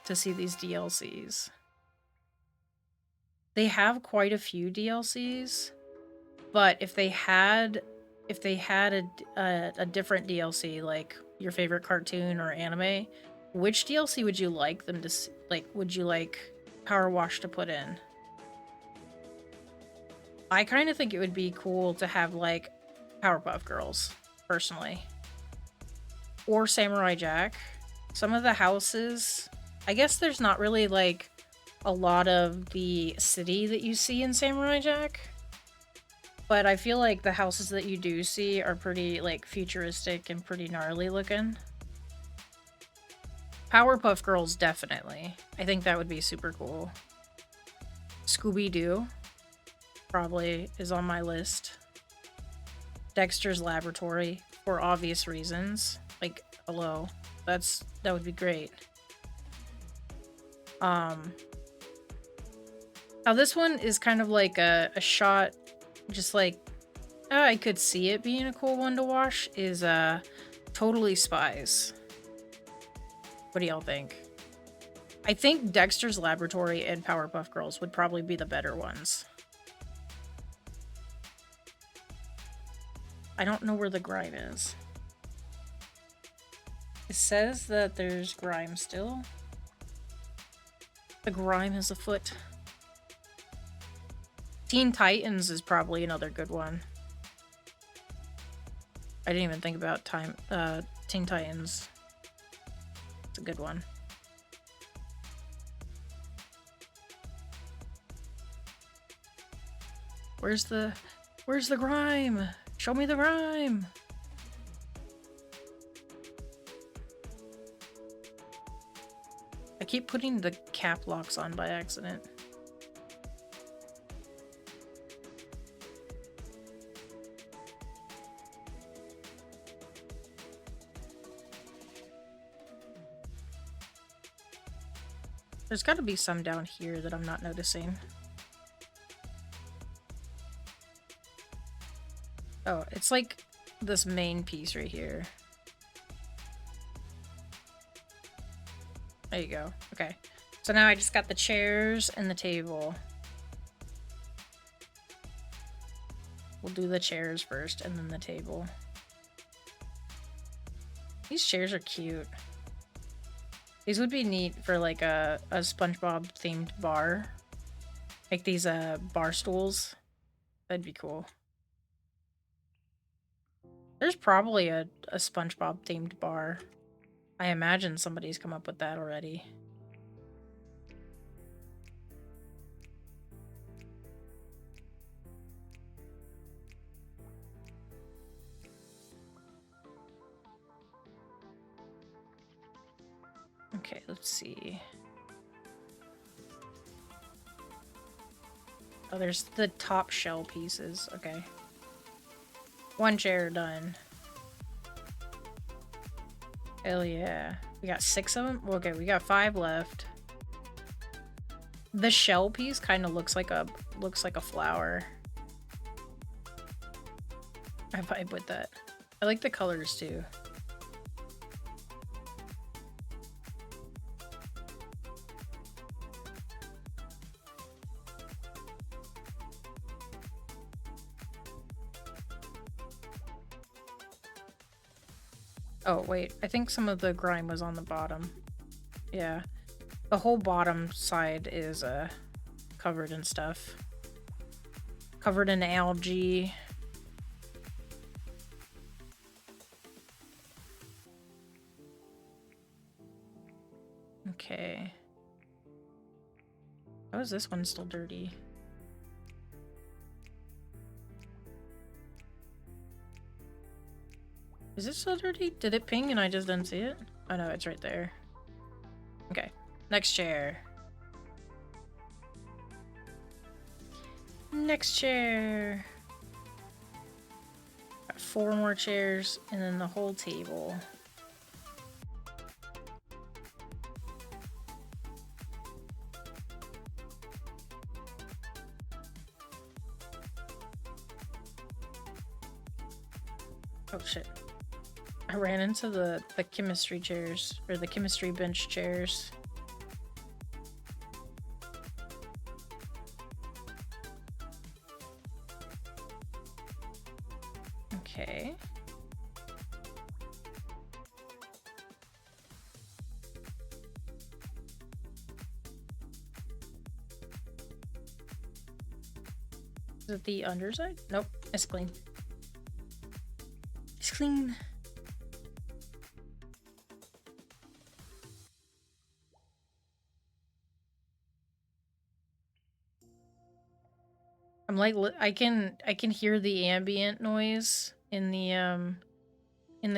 to see these DLCs. They have quite a few DLCs, but if they had a different DLC, like your favorite cartoon or anime, which DLC would you like them to would you like PowerWash to put in? I kind of think it would be cool to have like Powerpuff Girls, personally. Or Samurai Jack. Some of the houses, I guess there's not really like a lot of the city that you see in Samurai Jack. But I feel like the houses that you do see are pretty, like, futuristic and pretty gnarly looking. Powerpuff Girls, definitely. I think that would be super cool. Scooby-Doo probably is on my list. Dexter's Laboratory, for obvious reasons. Like, hello. That would be great. Now this one is kind of like a shot... Just like, I could see it being a cool one to wash, is Totally Spies. What do y'all think? I think Dexter's Laboratory and Powerpuff Girls would probably be the better ones. I don't know where the Grime is. It says that there's Grime still. The Grime is afoot. Teen Titans is probably another good one. I didn't even think about Teen Titans. It's a good one. Where's the Grime? Show me the Grime! I keep putting the cap locks on by accident. There's got to be some down here that I'm not noticing. Oh, it's like this main piece right here. There you go. Okay. So now I just got the chairs and the table. We'll do the chairs first and then the table. These chairs are cute. These would be neat for like a SpongeBob themed bar. Like these bar stools. That'd be cool. There's probably a SpongeBob themed bar. I imagine somebody's come up with that already. Okay, let's see. Oh, there's the top shell pieces. Okay. One chair done. Hell yeah. We got 6 of them? Okay, we got 5 left. The shell piece kind of looks like a flower. I vibe with that. I like the colors too. Oh, wait. I think some of the grime was on the bottom. Yeah. The whole bottom side is covered in stuff. Covered in algae. Okay. How is this one still dirty? Is it still dirty? Did it ping and I just didn't see it? Oh no, it's right there. Okay. Next chair. Next chair. Got 4 more chairs and then the whole table. Oh shit. I ran into the chemistry chairs, or the chemistry bench chairs. Okay. Is it the underside? Nope, it's clean. It's clean. I'm like, I can hear the ambient noise in the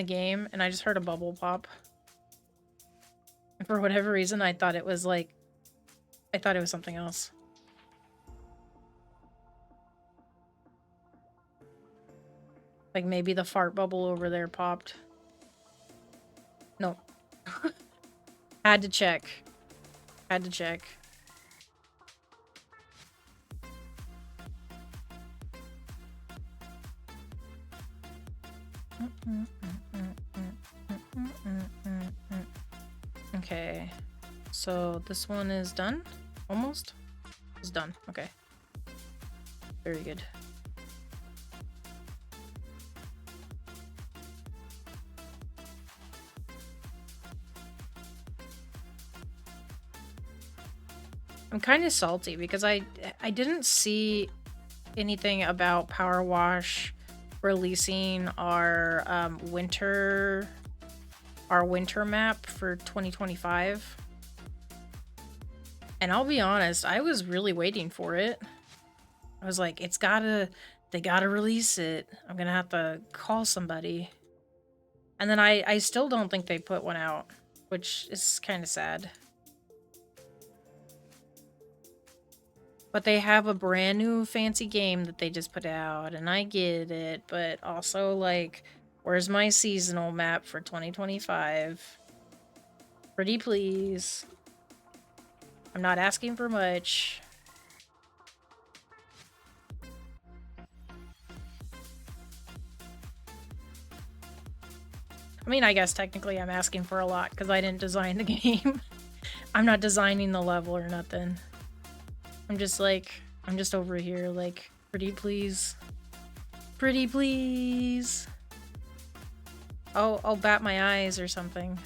game, and I just heard a bubble pop. And for whatever reason, I thought it was something else. Like maybe the fart bubble over there popped. No. Had to check. Had to check. Okay. So this one is done? Almost? It's done. Okay. Very good. I'm kind of salty because I didn't see anything about PowerWash releasing our winter map for 2025. And I'll be honest, I was really waiting for it. I was like, they gotta release it. I'm gonna have to call somebody. And then I still don't think they put one out, which is kind of sad. But they have a brand new fancy game that they just put out, and I get it, but also, like, where's my seasonal map for 2025? Pretty please. I'm not asking for much. I mean, I guess technically I'm asking for a lot because I didn't design the game. I'm not designing the level or nothing. I'm just over here like, pretty please. Pretty please. Oh, I'll bat my eyes or something.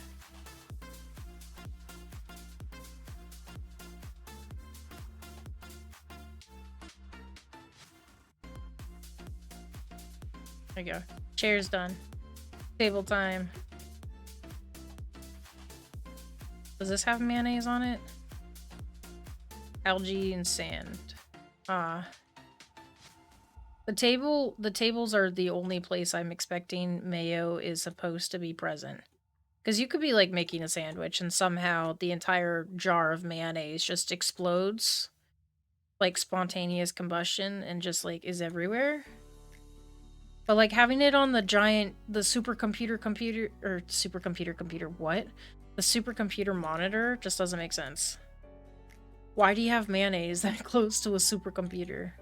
There you go. Chair's done. Table time. Does this have mayonnaise on it? Algae and sand. Ah. The tables are the only place I'm expecting mayo is supposed to be present. Because you could be like making a sandwich and somehow the entire jar of mayonnaise just explodes. Like spontaneous combustion and just like is everywhere. But like having it on the supercomputer what? The supercomputer monitor just doesn't make sense. Why do you have mayonnaise that close to a supercomputer?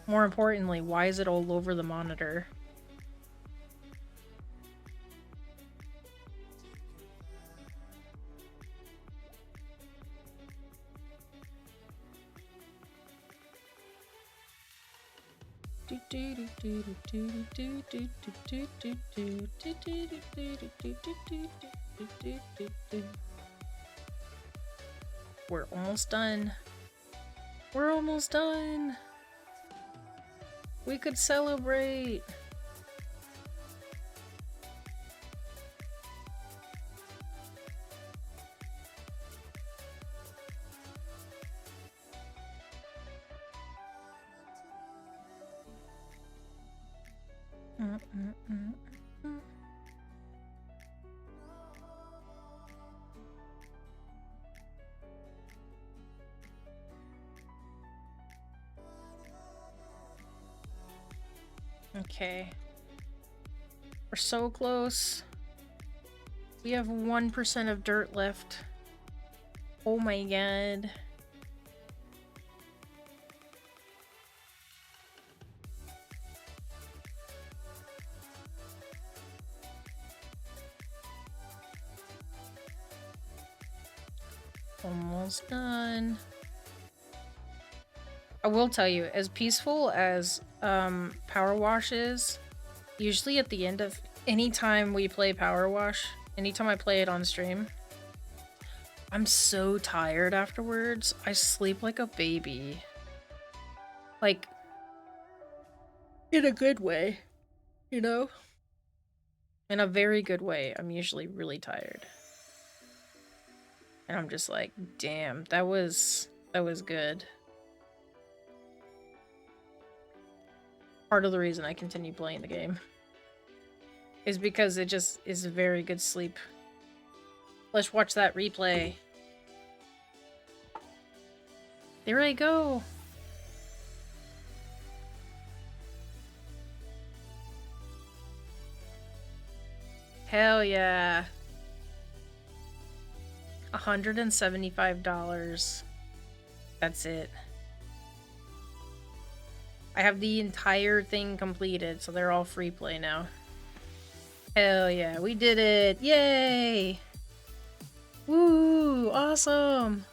More importantly, why is it all over the monitor? We're almost done. We're almost done. We could celebrate. Okay. We're so close. We have 1% of dirt left. Oh my god. Almost done. I will tell you, as peaceful as PowerWash is, usually at the end of any time we play PowerWash, anytime I play it on stream, I'm so tired afterwards. I sleep like a baby. Like, in a good way, you know? In a very good way. I'm usually really tired. And I'm just like, damn, that was good. Part of the reason I continue playing the game is because it just is a very good sleep. Let's watch that replay. There I go. Hell yeah. $175. That's it. I have the entire thing completed, so they're all free play now. Hell yeah, we did it! Yay! Woo! Awesome!